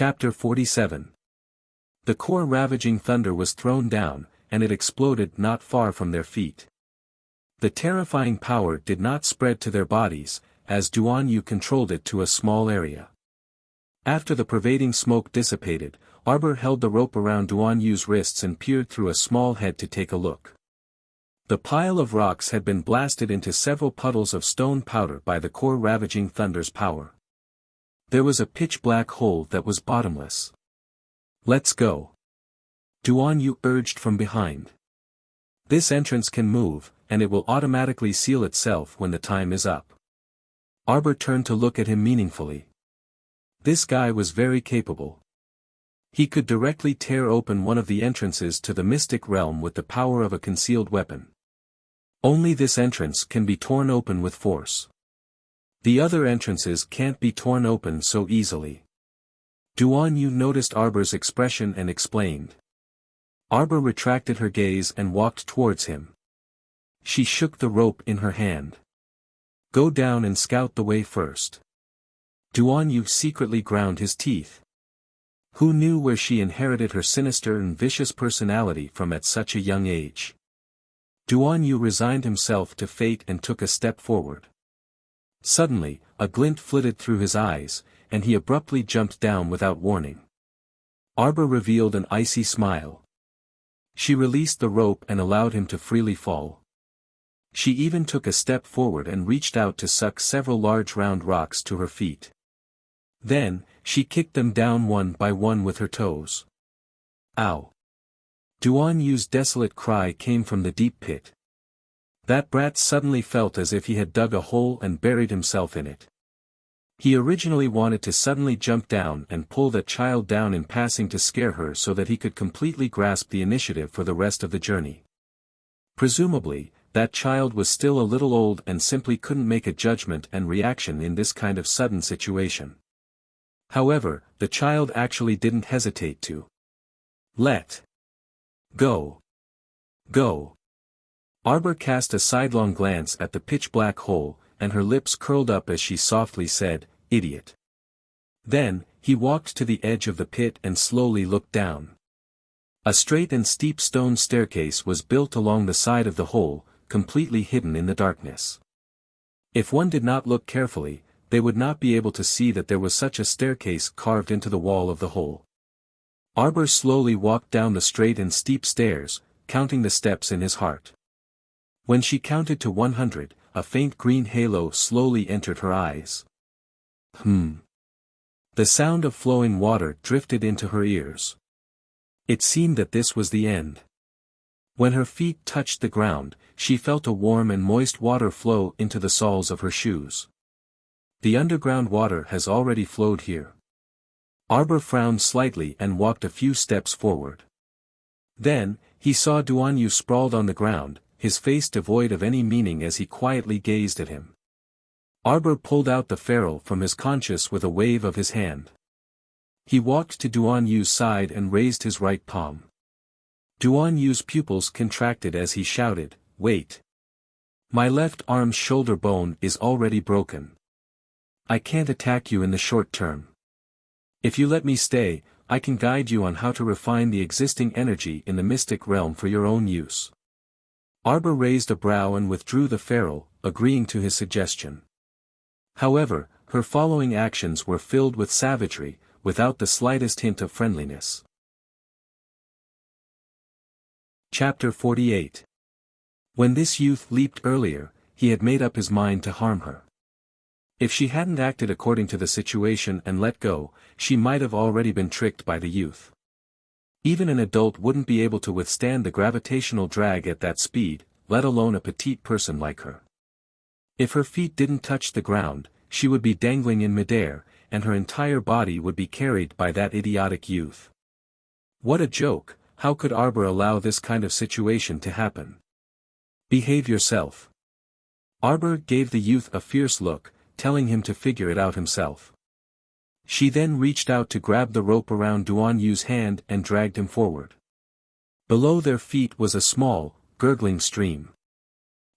Chapter 47. The core-ravaging thunder was thrown down, and it exploded not far from their feet. The terrifying power did not spread to their bodies, as Duan Yu controlled it to a small area. After the pervading smoke dissipated, Arbor held the rope around Duan Yu's wrists and peered through a small head to take a look. The pile of rocks had been blasted into several puddles of stone powder by the core-ravaging thunder's power. There was a pitch-black hole that was bottomless. "Let's go," Duan Yu urged from behind. "This entrance can move, and it will automatically seal itself when the time is up." Arbor turned to look at him meaningfully. This guy was very capable. He could directly tear open one of the entrances to the mystic realm with the power of a concealed weapon. Only this entrance can be torn open with force. The other entrances can't be torn open so easily. Duan Yu noticed Arbor's expression and explained. Arbor retracted her gaze and walked towards him. She shook the rope in her hand. "Go down and scout the way first." Duan Yu secretly ground his teeth. Who knew where she inherited her sinister and vicious personality from at such a young age? Duan Yu resigned himself to fate and took a step forward. Suddenly, a glint flitted through his eyes, and he abruptly jumped down without warning. Arbor revealed an icy smile. She released the rope and allowed him to freely fall. She even took a step forward and reached out to suck several large round rocks to her feet. Then, she kicked them down one by one with her toes. "Ow!" Duan Yu's desolate cry came from the deep pit. That brat suddenly felt as if he had dug a hole and buried himself in it. He originally wanted to suddenly jump down and pull that child down in passing to scare her so that he could completely grasp the initiative for the rest of the journey. Presumably, that child was still a little old and simply couldn't make a judgment and reaction in this kind of sudden situation. However, the child actually didn't hesitate to let go. Go. Arbor cast a sidelong glance at the pitch-black hole, and her lips curled up as she softly said, "Idiot." Then, he walked to the edge of the pit and slowly looked down. A straight and steep stone staircase was built along the side of the hole, completely hidden in the darkness. If one did not look carefully, they would not be able to see that there was such a staircase carved into the wall of the hole. Arbor slowly walked down the straight and steep stairs, counting the steps in his heart. When she counted to 100, a faint green halo slowly entered her eyes. The sound of flowing water drifted into her ears. It seemed that this was the end. When her feet touched the ground, she felt a warm and moist water flow into the soles of her shoes. The underground water has already flowed here. Arbor frowned slightly and walked a few steps forward. Then, he saw Duan Yu sprawled on the ground, his face devoid of any meaning as he quietly gazed at him. Arbor pulled out the ferrule from his conscience with a wave of his hand. He walked to Duan Yu's side and raised his right palm. Duan Yu's pupils contracted as he shouted, "Wait! My left arm's shoulder bone is already broken. I can't attack you in the short term. If you let me stay, I can guide you on how to refine the existing energy in the mystic realm for your own use." Arbor raised a brow and withdrew the ferrule, agreeing to his suggestion. However, her following actions were filled with savagery, without the slightest hint of friendliness. Chapter 48. When this youth leaped earlier, he had made up his mind to harm her. If she hadn't acted according to the situation and let go, she might have already been tricked by the youth. Even an adult wouldn't be able to withstand the gravitational drag at that speed, let alone a petite person like her. If her feet didn't touch the ground, she would be dangling in midair, and her entire body would be carried by that idiotic youth. What a joke! How could Arbor allow this kind of situation to happen? "Behave yourself." Arbor gave the youth a fierce look, telling him to figure it out himself. She then reached out to grab the rope around Duan Yu's hand and dragged him forward. Below their feet was a small, gurgling stream.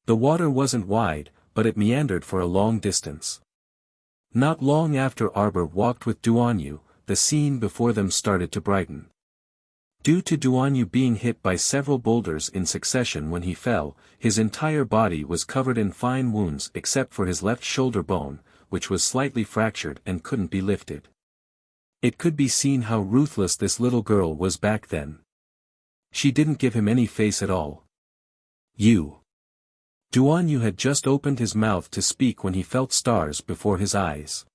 The water wasn't wide, but it meandered for a long distance. Not long after Arbor walked with Duan Yu, the scene before them started to brighten. Due to Duanyu being hit by several boulders in succession when he fell, his entire body was covered in fine wounds except for his left shoulder bone, which was slightly fractured and couldn't be lifted. It could be seen how ruthless this little girl was back then. She didn't give him any face at all. Duanyu had just opened his mouth to speak when he felt stars before his eyes.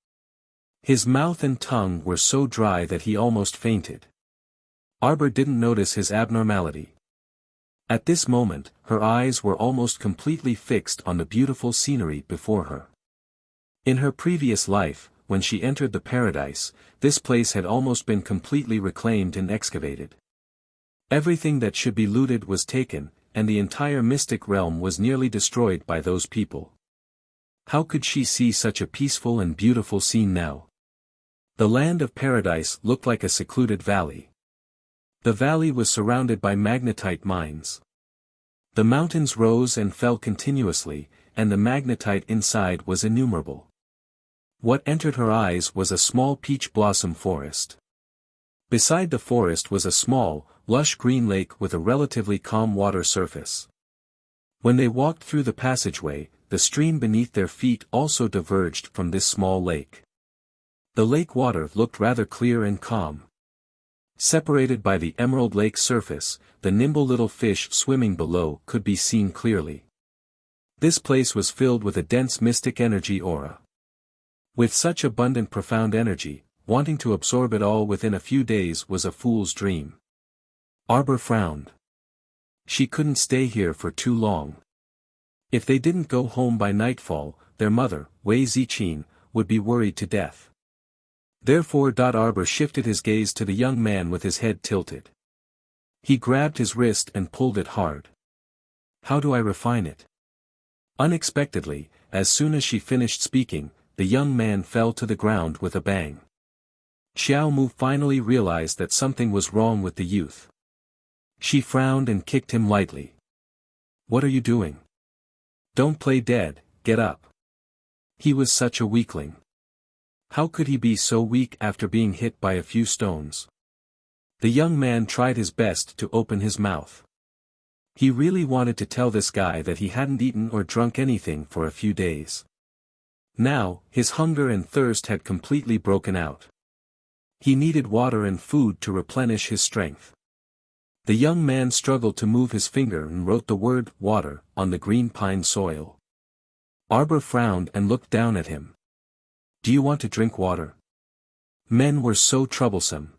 His mouth and tongue were so dry that he almost fainted. Arbor didn't notice his abnormality. At this moment, her eyes were almost completely fixed on the beautiful scenery before her. In her previous life, when she entered the paradise, this place had almost been completely reclaimed and excavated. Everything that should be looted was taken, and the entire mystic realm was nearly destroyed by those people. How could she see such a peaceful and beautiful scene now? The land of paradise looked like a secluded valley. The valley was surrounded by magnetite mines. The mountains rose and fell continuously, and the magnetite inside was innumerable. What entered her eyes was a small peach blossom forest. Beside the forest was a small, lush green lake with a relatively calm water surface. When they walked through the passageway, the stream beneath their feet also diverged from this small lake. The lake water looked rather clear and calm. Separated by the emerald lake surface, the nimble little fish swimming below could be seen clearly. This place was filled with a dense mystic energy aura. With such abundant profound energy, wanting to absorb it all within a few days was a fool's dream. Arbor frowned. She couldn't stay here for too long. If they didn't go home by nightfall, their mother, Wei Ziqin, would be worried to death. Therefore Arbor shifted his gaze to the young man with his head tilted. He grabbed his wrist and pulled it hard. How do I refine it? Unexpectedly, as soon as she finished speaking, the young man fell to the ground with a bang. Xiao Mu finally realized that something was wrong with the youth. She frowned and kicked him lightly. What are you doing? Don't play dead, get up. He was such a weakling. How could he be so weak after being hit by a few stones? The young man tried his best to open his mouth. He really wanted to tell this guy that he hadn't eaten or drunk anything for a few days. Now, his hunger and thirst had completely broken out. He needed water and food to replenish his strength. The young man struggled to move his finger and wrote the word, water, on the green pine soil. Arbor frowned and looked down at him. Do you want to drink water? Men were so troublesome.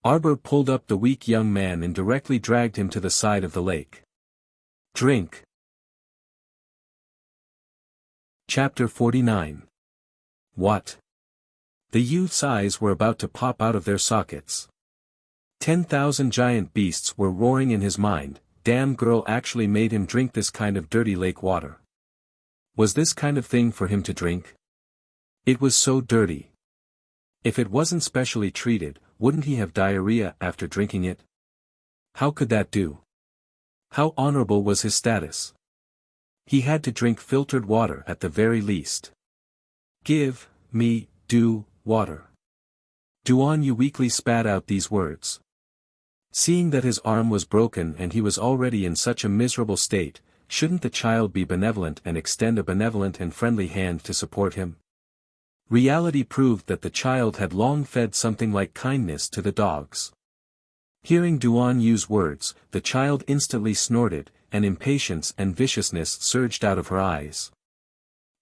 Arbor pulled up the weak young man and directly dragged him to the side of the lake. Drink. Chapter 49. What? The youth's eyes were about to pop out of their sockets. 10,000 giant beasts were roaring in his mind. Damn girl actually made him drink this kind of dirty lake water. Was this kind of thing for him to drink? It was so dirty. If it wasn't specially treated, wouldn't he have diarrhea after drinking it? How could that do? How honorable was his status? He had to drink filtered water at the very least. Give me, water. Duanyu weakly spat out these words. Seeing that his arm was broken and he was already in such a miserable state, shouldn't the child be benevolent and extend a benevolent and friendly hand to support him? Reality proved that the child had long fed something like kindness to the dogs. Hearing Duanyu's words, the child instantly snorted, and impatience and viciousness surged out of her eyes.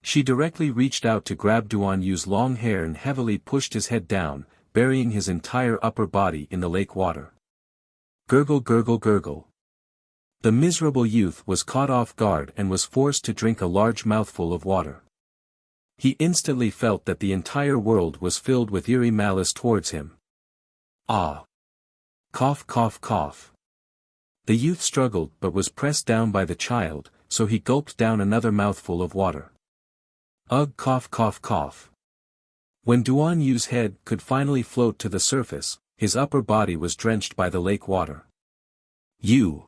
She directly reached out to grab Duanyu's long hair and heavily pushed his head down, burying his entire upper body in the lake water. Gurgle gurgle gurgle. The miserable youth was caught off guard and was forced to drink a large mouthful of water. He instantly felt that the entire world was filled with eerie malice towards him. Ah! Cough cough cough. The youth struggled but was pressed down by the child, so he gulped down another mouthful of water. Ugh cough cough cough. When Duanyu's head could finally float to the surface, his upper body was drenched by the lake water. You!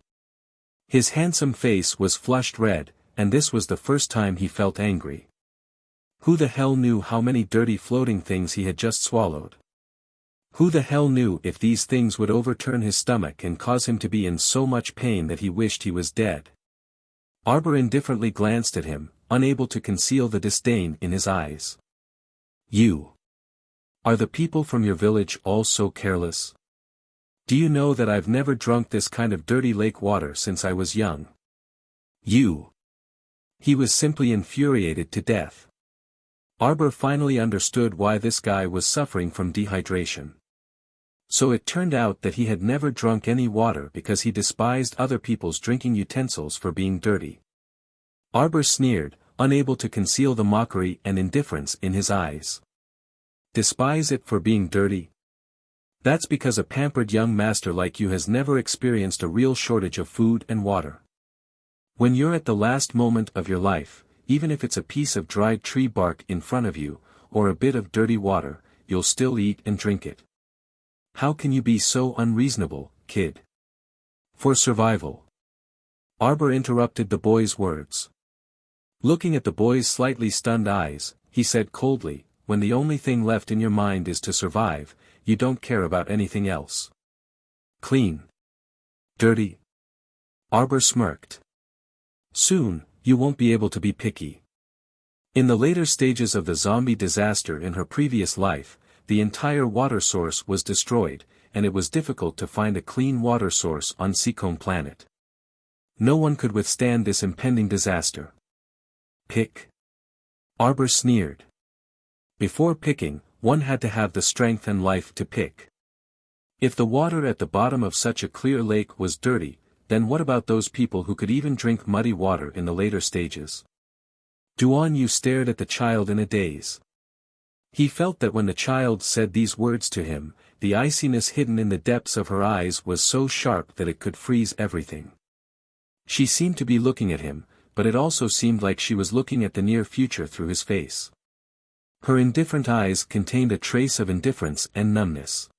His handsome face was flushed red, and this was the first time he felt angry. Who the hell knew how many dirty floating things he had just swallowed? Who the hell knew if these things would overturn his stomach and cause him to be in so much pain that he wished he was dead? Arbor indifferently glanced at him, unable to conceal the disdain in his eyes. You. Are the people from your village all so careless? Do you know that I've never drunk this kind of dirty lake water since I was young? You. He was simply infuriated to death. Arbor finally understood why this guy was suffering from dehydration. So it turned out that he had never drunk any water because he despised other people's drinking utensils for being dirty. Arbor sneered, unable to conceal the mockery and indifference in his eyes. Despise it for being dirty? That's because a pampered young master like you has never experienced a real shortage of food and water. When you're at the last moment of your life, even if it's a piece of dried tree bark in front of you, or a bit of dirty water, you'll still eat and drink it. How can you be so unreasonable, kid? For survival. Arbor interrupted the boy's words. Looking at the boy's slightly stunned eyes, he said coldly, when the only thing left in your mind is to survive, you don't care about anything else. Clean. Dirty. Arbor smirked. Soon, you won't be able to be picky. In the later stages of the zombie disaster in her previous life, the entire water source was destroyed, and it was difficult to find a clean water source on Seacone Planet. No one could withstand this impending disaster. Pick? Arbor sneered. Before picking, one had to have the strength and life to pick. If the water at the bottom of such a clear lake was dirty, then what about those people who could even drink muddy water in the later stages? Duan Yu stared at the child in a daze. He felt that when the child said these words to him, the iciness hidden in the depths of her eyes was so sharp that it could freeze everything. She seemed to be looking at him, but it also seemed like she was looking at the near future through his face. Her indifferent eyes contained a trace of indifference and numbness.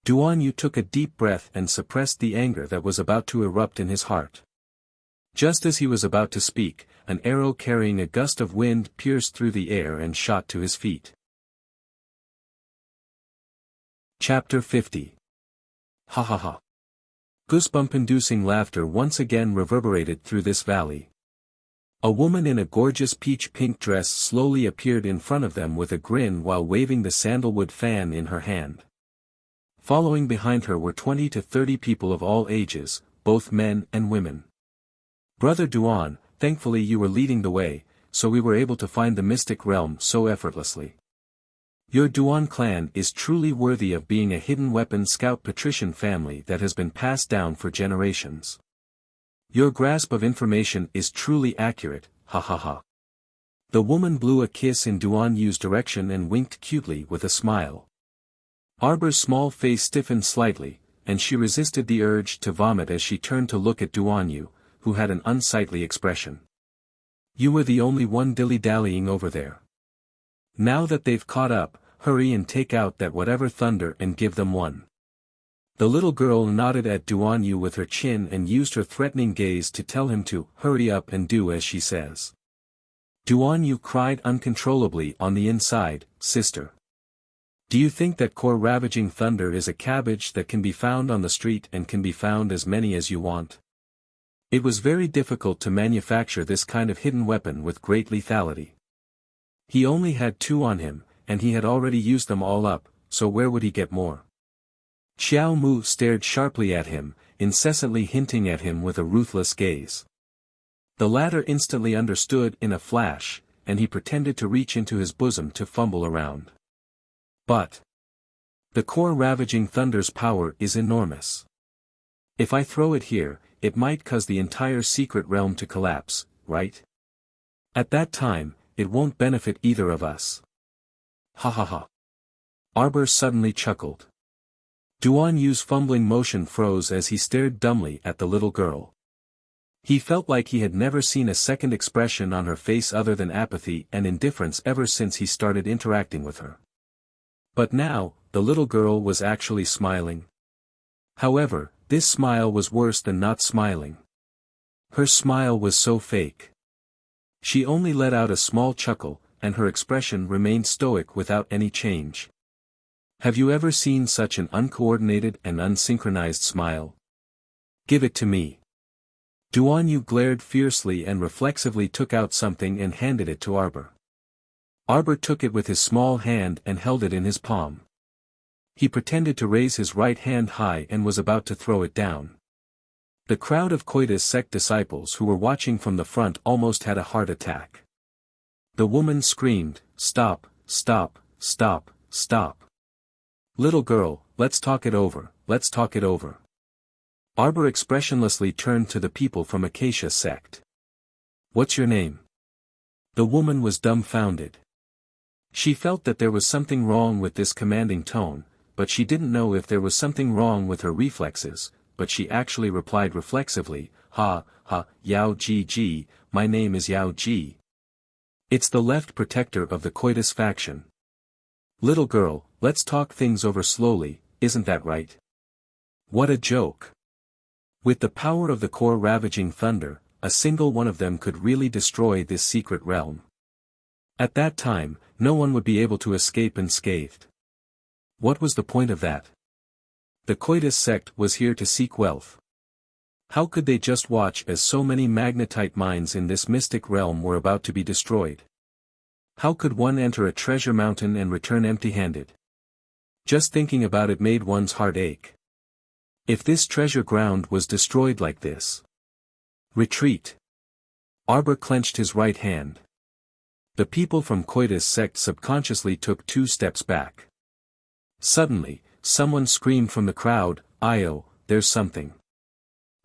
Duan Yu took a deep breath and suppressed the anger that was about to erupt in his heart. Just as he was about to speak, an arrow carrying a gust of wind pierced through the air and shot to his feet. Chapter 50. Ha ha ha. Goosebump-inducing laughter once again reverberated through this valley. A woman in a gorgeous peach-pink dress slowly appeared in front of them with a grin while waving the sandalwood fan in her hand. Following behind her were 20 to 30 people of all ages, both men and women. Brother Duan, thankfully you were leading the way, so we were able to find the mystic realm so effortlessly. Your Duan clan is truly worthy of being a hidden weapon scout patrician family that has been passed down for generations. Your grasp of information is truly accurate, ha ha ha. The woman blew a kiss in Duan Yu's direction and winked cutely with a smile. Arbor's small face stiffened slightly, and she resisted the urge to vomit as she turned to look at Duan Yu, who had an unsightly expression. You were the only one dilly-dallying over there. Now that they've caught up, hurry and take out that whatever thunder and give them one. The little girl nodded at Duan Yu with her chin and used her threatening gaze to tell him to hurry up and do as she says. Duan Yu cried uncontrollably on the inside, Sister. Do you think that core-ravaging thunder is a cabbage that can be found on the street and can be found as many as you want? It was very difficult to manufacture this kind of hidden weapon with great lethality. He only had 2 on him, and he had already used them all up, so where would he get more? Xiao Mu stared sharply at him, incessantly hinting at him with a ruthless gaze. The latter instantly understood in a flash, and he pretended to reach into his bosom to fumble around. But the core-ravaging thunder's power is enormous. If I throw it here, it might cause the entire secret realm to collapse, right? At that time, it won't benefit either of us. Ha ha ha. Arbor suddenly chuckled. Duan Yu's fumbling motion froze as he stared dumbly at the little girl. He felt like he had never seen a second expression on her face other than apathy and indifference ever since he started interacting with her. But now, the little girl was actually smiling. However, this smile was worse than not smiling. Her smile was so fake. She only let out a small chuckle, and her expression remained stoic without any change. Have you ever seen such an uncoordinated and unsynchronized smile? Give it to me. Duan Yu glared fiercely and reflexively took out something and handed it to Arbor. Arbor took it with his small hand and held it in his palm. He pretended to raise his right hand high and was about to throw it down. The crowd of Coitus sect disciples who were watching from the front almost had a heart attack. The woman screamed, "Stop, stop, stop, stop. Little girl, let's talk it over, let's talk it over." Arbor expressionlessly turned to the people from Acacia sect. "What's your name?" The woman was dumbfounded. She felt that there was something wrong with this commanding tone, but she didn't know if there was something wrong with her reflexes, but she actually replied reflexively, "Ha, ha, Yao Ji, my name is Yao Ji. It's the left protector of the Coitus faction. Little girl, let's talk things over slowly, isn't that right?" What a joke. With the power of the core ravaging thunder, a single one of them could really destroy this secret realm. At that time, no one would be able to escape unscathed. What was the point of that? The Coitus sect was here to seek wealth. How could they just watch as so many magnetite mines in this mystic realm were about to be destroyed? How could one enter a treasure mountain and return empty-handed? Just thinking about it made one's heart ache. If this treasure ground was destroyed like this. Retreat. Arbor clenched his right hand. The people from Coitus sect subconsciously took 2 steps back. Suddenly, someone screamed from the crowd, "Io, there's something."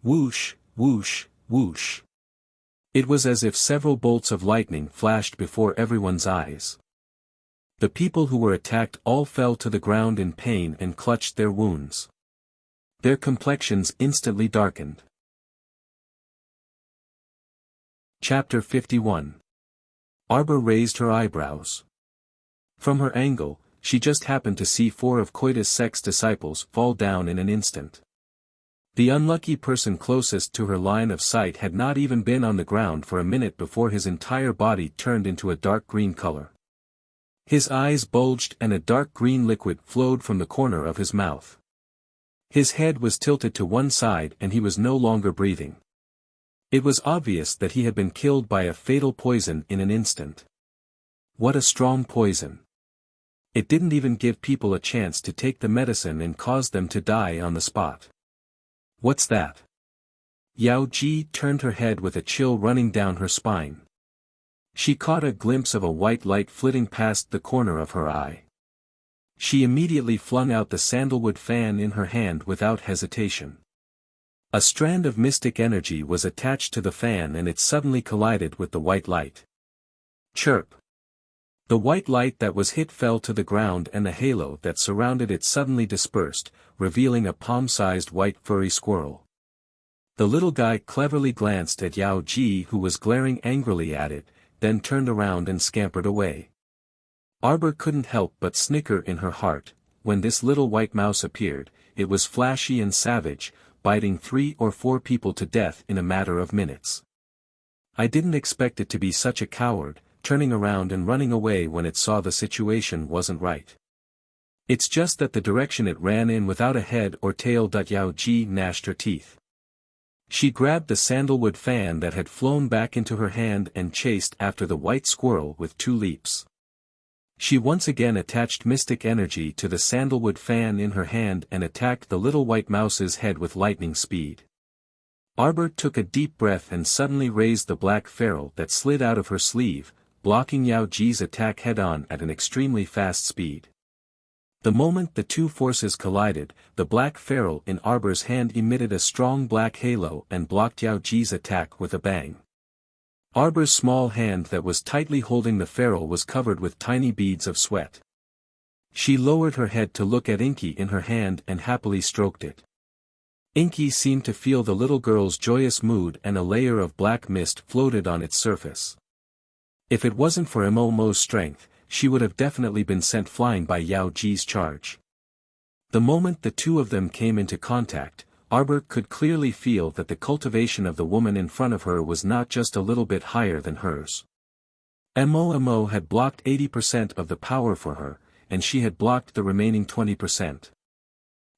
Whoosh, whoosh, whoosh. It was as if several bolts of lightning flashed before everyone's eyes. The people who were attacked all fell to the ground in pain and clutched their wounds. Their complexions instantly darkened. Chapter 51. Arbor raised her eyebrows. From her angle, she just happened to see 4 of Coitus sect's disciples fall down in an instant. The unlucky person closest to her line of sight had not even been on the ground for a minute before his entire body turned into a dark green color. His eyes bulged and a dark green liquid flowed from the corner of his mouth. His head was tilted to one side and he was no longer breathing. It was obvious that he had been killed by a fatal poison in an instant. What a strong poison. It didn't even give people a chance to take the medicine and caused them to die on the spot. What's that? Yao Ji turned her head with a chill running down her spine. She caught a glimpse of a white light flitting past the corner of her eye. She immediately flung out the sandalwood fan in her hand without hesitation. A strand of mystic energy was attached to the fan and it suddenly collided with the white light. Chirp. The white light that was hit fell to the ground and the halo that surrounded it suddenly dispersed, revealing a palm-sized white furry squirrel. The little guy cleverly glanced at Yao Ji who was glaring angrily at it, then turned around and scampered away. Arbor couldn't help but snicker in her heart. When this little white mouse appeared, it was flashy and savage, biting 3 or 4 people to death in a matter of minutes. I didn't expect it to be such a coward, turning around and running away when it saw the situation wasn't right. It's just that the direction it ran in without a head or tail. Yao Ji gnashed her teeth. She grabbed the sandalwood fan that had flown back into her hand and chased after the white squirrel with 2 leaps. She once again attached mystic energy to the sandalwood fan in her hand and attacked the little white mouse's head with lightning speed. Arbor took a deep breath and suddenly raised the black ferrule that slid out of her sleeve, blocking Yao Ji's attack head-on at an extremely fast speed. The moment the 2 forces collided, the black ferrule in Arbor's hand emitted a strong black halo and blocked Yao Ji's attack with a bang. Arbor's small hand that was tightly holding the ferrule was covered with tiny beads of sweat. She lowered her head to look at Inky in her hand and happily stroked it. Inky seemed to feel the little girl's joyous mood and a layer of black mist floated on its surface. If it wasn't for Momo's strength, she would have definitely been sent flying by Yao Ji's charge. The moment the 2 of them came into contact, Arbor could clearly feel that the cultivation of the woman in front of her was not just a little bit higher than hers. Mo had blocked 80% of the power for her, and she had blocked the remaining 20%.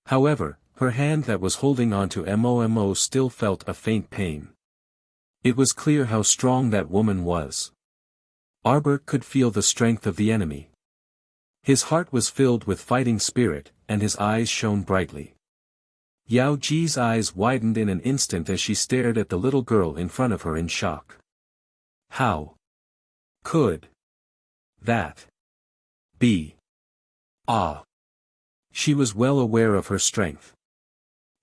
However, her hand that was holding onto Momo still felt a faint pain. It was clear how strong that woman was. Arbor could feel the strength of the enemy. His heart was filled with fighting spirit, and his eyes shone brightly. Yao Ji's eyes widened in an instant as she stared at the little girl in front of her in shock. How could that be? Ah! She was well aware of her strength.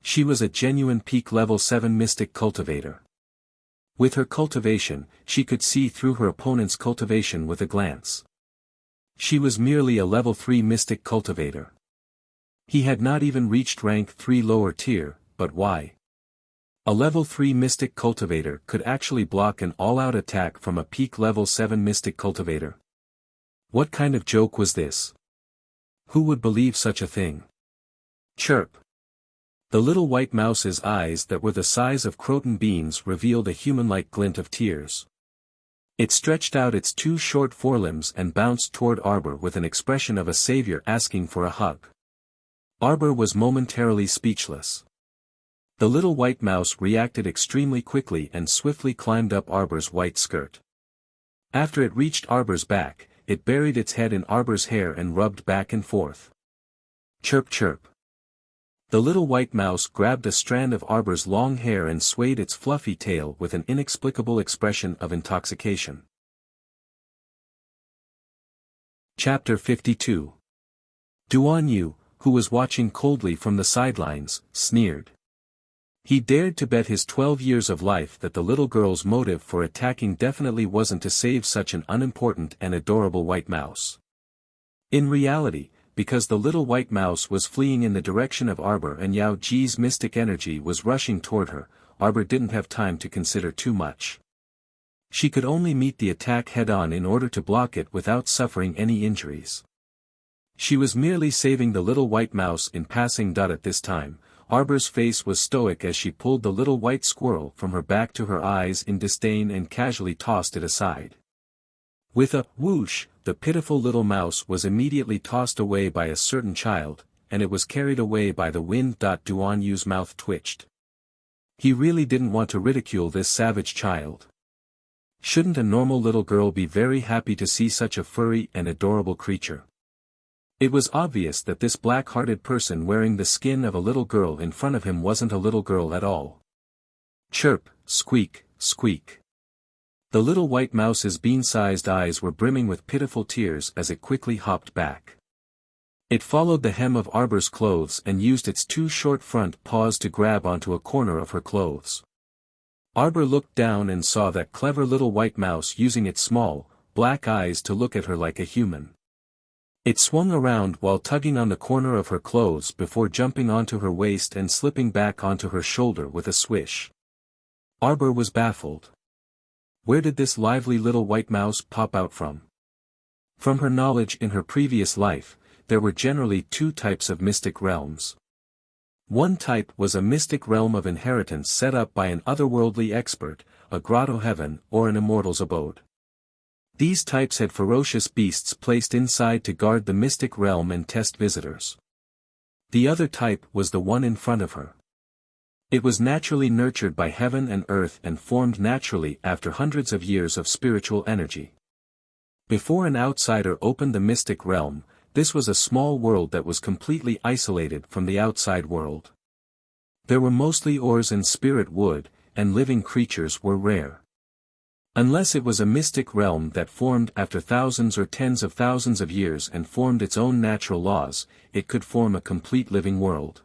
She was a genuine peak level 7 mystic cultivator. With her cultivation, she could see through her opponent's cultivation with a glance. She was merely a level 3 mystic cultivator. He had not even reached rank 3 lower tier, but why? A level 3 mystic cultivator could actually block an all-out attack from a peak level 7 mystic cultivator. What kind of joke was this? Who would believe such a thing? Chirp. The little white mouse's eyes that were the size of croton beans revealed a human-like glint of tears. It stretched out its 2 short forelimbs and bounced toward Arbor with an expression of a savior asking for a hug. Arbor was momentarily speechless. The little white mouse reacted extremely quickly and swiftly climbed up Arbor's white skirt. After it reached Arbor's back, it buried its head in Arbor's hair and rubbed back and forth. Chirp chirp. The little white mouse grabbed a strand of Arbor's long hair and swayed its fluffy tail with an inexplicable expression of intoxication. Chapter 52. Duan Yu, who was watching coldly from the sidelines, sneered. He dared to bet his 12 years of life that the little girl's motive for attacking definitely wasn't to save such an unimportant and adorable white mouse. In reality, because the little white mouse was fleeing in the direction of Arbor and Yao Ji's mystic energy was rushing toward her, Arbor didn't have time to consider too much. She could only meet the attack head-on in order to block it without suffering any injuries. She was merely saving the little white mouse in passing. At this time, Arbor's face was stoic as she pulled the little white squirrel from her back to her eyes in disdain and casually tossed it aside. With a whoosh, the pitiful little mouse was immediately tossed away by a certain child, and it was carried away by the wind. Duan Yu's mouth twitched. He really didn't want to ridicule this savage child. Shouldn't a normal little girl be very happy to see such a furry and adorable creature? It was obvious that this black-hearted person wearing the skin of a little girl in front of him wasn't a little girl at all. Chirp, squeak, squeak. The little white mouse's bean-sized eyes were brimming with pitiful tears as it quickly hopped back. It followed the hem of Arbor's clothes and used its 2 short front paws to grab onto a corner of her clothes. Arbor looked down and saw that clever little white mouse using its small, black eyes to look at her like a human. It swung around while tugging on the corner of her clothes before jumping onto her waist and slipping back onto her shoulder with a swish. Arbor was baffled. Where did this lively little white mouse pop out from? From her knowledge in her previous life, there were generally 2 types of mystic realms. One type was a mystic realm of inheritance set up by an otherworldly expert, a grotto heaven or an immortal's abode. These types had ferocious beasts placed inside to guard the mystic realm and test visitors. The other type was the one in front of her. It was naturally nurtured by heaven and earth and formed naturally after hundreds of years of spiritual energy. Before an outsider opened the mystic realm, this was a small world that was completely isolated from the outside world. There were mostly ores and spirit wood, and living creatures were rare. Unless it was a mystic realm that formed after thousands or tens of thousands of years and formed its own natural laws, it could form a complete living world.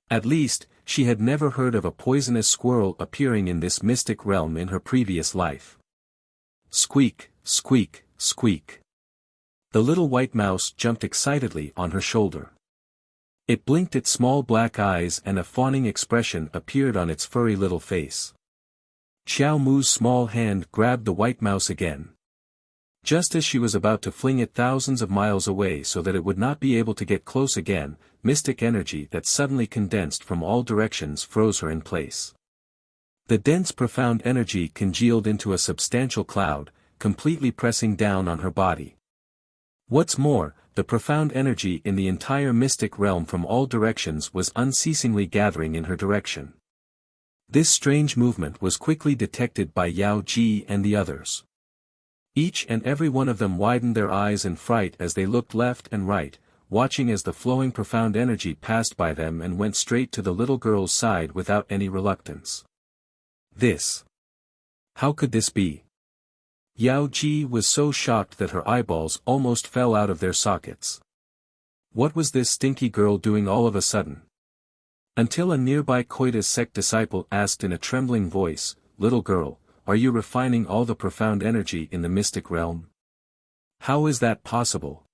At least, she had never heard of a poisonous squirrel appearing in this mystic realm in her previous life. Squeak, squeak, squeak. The little white mouse jumped excitedly on her shoulder. It blinked its small black eyes and a fawning expression appeared on its furry little face. Xiao Mu's small hand grabbed the white mouse again. Just as she was about to fling it thousands of miles away so that it would not be able to get close again, mystic energy that suddenly condensed from all directions froze her in place. The dense profound energy congealed into a substantial cloud, completely pressing down on her body. What's more, the profound energy in the entire mystic realm from all directions was unceasingly gathering in her direction. This strange movement was quickly detected by Yao Ji and the others. Each and every one of them widened their eyes in fright as they looked left and right, watching as the flowing profound energy passed by them and went straight to the little girl's side without any reluctance. This. How could this be? Yao Ji was so shocked that her eyeballs almost fell out of their sockets. What was this stinky girl doing all of a sudden? Until a nearby Koita's sect disciple asked in a trembling voice, "Little girl, are you refining all the profound energy in the mystic realm? How is that possible?"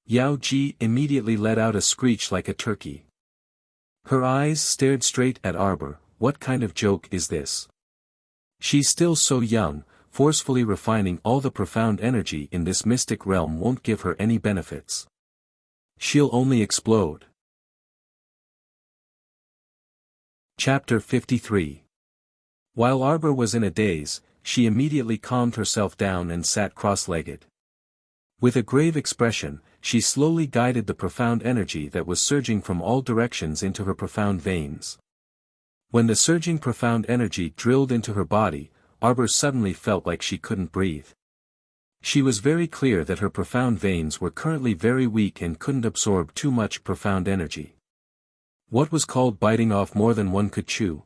Yao Ji immediately let out a screech like a turkey. Her eyes stared straight at Arbor. What kind of joke is this? She's still so young, forcefully refining all the profound energy in this mystic realm won't give her any benefits. She'll only explode. Chapter 53. While Arbor was in a daze, she immediately calmed herself down and sat cross-legged. With a grave expression, she slowly guided the profound energy that was surging from all directions into her profound veins. When the surging profound energy drilled into her body, Arbor suddenly felt like she couldn't breathe. She was very clear that her profound veins were currently very weak and couldn't absorb too much profound energy. What was called biting off more than one could chew?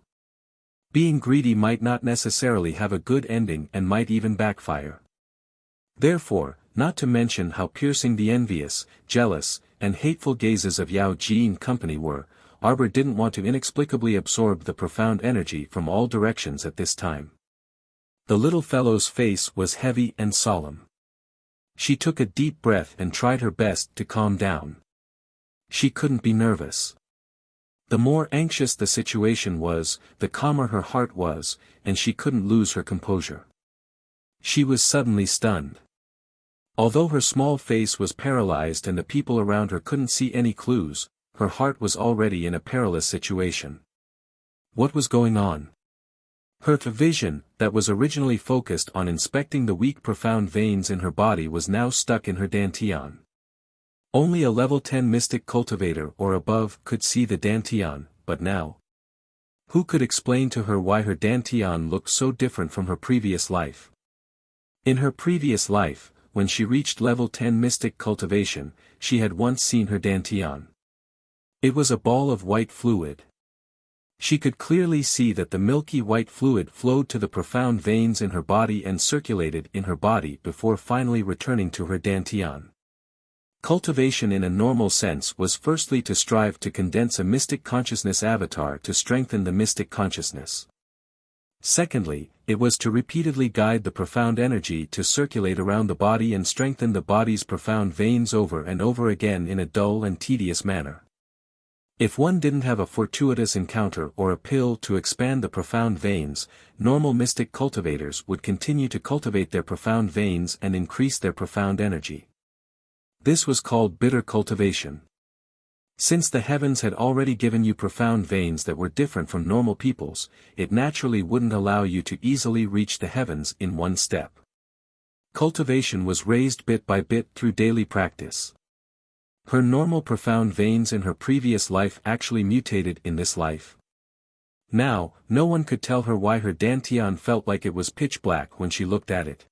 Being greedy might not necessarily have a good ending and might even backfire. Therefore, not to mention how piercing the envious, jealous, and hateful gazes of Yao Ji and company were, Arbor didn't want to inexplicably absorb the profound energy from all directions at this time. The little fellow's face was heavy and solemn. She took a deep breath and tried her best to calm down. She couldn't be nervous. The more anxious the situation was, the calmer her heart was, and she couldn't lose her composure. She was suddenly stunned. Although her small face was paralyzed and the people around her couldn't see any clues, her heart was already in a perilous situation. What was going on? Her vision, that was originally focused on inspecting the weak profound veins in her body, was now stuck in her dantian. Only a level 10 mystic cultivator or above could see the dantian, but now? Who could explain to her why her dantian looked so different from her previous life? In her previous life, when she reached level 10 mystic cultivation, she had once seen her dantian. It was a ball of white fluid. She could clearly see that the milky white fluid flowed to the profound veins in her body and circulated in her body before finally returning to her dantian. Cultivation in a normal sense was firstly to strive to condense a mystic consciousness avatar to strengthen the mystic consciousness. Secondly, it was to repeatedly guide the profound energy to circulate around the body and strengthen the body's profound veins over and over again in a dull and tedious manner. If one didn't have a fortuitous encounter or a pill to expand the profound veins, normal mystic cultivators would continue to cultivate their profound veins and increase their profound energy. This was called bitter cultivation. Since the heavens had already given you profound veins that were different from normal people's, it naturally wouldn't allow you to easily reach the heavens in one step. Cultivation was raised bit by bit through daily practice. Her normal profound veins in her previous life actually mutated in this life. Now, no one could tell her why her dantian felt like it was pitch black when she looked at it.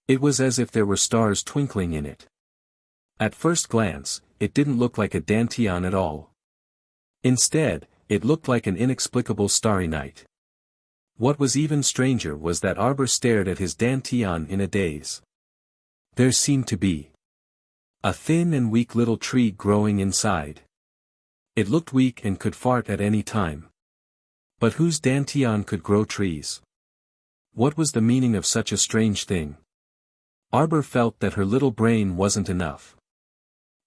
It was as if there were stars twinkling in it. At first glance, it didn't look like a dantian at all. Instead, it looked like an inexplicable starry night. What was even stranger was that Arbor stared at his dantian in a daze. There seemed to be a thin and weak little tree growing inside. It looked weak and could fart at any time. But whose dantian could grow trees? What was the meaning of such a strange thing? Arbor felt that her little brain wasn't enough.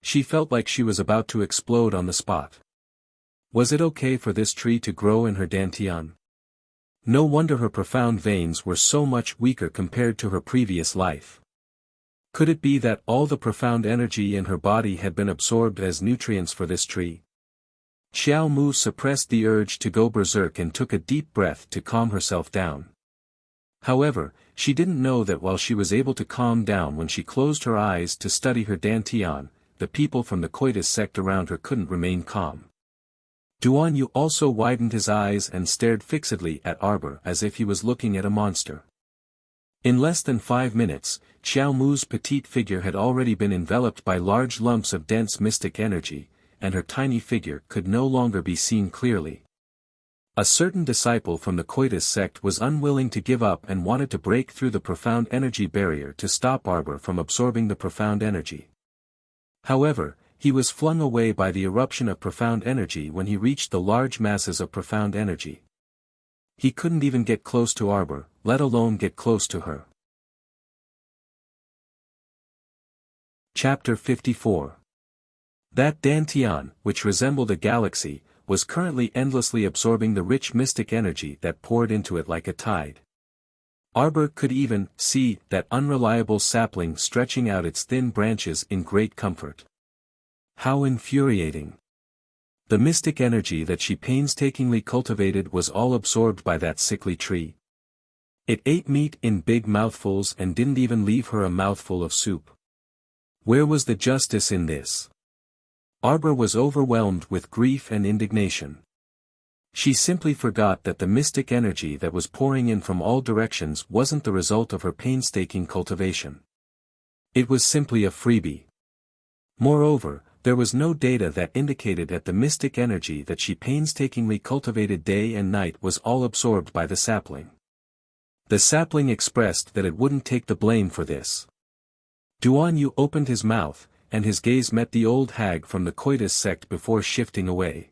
She felt like she was about to explode on the spot. Was it okay for this tree to grow in her dantian? No wonder her profound veins were so much weaker compared to her previous life. Could it be that all the profound energy in her body had been absorbed as nutrients for this tree? Xiao Mu suppressed the urge to go berserk and took a deep breath to calm herself down. However, she didn't know that while she was able to calm down when she closed her eyes to study her dantian, the people from the coitus sect around her couldn't remain calm. Duan Yu also widened his eyes and stared fixedly at Arbor as if he was looking at a monster. In less than 5 minutes, Xiao Mu's petite figure had already been enveloped by large lumps of dense mystic energy, and her tiny figure could no longer be seen clearly. A certain disciple from the coitus sect was unwilling to give up and wanted to break through the profound energy barrier to stop Arbor from absorbing the profound energy. However, he was flung away by the eruption of profound energy when he reached the large masses of profound energy. He couldn't even get close to Arbor, let alone get close to her. Chapter 54. That dantian, which resembled a galaxy, was currently endlessly absorbing the rich mystic energy that poured into it like a tide. Arbor could even see that unreliable sapling stretching out its thin branches in great comfort. How infuriating! The mystic energy that she painstakingly cultivated was all absorbed by that sickly tree. It ate meat in big mouthfuls and didn't even leave her a mouthful of soup. Where was the justice in this? Arbor was overwhelmed with grief and indignation. She simply forgot that the mystic energy that was pouring in from all directions wasn't the result of her painstaking cultivation. It was simply a freebie. Moreover, there was no data that indicated that the mystic energy that she painstakingly cultivated day and night was all absorbed by the sapling. The sapling expressed that it wouldn't take the blame for this. Duan Yu opened his mouth, and his gaze met the old hag from the coitus sect before shifting away.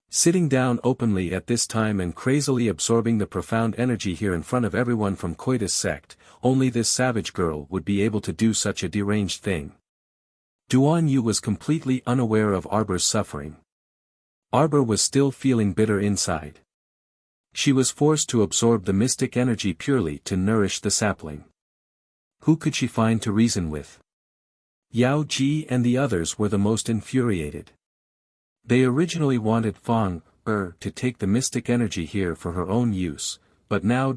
Sitting down openly at this time and crazily absorbing the profound energy here in front of everyone from coitus sect, only this savage girl would be able to do such a deranged thing. Duan Yu was completely unaware of Arbor's suffering. Arbor was still feeling bitter inside. She was forced to absorb the mystic energy purely to nourish the sapling. Who could she find to reason with? Yao Ji and the others were the most infuriated. They originally wanted Fang to take the mystic energy here for her own use, but now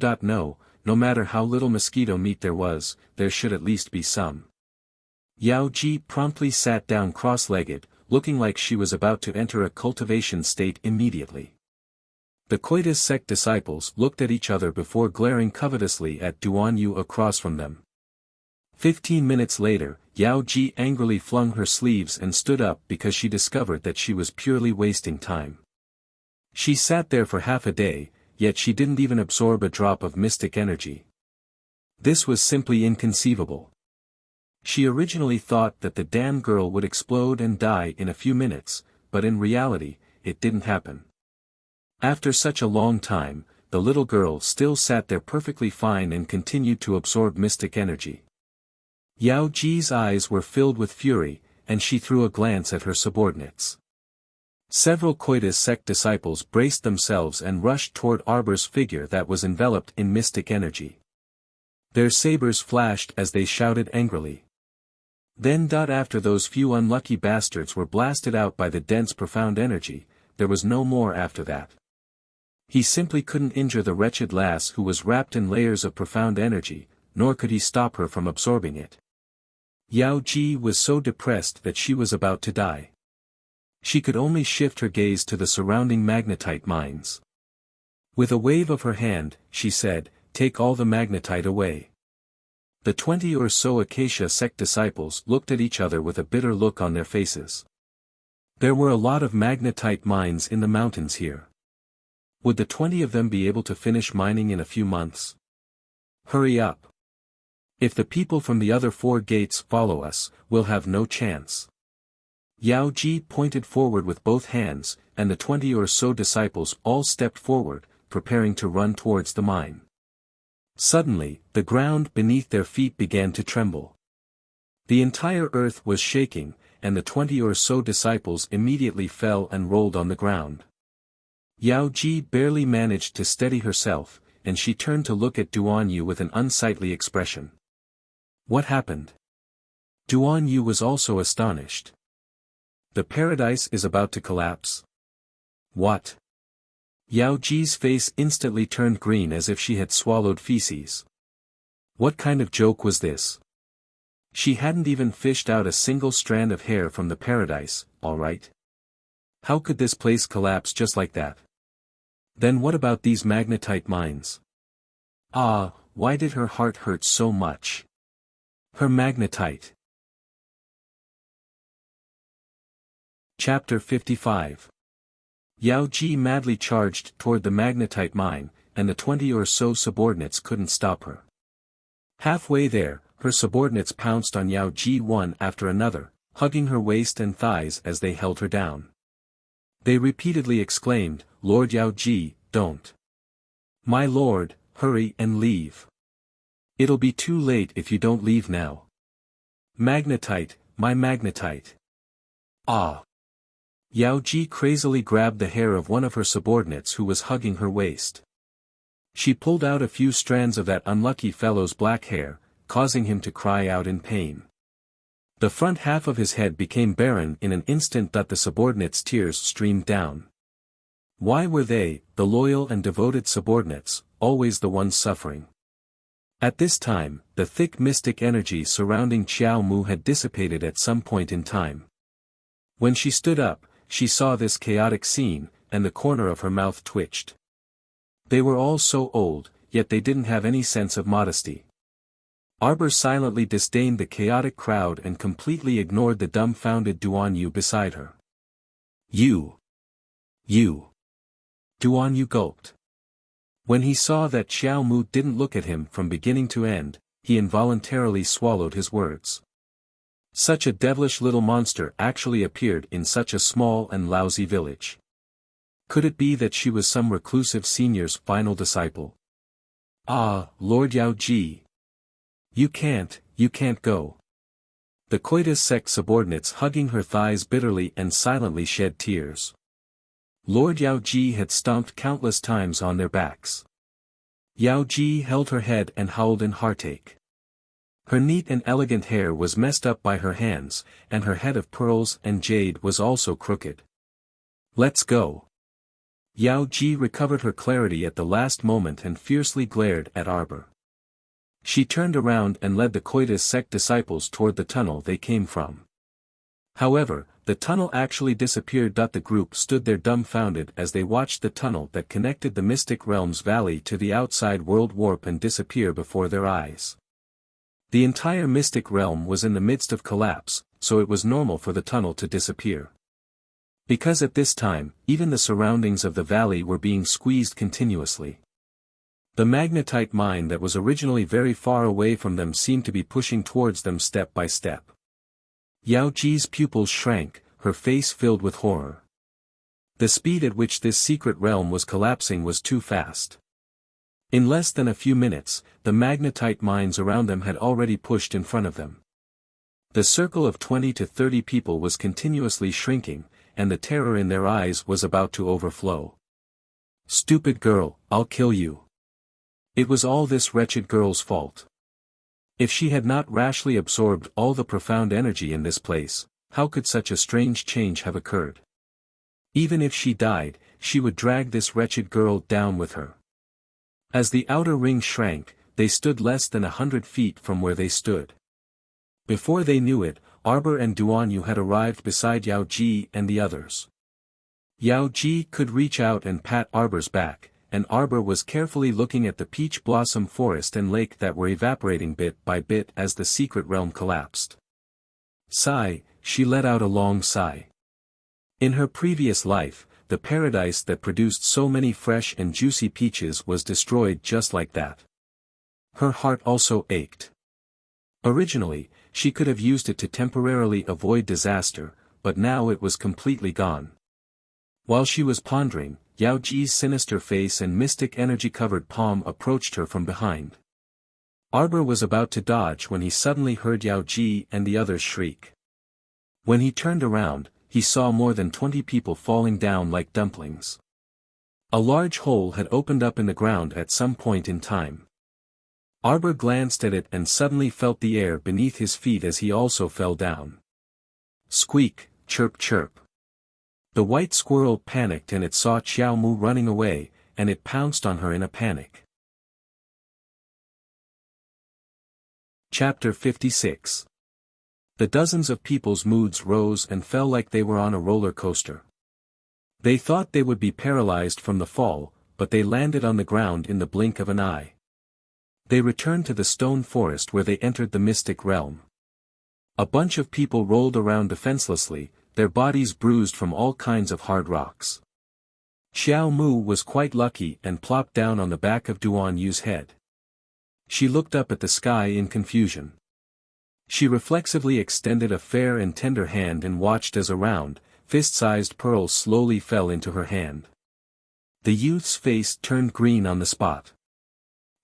no matter how little mosquito meat there was, there should at least be some. Yao Ji promptly sat down cross-legged, looking like she was about to enter a cultivation state immediately. The coitus sect disciples looked at each other before glaring covetously at Duan Yu across from them. 15 minutes later, Yao Ji angrily flung her sleeves and stood up because she discovered that she was purely wasting time. She sat there for half a day, yet she didn't even absorb a drop of mystic energy. This was simply inconceivable. She originally thought that the damn girl would explode and die in a few minutes, but in reality, it didn't happen. After such a long time, the little girl still sat there perfectly fine and continued to absorb mystic energy. Yao Ji's eyes were filled with fury, and she threw a glance at her subordinates. Several coitus sect disciples braced themselves and rushed toward Arbor's figure that was enveloped in mystic energy. Their sabers flashed as they shouted angrily. Then after those few unlucky bastards were blasted out by the dense profound energy, there was no more after that. He simply couldn't injure the wretched lass who was wrapped in layers of profound energy, nor could he stop her from absorbing it. Yao Ji was so depressed that she was about to die. She could only shift her gaze to the surrounding magnetite mines. With a wave of her hand, she said, "Take all the magnetite away." The 20 or so Acacia sect disciples looked at each other with a bitter look on their faces. There were a lot of magnetite mines in the mountains here. Would the 20 of them be able to finish mining in a few months? Hurry up. If the people from the other 4 gates follow us, we'll have no chance. Yao Ji pointed forward with both hands, and the 20 or so disciples all stepped forward, preparing to run towards the mine. Suddenly, the ground beneath their feet began to tremble. The entire earth was shaking, and the 20 or so disciples immediately fell and rolled on the ground. Yao Ji barely managed to steady herself, and she turned to look at Duan Yu with an unsightly expression. What happened? Duan Yu was also astonished. The paradise is about to collapse. What? Yao Ji's face instantly turned green as if she had swallowed feces. What kind of joke was this? She hadn't even fished out a single strand of hair from the paradise, alright? How could this place collapse just like that? Then what about these magnetite mines? Ah, why did her heart hurt so much? Her magnetite. Chapter 55. Yao Ji madly charged toward the magnetite mine, and the 20 or so subordinates couldn't stop her. Halfway there, her subordinates pounced on Yao Ji one after another, hugging her waist and thighs as they held her down. They repeatedly exclaimed, "Lord Yao Ji, don't. My lord, hurry and leave. It'll be too late if you don't leave now. Magnetite, my magnetite." Ah! Yao Ji crazily grabbed the hair of one of her subordinates who was hugging her waist. She pulled out a few strands of that unlucky fellow's black hair, causing him to cry out in pain. The front half of his head became barren in an instant that the subordinates' tears streamed down. Why were they, the loyal and devoted subordinates, always the ones suffering? At this time, the thick mystic energy surrounding Qiao Mu had dissipated at some point in time. When she stood up, she saw this chaotic scene, and the corner of her mouth twitched. They were all so old, yet they didn't have any sense of modesty. Arbor silently disdained the chaotic crowd and completely ignored the dumbfounded Duan Yu beside her. You. Duan Yu gulped. When he saw that Qiao Mu didn't look at him from beginning to end, he involuntarily swallowed his words. Such a devilish little monster actually appeared in such a small and lousy village. Could it be that she was some reclusive senior's final disciple? Ah, Lord Yao Ji. You can't go. The coitus sect subordinates hugging her thighs bitterly and silently shed tears. Lord Yao Ji had stomped countless times on their backs. Yao Ji held her head and howled in heartache. Her neat and elegant hair was messed up by her hands, and her head of pearls and jade was also crooked. Let's go. Yao Ji recovered her clarity at the last moment and fiercely glared at Arbor. She turned around and led the coitus sect disciples toward the tunnel they came from. However, the tunnel actually disappeared. The group stood there dumbfounded as they watched the tunnel that connected the Mystic Realms Valley to the outside world warp and disappear before their eyes. The entire Mystic Realm was in the midst of collapse, so it was normal for the tunnel to disappear. Because at this time, even the surroundings of the valley were being squeezed continuously. The magnetite mine that was originally very far away from them seemed to be pushing towards them step by step. Yao Ji's pupils shrank, her face filled with horror. The speed at which this secret realm was collapsing was too fast. In less than a few minutes, the magnetite mines around them had already pushed in front of them. The circle of 20 to 30 people was continuously shrinking, and the terror in their eyes was about to overflow. Stupid girl, I'll kill you. It was all this wretched girl's fault. If she had not rashly absorbed all the profound energy in this place, how could such a strange change have occurred? Even if she died, she would drag this wretched girl down with her. As the outer ring shrank, they stood less than 100 feet from where they stood. Before they knew it, Arbor and Duan Yu had arrived beside Yao Ji and the others. Yao Ji could reach out and pat Arbor's back, and Arbor was carefully looking at the peach blossom forest and lake that were evaporating bit by bit as the secret realm collapsed. Sigh, she let out a long sigh. In her previous life, the paradise that produced so many fresh and juicy peaches was destroyed just like that. Her heart also ached. Originally, she could have used it to temporarily avoid disaster, but now it was completely gone. While she was pondering, Yao Ji's sinister face and mystic energy-covered palm approached her from behind. Arbor was about to dodge when he suddenly heard Yao Ji and the others shriek. When he turned around, he saw more than 20 people falling down like dumplings. A large hole had opened up in the ground at some point in time. Arbor glanced at it and suddenly felt the air beneath his feet as he also fell down. Squeak, chirp chirp. The white squirrel panicked and it saw Xiao Mu running away, and it pounced on her in a panic. Chapter 56. The dozens of people's moods rose and fell like they were on a roller coaster. They thought they would be paralyzed from the fall, but they landed on the ground in the blink of an eye. They returned to the stone forest where they entered the mystic realm. A bunch of people rolled around defenselessly, their bodies bruised from all kinds of hard rocks. Xiao Mu was quite lucky and plopped down on the back of Duan Yu's head. She looked up at the sky in confusion. She reflexively extended a fair and tender hand and watched as a round, fist-sized pearl slowly fell into her hand. The youth's face turned green on the spot.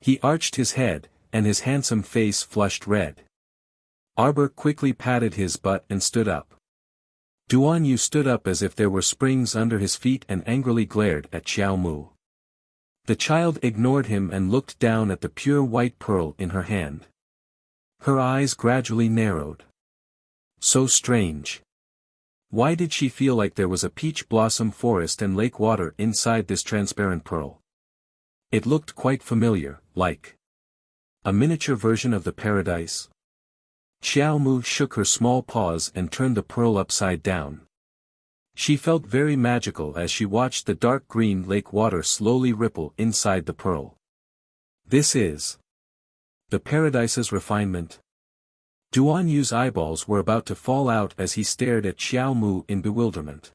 He arched his head, and his handsome face flushed red. Arbor quickly patted his butt and stood up. Duan Yu stood up as if there were springs under his feet and angrily glared at Xiao Mu. The child ignored him and looked down at the pure white pearl in her hand. Her eyes gradually narrowed. So strange. Why did she feel like there was a peach blossom forest and lake water inside this transparent pearl? It looked quite familiar, like a miniature version of the paradise. Xiao Mu shook her small paws and turned the pearl upside down. She felt very magical as she watched the dark green lake water slowly ripple inside the pearl. This is the paradise's refinement. Duan Yu's eyeballs were about to fall out as he stared at Xiao Mu in bewilderment.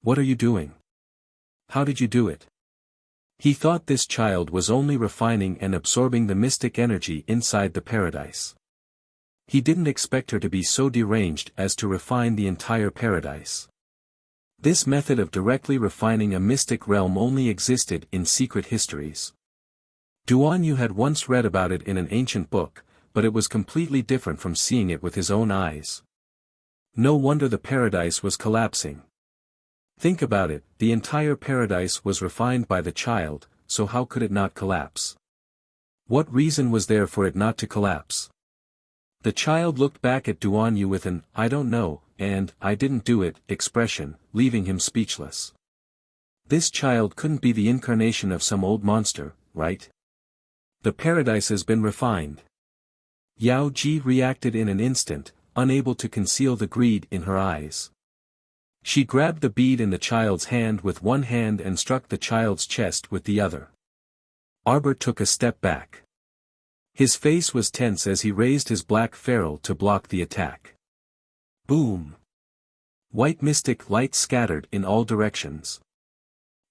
What are you doing? How did you do it? He thought this child was only refining and absorbing the mystic energy inside the paradise. He didn't expect her to be so deranged as to refine the entire paradise. This method of directly refining a mystic realm only existed in secret histories. Duan Yu had once read about it in an ancient book, but it was completely different from seeing it with his own eyes. No wonder the paradise was collapsing. Think about it, the entire paradise was refined by the child, so how could it not collapse? What reason was there for it not to collapse? The child looked back at Duan Yu with an, "I don't know," and, "I didn't do it," expression, leaving him speechless. This child couldn't be the incarnation of some old monster, right? The paradise has been refined. Yao Ji reacted in an instant, unable to conceal the greed in her eyes. She grabbed the bead in the child's hand with one hand and struck the child's chest with the other. Arbor took a step back. His face was tense as he raised his black ferrule to block the attack. Boom! White mystic light scattered in all directions.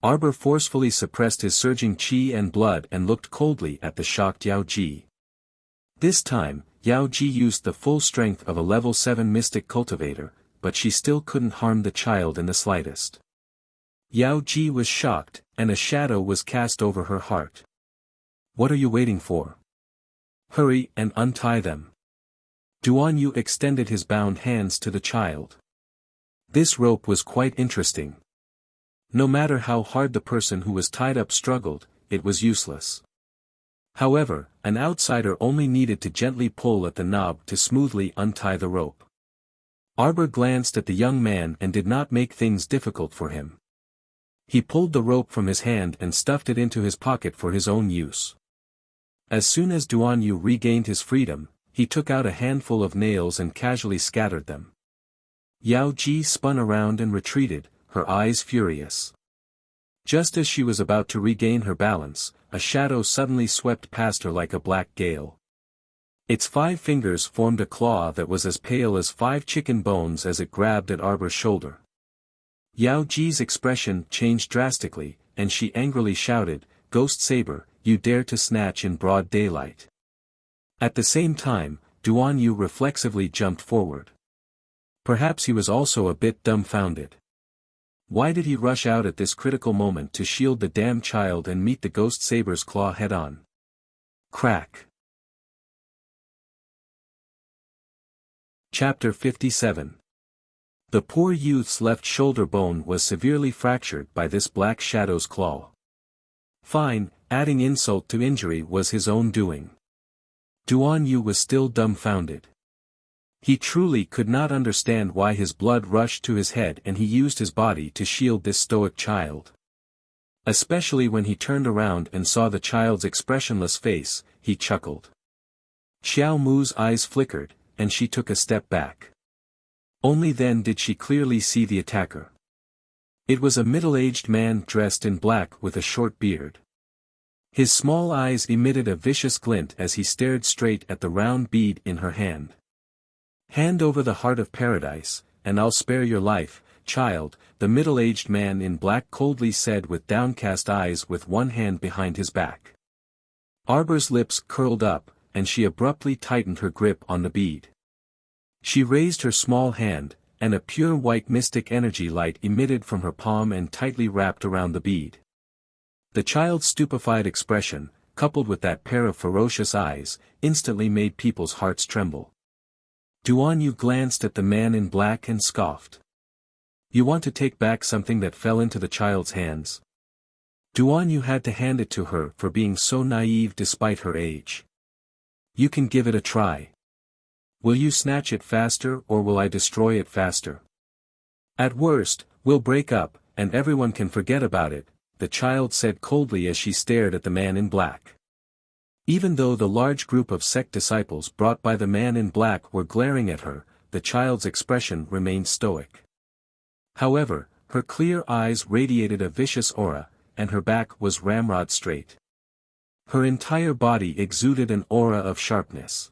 Arbor forcefully suppressed his surging qi and blood and looked coldly at the shocked Yao Ji. This time, Yao Ji used the full strength of a level 7 mystic cultivator, but she still couldn't harm the child in the slightest. Yao Ji was shocked, and a shadow was cast over her heart. What are you waiting for? Hurry and untie them. Duan Yu extended his bound hands to the child. This rope was quite interesting. No matter how hard the person who was tied up struggled, it was useless. However, an outsider only needed to gently pull at the knob to smoothly untie the rope. Arbor glanced at the young man and did not make things difficult for him. He pulled the rope from his hand and stuffed it into his pocket for his own use. As soon as Duan Yu regained his freedom, he took out a handful of nails and casually scattered them. Yao Ji spun around and retreated, her eyes furious. Just as she was about to regain her balance, a shadow suddenly swept past her like a black gale. Its 5 fingers formed a claw that was as pale as 5 chicken bones as it grabbed at Arbor's shoulder. Yao Ji's expression changed drastically, and she angrily shouted, "Ghost Saber, you dare to snatch in broad daylight." At the same time, Duan Yu reflexively jumped forward. Perhaps he was also a bit dumbfounded. Why did he rush out at this critical moment to shield the damn child and meet the Ghost Saber's claw head-on? Crack. Chapter 57. The poor youth's left shoulder bone was severely fractured by this black shadow's claw. Fine, adding insult to injury was his own doing. Duan Yu was still dumbfounded. He truly could not understand why his blood rushed to his head and he used his body to shield this stoic child. Especially when he turned around and saw the child's expressionless face, he chuckled. Xiao Mu's eyes flickered, and she took a step back. Only then did she clearly see the attacker. It was a middle-aged man dressed in black with a short beard. His small eyes emitted a vicious glint as he stared straight at the round bead in her hand. "Hand over the heart of paradise, and I'll spare your life, child," the middle-aged man in black coldly said with downcast eyes with one hand behind his back. Arbor's lips curled up, and she abruptly tightened her grip on the bead. She raised her small hand, and a pure white mystic energy light emitted from her palm and tightly wrapped around the bead. The child's stupefied expression, coupled with that pair of ferocious eyes, instantly made people's hearts tremble. Duan Yu glanced at the man in black and scoffed. "You want to take back something that fell into the child's hands?" Duan Yu had to hand it to her for being so naive despite her age. "You can give it a try. Will you snatch it faster or will I destroy it faster? At worst, we'll break up, and everyone can forget about it," the child said coldly as she stared at the man in black. Even though the large group of sect disciples brought by the man in black were glaring at her, the child's expression remained stoic. However, her clear eyes radiated a vicious aura, and her back was ramrod straight. Her entire body exuded an aura of sharpness.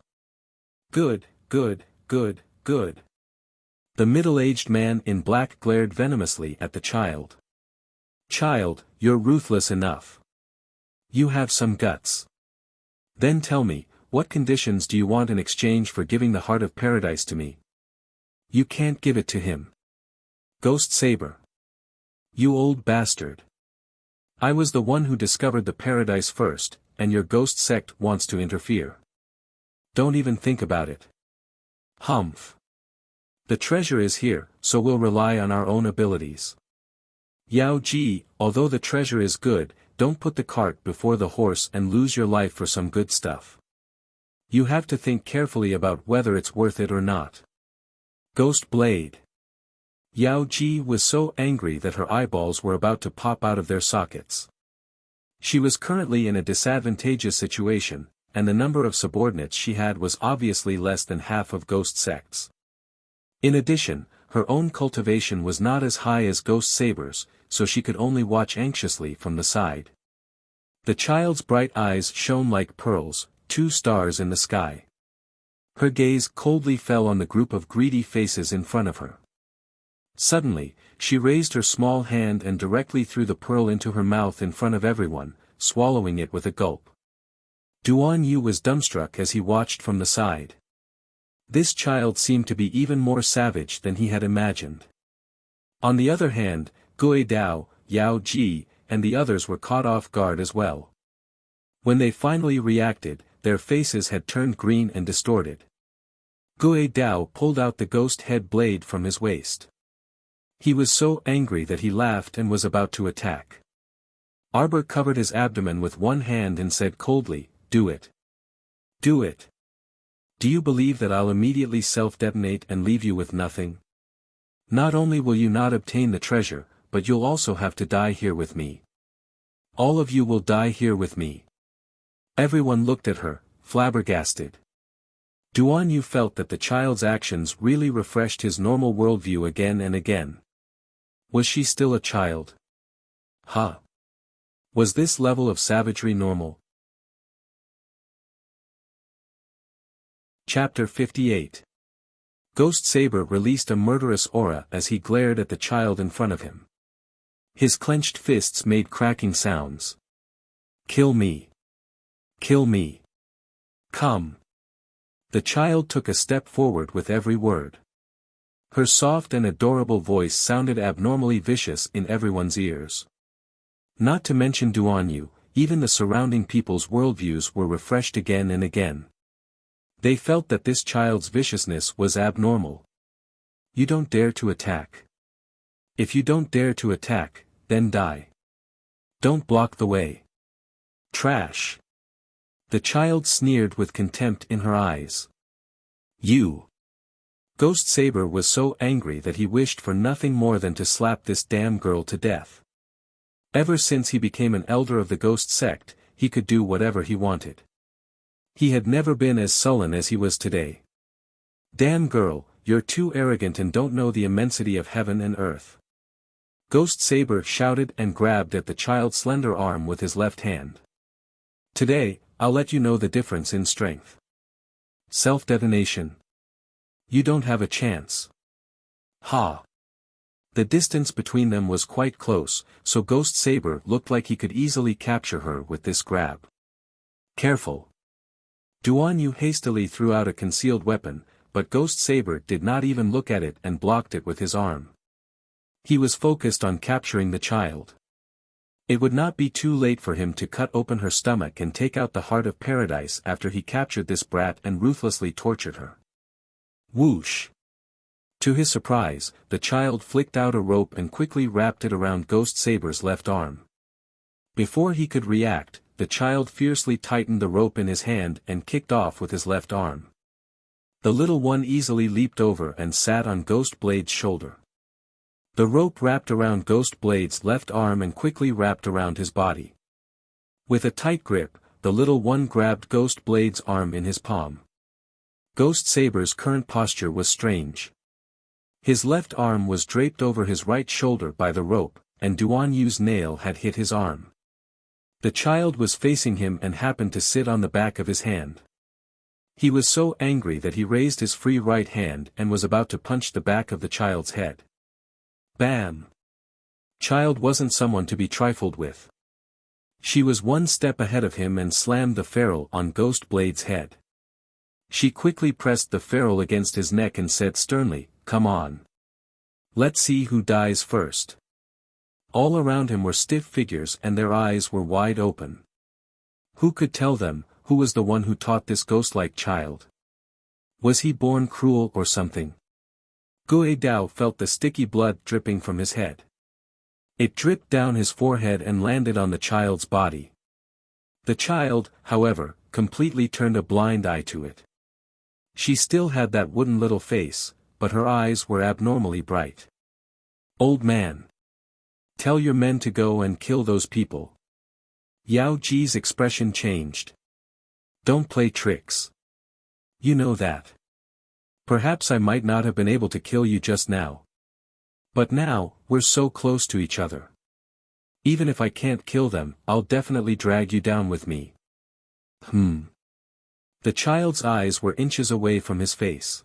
"Good, good, good, good." The middle-aged man in black glared venomously at the child. "Child, you're ruthless enough. You have some guts. Then tell me, what conditions do you want in exchange for giving the heart of paradise to me?" "You can't give it to him. Ghost Saber. You old bastard. I was the one who discovered the paradise first, and your ghost sect wants to interfere. Don't even think about it." "Humph. The treasure is here, so we'll rely on our own abilities." "Yao Ji, although the treasure is good, don't put the cart before the horse and lose your life for some good stuff. You have to think carefully about whether it's worth it or not." "Ghost Blade." Yao Ji was so angry that her eyeballs were about to pop out of their sockets. She was currently in a disadvantageous situation, and the number of subordinates she had was obviously less than half of Ghost Sect's. In addition, her own cultivation was not as high as Ghost Saber's, so she could only watch anxiously from the side. The child's bright eyes shone like pearls, 2 stars in the sky. Her gaze coldly fell on the group of greedy faces in front of her. Suddenly, she raised her small hand and directly threw the pearl into her mouth in front of everyone, swallowing it with a gulp. Duan Yu was dumbstruck as he watched from the side. This child seemed to be even more savage than he had imagined. On the other hand, Gui Dao, Yao Ji, and the others were caught off guard as well. When they finally reacted, their faces had turned green and distorted. Gui Dao pulled out the ghost head blade from his waist. He was so angry that he laughed and was about to attack. Arbor covered his abdomen with one hand and said coldly, "Do it. Do it. Do you believe that I'll immediately self-detonate and leave you with nothing? Not only will you not obtain the treasure, but you'll also have to die here with me. All of you will die here with me." Everyone looked at her, flabbergasted. Duan Yu felt that the child's actions really refreshed his normal worldview again and again. Was she still a child? Huh? Was this level of savagery normal? Chapter 58. Ghost Saber released a murderous aura as he glared at the child in front of him. His clenched fists made cracking sounds. "Kill me. Kill me. Come." The child took a step forward with every word. Her soft and adorable voice sounded abnormally vicious in everyone's ears. Not to mention Duan Yu, even the surrounding people's worldviews were refreshed again and again. They felt that this child's viciousness was abnormal. "You don't dare to attack. If you don't dare to attack, then die. Don't block the way. Trash." The child sneered with contempt in her eyes. "You. Ghost Saber was so angry that he wished for nothing more than to slap this damn girl to death. Ever since he became an elder of the ghost sect, he could do whatever he wanted. He had never been as sullen as he was today. Damn girl, you're too arrogant and don't know the immensity of heaven and earth. Ghost Saber shouted and grabbed at the child's slender arm with his left hand. Today, I'll let you know the difference in strength. Self-detonation. You don't have a chance. Ha! The distance between them was quite close, so Ghost Saber looked like he could easily capture her with this grab. Careful! Duan Yu hastily threw out a concealed weapon, but Ghost Saber did not even look at it and blocked it with his arm. He was focused on capturing the child. It would not be too late for him to cut open her stomach and take out the heart of paradise after he captured this brat and ruthlessly tortured her. Whoosh! To his surprise, the child flicked out a rope and quickly wrapped it around Ghost Saber's left arm. Before he could react, the child fiercely tightened the rope in his hand and kicked off with his left arm. The little one easily leaped over and sat on Ghost Blade's shoulder. The rope wrapped around Ghost Blade's left arm and quickly wrapped around his body. With a tight grip, the little one grabbed Ghost Blade's arm in his palm. Ghost Saber's current posture was strange. His left arm was draped over his right shoulder by the rope, and Duan Yu's nail had hit his arm. The child was facing him and happened to sit on the back of his hand. He was so angry that he raised his free right hand and was about to punch the back of the child's head. Bam! Child wasn't someone to be trifled with. She was one step ahead of him and slammed the ferrule on Ghost Blade's head. She quickly pressed the ferrule against his neck and said sternly, "Come on. Let's see who dies first." All around him were stiff figures and their eyes were wide open. Who could tell them, who was the one who taught this ghost-like child? Was he born cruel or something? Gue Dao felt the sticky blood dripping from his head. It dripped down his forehead and landed on the child's body. The child, however, completely turned a blind eye to it. She still had that wooden little face, but her eyes were abnormally bright. "Old man. Tell your men to go and kill those people." Yao Ji's expression changed. "Don't play tricks. You know that. Perhaps I might not have been able to kill you just now. But now, we're so close to each other. Even if I can't kill them, I'll definitely drag you down with me." The child's eyes were inches away from his face.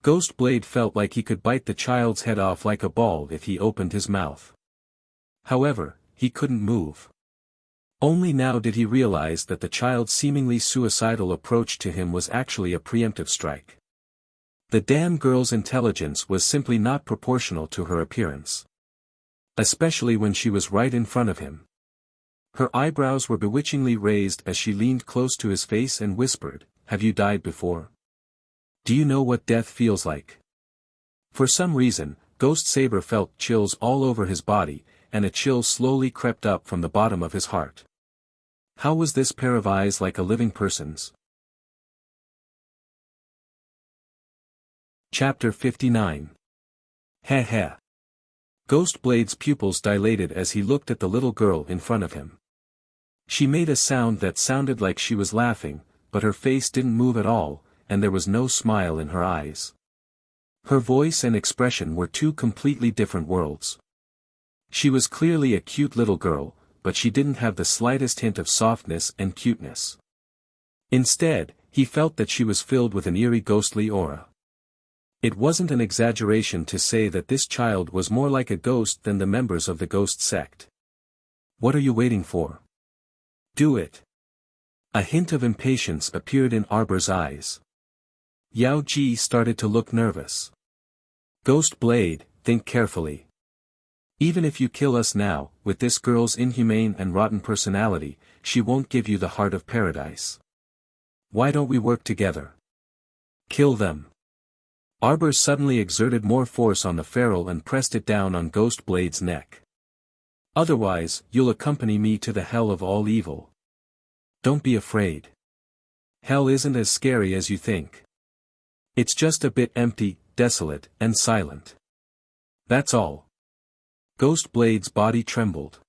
Ghost Blade felt like he could bite the child's head off like a ball if he opened his mouth. However, he couldn't move. Only now did he realize that the child's seemingly suicidal approach to him was actually a preemptive strike. The damn girl's intelligence was simply not proportional to her appearance. Especially when she was right in front of him. Her eyebrows were bewitchingly raised as she leaned close to his face and whispered, "Have you died before? Do you know what death feels like?" For some reason, Ghost Saber felt chills all over his body, and a chill slowly crept up from the bottom of his heart. How was this pair of eyes like a living person's? Chapter 59. Heh heh. Ghost Blade's pupils dilated as he looked at the little girl in front of him. She made a sound that sounded like she was laughing, but her face didn't move at all, and there was no smile in her eyes. Her voice and expression were two completely different worlds. She was clearly a cute little girl, but she didn't have the slightest hint of softness and cuteness. Instead, he felt that she was filled with an eerie ghostly aura. It wasn't an exaggeration to say that this child was more like a ghost than the members of the ghost sect. "What are you waiting for? Do it." A hint of impatience appeared in Arbor's eyes. Yao Ji started to look nervous. "Ghost Blade, think carefully. Even if you kill us now, with this girl's inhumane and rotten personality, she won't give you the heart of paradise. Why don't we work together? Kill them." Arbor suddenly exerted more force on the ferrule and pressed it down on Ghost Blade's neck. "Otherwise, you'll accompany me to the hell of all evil. Don't be afraid. Hell isn't as scary as you think. It's just a bit empty, desolate, and silent. That's all. Ghost Blade's body trembled.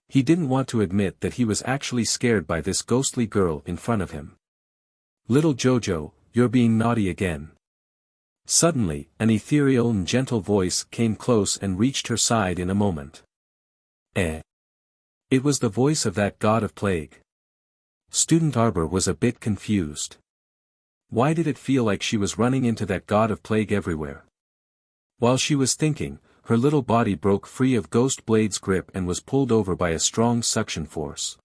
He didn't want to admit that he was actually scared by this ghostly girl in front of him. Little Jojo, you're being naughty again. Suddenly, an ethereal and gentle voice came close and reached her side in a moment. Eh? It was the voice of that god of plague. Student Arbor was a bit confused. Why did it feel like she was running into that god of plague everywhere? While she was thinking, her little body broke free of Ghost Blade's grip and was pulled over by a strong suction force.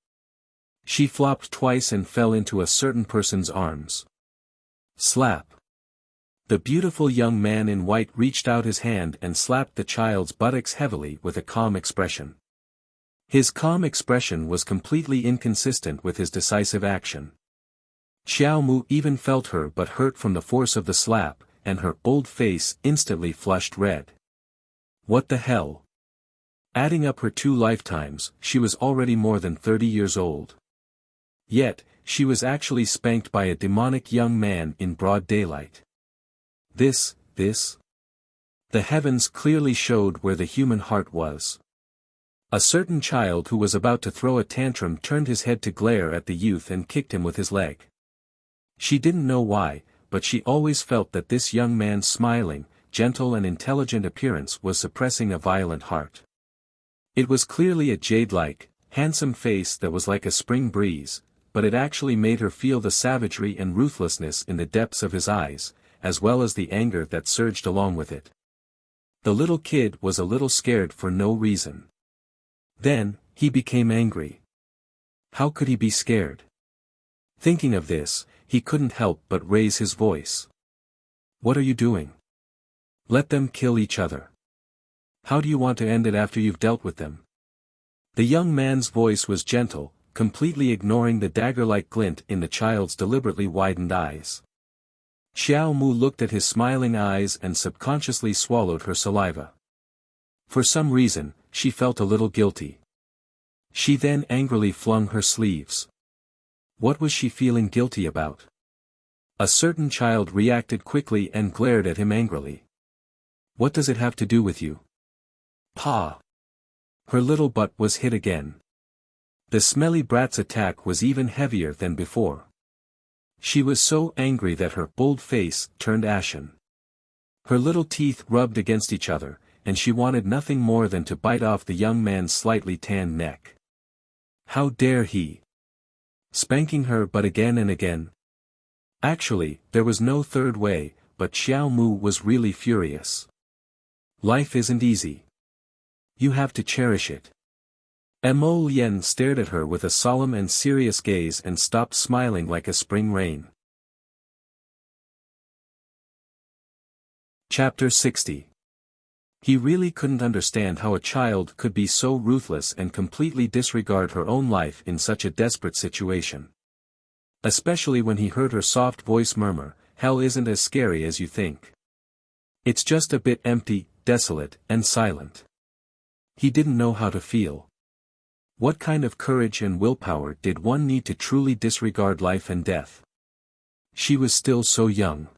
She flopped twice and fell into a certain person's arms. Slap. The beautiful young man in white reached out his hand and slapped the child's buttocks heavily with a calm expression. His calm expression was completely inconsistent with his decisive action. Xiao Mu even felt her butt hurt from the force of the slap, and her bold face instantly flushed red. What the hell? Adding up her 2 lifetimes, she was already more than 30 years old. Yet, she was actually spanked by a demonic young man in broad daylight. This. The heavens clearly showed where the human heart was. A certain child who was about to throw a tantrum turned his head to glare at the youth and kicked him with his leg. She didn't know why, but she always felt that this young man's smiling, gentle and intelligent appearance was suppressing a violent heart. It was clearly a jade-like, handsome face that was like a spring breeze, but it actually made her feel the savagery and ruthlessness in the depths of his eyes, as well as the anger that surged along with it. The little kid was a little scared for no reason. Then, he became angry. How could he be scared? Thinking of this, he couldn't help but raise his voice. What are you doing? Let them kill each other. How do you want to end it after you've dealt with them? The young man's voice was gentle, completely ignoring the dagger-like glint in the child's deliberately widened eyes. Xiao Mu looked at his smiling eyes and subconsciously swallowed her saliva. For some reason, she felt a little guilty. She then angrily flung her sleeves. What was she feeling guilty about? A certain child reacted quickly and glared at him angrily. What does it have to do with you? Pa! Her little butt was hit again. The smelly brat's attack was even heavier than before. She was so angry that her bold face turned ashen. Her little teeth rubbed against each other, and she wanted nothing more than to bite off the young man's slightly tanned neck. How dare he? Spanking her but again and again. Actually, there was no third way, but Xiao Mu was really furious. Life isn't easy. You have to cherish it. Mo Lien stared at her with a solemn and serious gaze and stopped smiling like a spring rain. Chapter 60. He really couldn't understand how a child could be so ruthless and completely disregard her own life in such a desperate situation. Especially when he heard her soft voice murmur, "Hell isn't as scary as you think. It's just a bit empty, desolate, and silent." He didn't know how to feel. What kind of courage and willpower did one need to truly disregard life and death? She was still so young.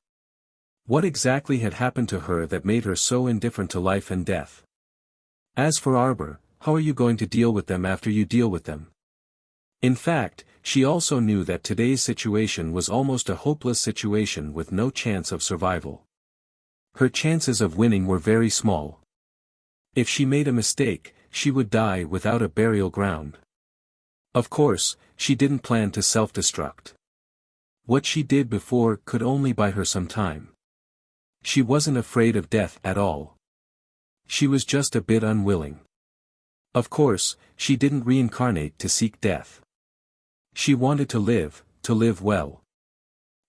What exactly had happened to her that made her so indifferent to life and death? As for Arbor, how are you going to deal with them after you deal with them? In fact, she also knew that today's situation was almost a hopeless situation with no chance of survival. Her chances of winning were very small. If she made a mistake, she would die without a burial ground. Of course, she didn't plan to self-destruct. What she did before could only buy her some time. She wasn't afraid of death at all. She was just a bit unwilling. Of course, she didn't reincarnate to seek death. She wanted to live well.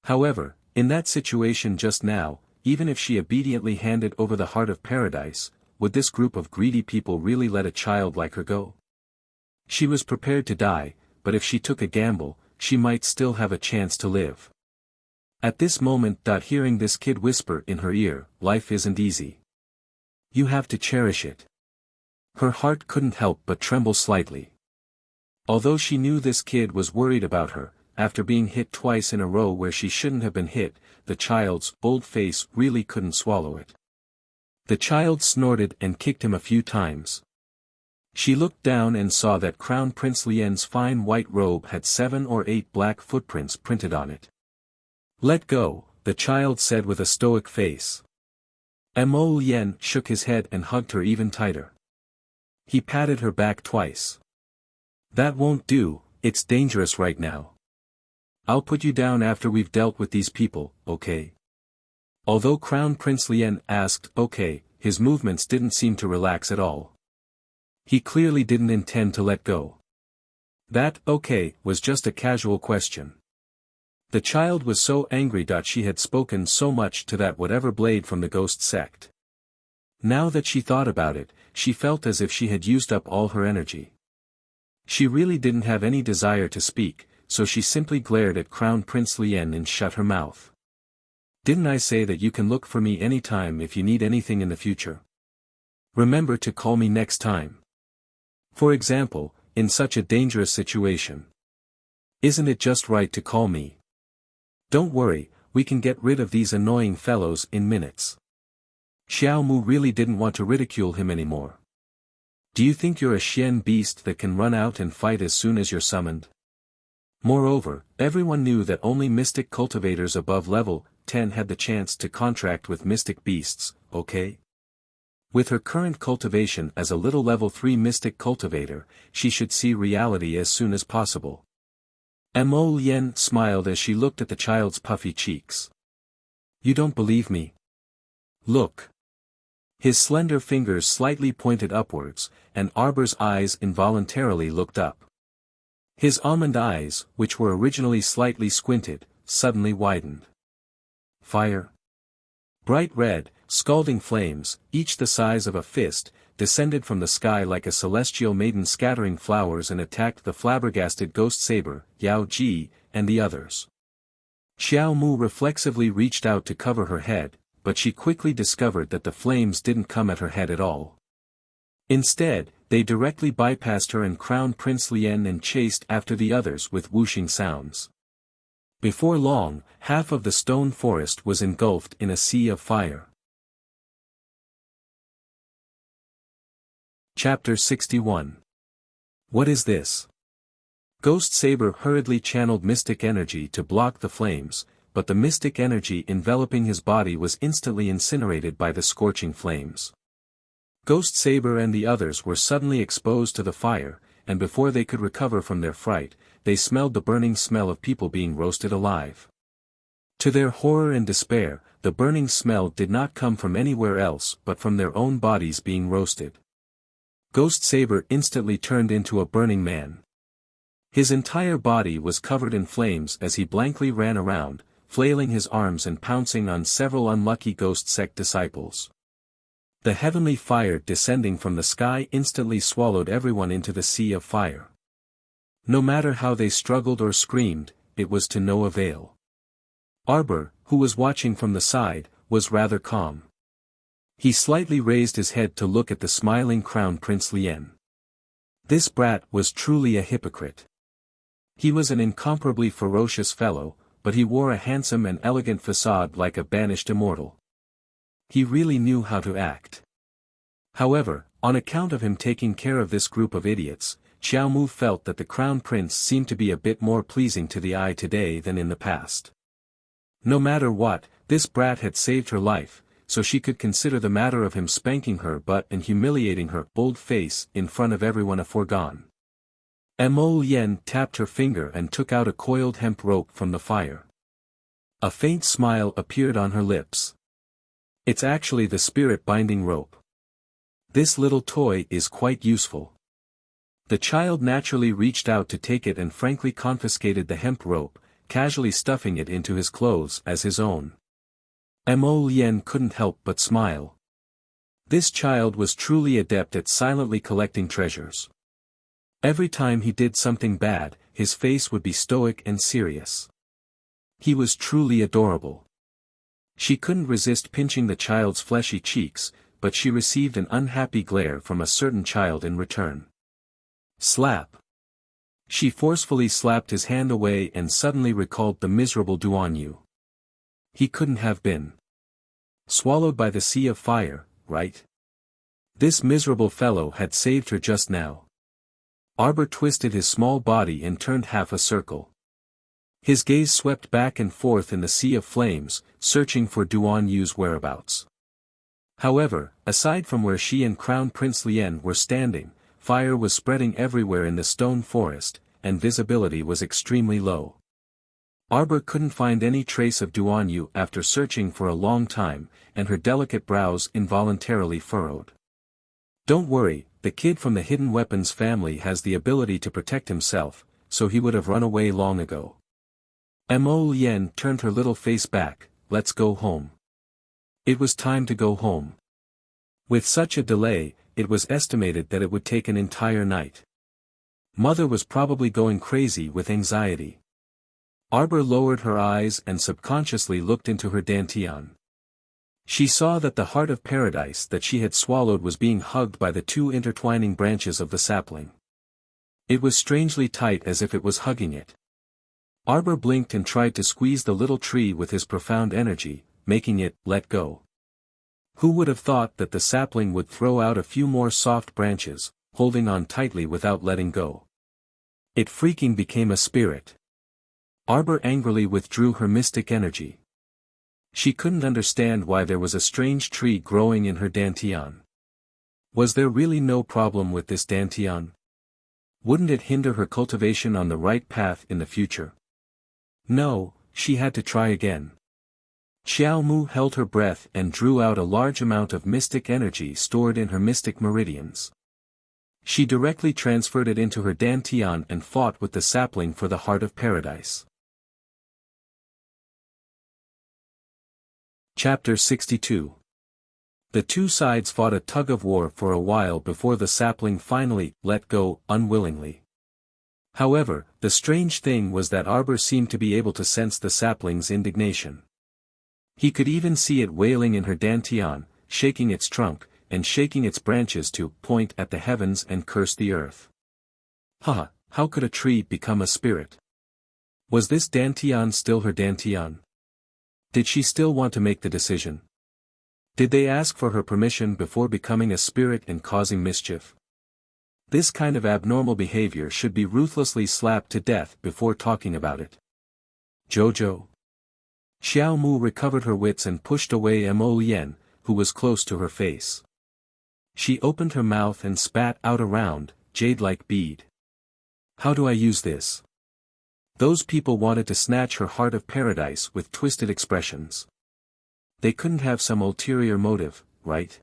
However, in that situation just now, even if she obediently handed over the heart of paradise, would this group of greedy people really let a child like her go? She was prepared to die, but if she took a gamble, she might still have a chance to live. At this moment, hearing this kid whisper in her ear, "Life isn't easy. You have to cherish it." Her heart couldn't help but tremble slightly. Although she knew this kid was worried about her, after being hit twice in a row where she shouldn't have been hit, the child's old face really couldn't swallow it. The child snorted and kicked him a few times. She looked down and saw that Crown Prince Lien's fine white robe had 7 or 8 black footprints printed on it. "Let go," the child said with a stoic face. Mo Lien shook his head and hugged her even tighter. He patted her back twice. "That won't do, it's dangerous right now. I'll put you down after we've dealt with these people, okay?" Although Crown Prince Lien asked okay, his movements didn't seem to relax at all. He clearly didn't intend to let go. That okay was just a casual question. The child was so angry that she had spoken so much to that whatever blade from the ghost sect. Now that she thought about it, she felt as if she had used up all her energy. She really didn't have any desire to speak, so she simply glared at Crown Prince Lien and shut her mouth. "Didn't I say that you can look for me anytime if you need anything in the future? Remember to call me next time. For example, in such a dangerous situation. Isn't it just right to call me? Don't worry, we can get rid of these annoying fellows in minutes." Xiao Mu really didn't want to ridicule him anymore. "Do you think you're a Xian beast that can run out and fight as soon as you're summoned?" Moreover, everyone knew that only mystic cultivators above level 10 had the chance to contract with mystic beasts, okay? With her current cultivation as a little level 3 mystic cultivator, she should see reality as soon as possible. Mo Lien smiled as she looked at the child's puffy cheeks. "You don't believe me? Look." His slender fingers slightly pointed upwards, and Arbor's eyes involuntarily looked up. His almond eyes, which were originally slightly squinted, suddenly widened. Fire. Bright red, scalding flames, each the size of a fist, descended from the sky like a celestial maiden scattering flowers and attacked the flabbergasted ghost saber, Yao Ji, and the others. Xiao Mu reflexively reached out to cover her head, but she quickly discovered that the flames didn't come at her head at all. Instead, they directly bypassed her and Crown Prince Lien and chased after the others with whooshing sounds. Before long, half of the stone forest was engulfed in a sea of fire. Chapter 61. What is this? Ghost Saber hurriedly channeled mystic energy to block the flames, but the mystic energy enveloping his body was instantly incinerated by the scorching flames. Ghost Saber and the others were suddenly exposed to the fire, and before they could recover from their fright, they smelled the burning smell of people being roasted alive. To their horror and despair, the burning smell did not come from anywhere else but from their own bodies being roasted. Ghost Saber instantly turned into a burning man. His entire body was covered in flames as he blankly ran around, flailing his arms and pouncing on several unlucky ghost sect disciples. The heavenly fire descending from the sky instantly swallowed everyone into the sea of fire. No matter how they struggled or screamed, it was to no avail. Arbor, who was watching from the side, was rather calm. He slightly raised his head to look at the smiling Crown Prince Lien. This brat was truly a hypocrite. He was an incomparably ferocious fellow, but he wore a handsome and elegant facade like a banished immortal. He really knew how to act. However, on account of him taking care of this group of idiots, Xiao Mu felt that the Crown Prince seemed to be a bit more pleasing to the eye today than in the past. No matter what, this brat had saved her life, so she could consider the matter of him spanking her butt and humiliating her bold face in front of everyone a foregone. Mo Lien tapped her finger and took out a coiled hemp rope from the fire. A faint smile appeared on her lips. It's actually the spirit binding rope. This little toy is quite useful. The child naturally reached out to take it and frankly confiscated the hemp rope, casually stuffing it into his clothes as his own. Mo Lien couldn't help but smile. This child was truly adept at silently collecting treasures. Every time he did something bad, his face would be stoic and serious. He was truly adorable. She couldn't resist pinching the child's fleshy cheeks, but she received an unhappy glare from a certain child in return. Slap. She forcefully slapped his hand away and suddenly recalled the miserable Duan Yu. He couldn't have been swallowed by the sea of fire, right? This miserable fellow had saved her just now. Arbor twisted his small body and turned half a circle. His gaze swept back and forth in the sea of flames, searching for Duan Yu's whereabouts. However, aside from where she and Crown Prince Lien were standing, fire was spreading everywhere in the stone forest, and visibility was extremely low. Arbor couldn't find any trace of Duan Yu after searching for a long time, and her delicate brows involuntarily furrowed. Don't worry, the kid from the hidden weapons family has the ability to protect himself, so he would have run away long ago. Mo Lien turned her little face back. Let's go home. It was time to go home. With such a delay, it was estimated that it would take an entire night. Mother was probably going crazy with anxiety. Arbor lowered her eyes and subconsciously looked into her dantian. She saw that the heart of paradise that she had swallowed was being hugged by the two intertwining branches of the sapling. It was strangely tight, as if it was hugging it. Arbor blinked and tried to squeeze the little tree with his profound energy, making it let go. Who would have thought that the sapling would throw out a few more soft branches, holding on tightly without letting go? It freaking became a spirit. Arbor angrily withdrew her mystic energy. She couldn't understand why there was a strange tree growing in her dantian. Was there really no problem with this dantian? Wouldn't it hinder her cultivation on the right path in the future? No, she had to try again. Xiao Mu held her breath and drew out a large amount of mystic energy stored in her mystic meridians. She directly transferred it into her dantian and fought with the sapling for the heart of paradise. Chapter 62. The two sides fought a tug-of-war for a while before the sapling finally let go, unwillingly. However, the strange thing was that Arbor seemed to be able to sense the sapling's indignation. He could even see it wailing in her dantian, shaking its trunk, and shaking its branches to point at the heavens and curse the earth. Haha, how could a tree become a spirit? Was this dantian still her dantian? Did she still want to make the decision? Did they ask for her permission before becoming a spirit and causing mischief? This kind of abnormal behavior should be ruthlessly slapped to death before talking about it. Jojo. Xiao Mu recovered her wits and pushed away Mo Lien, who was close to her face. She opened her mouth and spat out a round, jade-like bead. How do I use this? Those people wanted to snatch her heart of paradise with twisted expressions. They couldn't have some ulterior motive, right?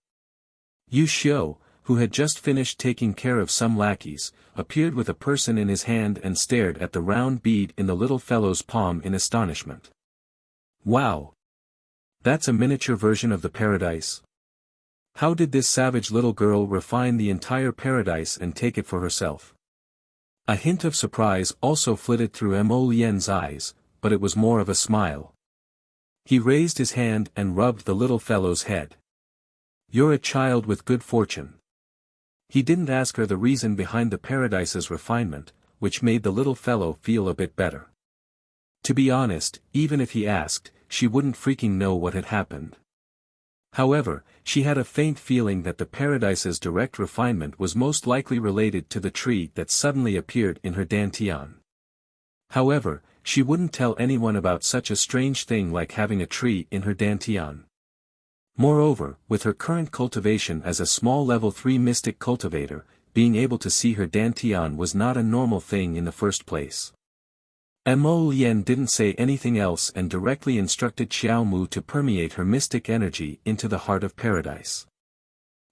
Yu Xiu, who had just finished taking care of some lackeys, appeared with a person in his hand and stared at the round bead in the little fellow's palm in astonishment. Wow! That's a miniature version of the paradise? How did this savage little girl refine the entire paradise and take it for herself? A hint of surprise also flitted through Mo Lien's eyes, but it was more of a smile. He raised his hand and rubbed the little fellow's head. You're a child with good fortune. He didn't ask her the reason behind the paradise's refinement, which made the little fellow feel a bit better. To be honest, even if he asked, she wouldn't freaking know what had happened. However, she had a faint feeling that the paradise's direct refinement was most likely related to the tree that suddenly appeared in her dantian. However, she wouldn't tell anyone about such a strange thing like having a tree in her dantian. Moreover, with her current cultivation as a small level 3 mystic cultivator, being able to see her dantian was not a normal thing in the first place. Mo Lien didn't say anything else and directly instructed Xiao Mu to permeate her mystic energy into the heart of paradise.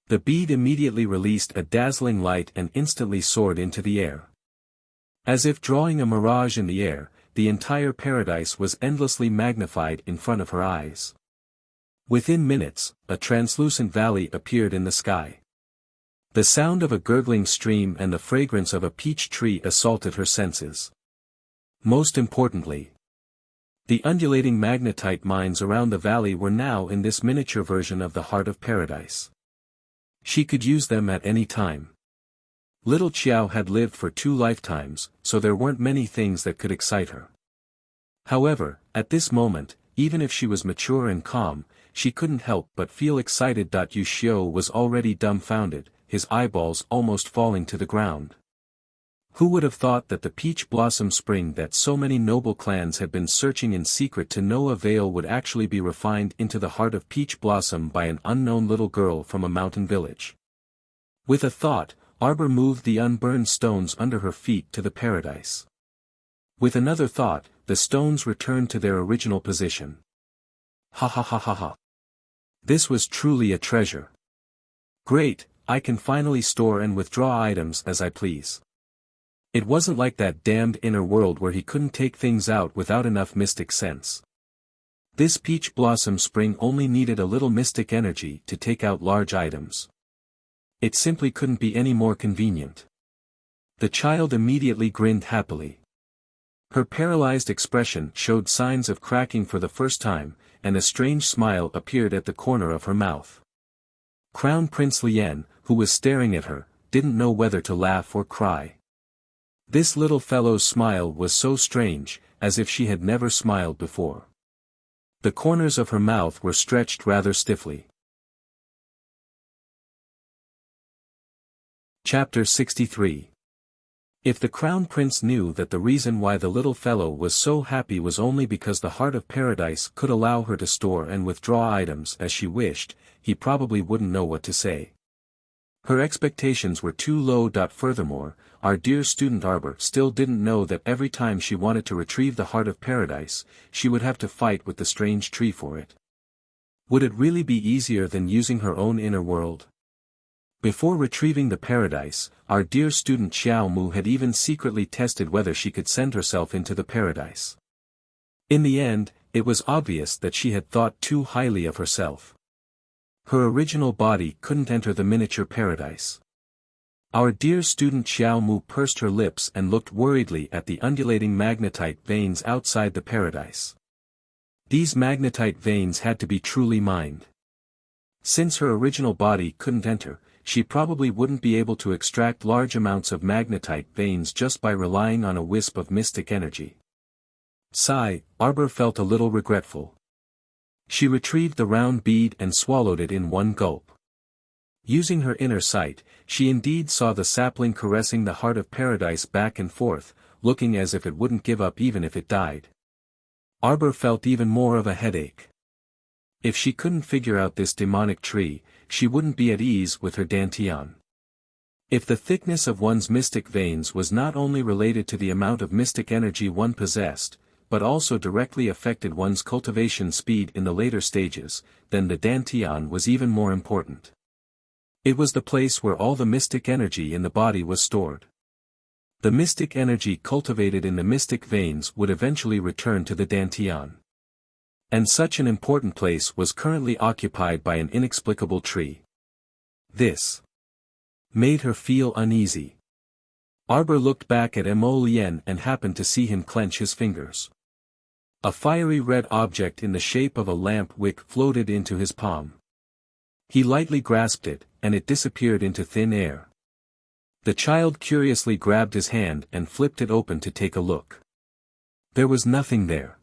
The bead immediately released a dazzling light and instantly soared into the air. As if drawing a mirage in the air, the entire paradise was endlessly magnified in front of her eyes. Within minutes, a translucent valley appeared in the sky. The sound of a gurgling stream and the fragrance of a peach tree assaulted her senses. Most importantly, the undulating magnetite mines around the valley were now in this miniature version of the heart of paradise. She could use them at any time. Little Qiao had lived for 2 lifetimes, so there weren't many things that could excite her. However, at this moment, even if she was mature and calm, she couldn't help but feel excited. Wuxia was already dumbfounded, his eyeballs almost falling to the ground. Who would have thought that the peach blossom spring that so many noble clans had been searching in secret to no avail would actually be refined into the heart of peach blossom by an unknown little girl from a mountain village? With a thought, Arbor moved the unburned stones under her feet to the paradise. With another thought, the stones returned to their original position. Ha ha ha ha ha. This was truly a treasure. Great, I can finally store and withdraw items as I please. It wasn't like that damned inner world where he couldn't take things out without enough mystic sense. This peach blossom spring only needed a little mystic energy to take out large items. It simply couldn't be any more convenient. The child immediately grinned happily. Her paralyzed expression showed signs of cracking for the first time, and a strange smile appeared at the corner of her mouth. Crown Prince Lien, who was staring at her, didn't know whether to laugh or cry. This little fellow's smile was so strange, as if she had never smiled before. The corners of her mouth were stretched rather stiffly. Chapter 63. If the Crown Prince knew that the reason why the little fellow was so happy was only because the heart of paradise could allow her to store and withdraw items as she wished, he probably wouldn't know what to say. Her expectations were too low. Furthermore, our dear student Arbor still didn't know that every time she wanted to retrieve the heart of paradise, she would have to fight with the strange tree for it. Would it really be easier than using her own inner world? Before retrieving the paradise, our dear student Xiao Mu had even secretly tested whether she could send herself into the paradise. In the end, it was obvious that she had thought too highly of herself. Her original body couldn't enter the miniature paradise. Our dear student Xiao Mu pursed her lips and looked worriedly at the undulating magnetite veins outside the paradise. These magnetite veins had to be truly mined. Since her original body couldn't enter, she probably wouldn't be able to extract large amounts of magnetite veins just by relying on a wisp of mystic energy. Sigh, Arbor felt a little regretful. She retrieved the round bead and swallowed it in one gulp. Using her inner sight, she indeed saw the sapling caressing the heart of paradise back and forth, looking as if it wouldn't give up even if it died. Arbor felt even more of a headache. If she couldn't figure out this demonic tree, she wouldn't be at ease with her dantian. If the thickness of one's mystic veins was not only related to the amount of mystic energy one possessed, but also directly affected one's cultivation speed in the later stages, then the dantian was even more important. It was the place where all the mystic energy in the body was stored. The mystic energy cultivated in the mystic veins would eventually return to the dantian. And such an important place was currently occupied by an inexplicable tree. This made her feel uneasy. Arbor looked back at Mo Lien and happened to see him clench his fingers. A fiery red object in the shape of a lamp wick floated into his palm. He lightly grasped it, and it disappeared into thin air. The child curiously grabbed his hand and flipped it open to take a look. There was nothing there.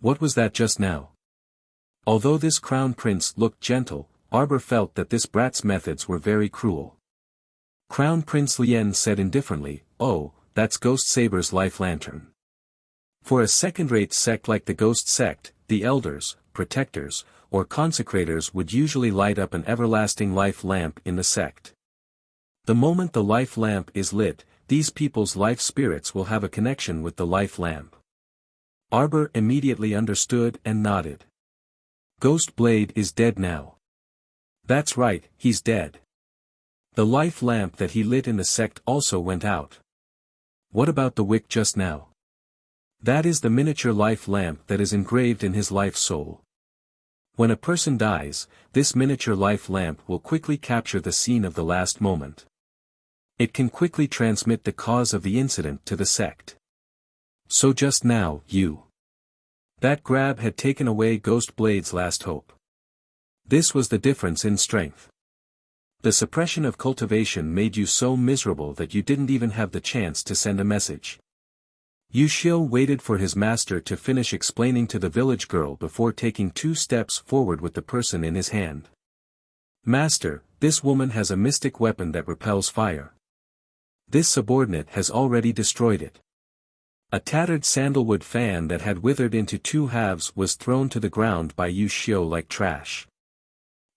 What was that just now? Although this crown prince looked gentle, Arbor felt that this brat's methods were very cruel. Crown Prince Lien said indifferently, "Oh, that's Ghost Saber's life lantern." For a second-rate sect like the Ghost Sect, the elders, protectors, or consecrators would usually light up an everlasting life lamp in the sect. The moment the life lamp is lit, these people's life spirits will have a connection with the life lamp. Arbor immediately understood and nodded. Ghost Blade is dead now. That's right, he's dead. The life lamp that he lit in the sect also went out. What about the wick just now? That is the miniature life lamp that is engraved in his life soul. When a person dies, this miniature life lamp will quickly capture the scene of the last moment. It can quickly transmit the cause of the incident to the sect. So just now, that grab had taken away Ghost Blade's last hope. This was the difference in strength. The suppression of cultivation made you so miserable that you didn't even have the chance to send a message. Wuxia waited for his master to finish explaining to the village girl before taking 2 steps forward with the person in his hand. Master, this woman has a mystic weapon that repels fire. This subordinate has already destroyed it. A tattered sandalwood fan that had withered into 2 halves was thrown to the ground by Wuxia like trash.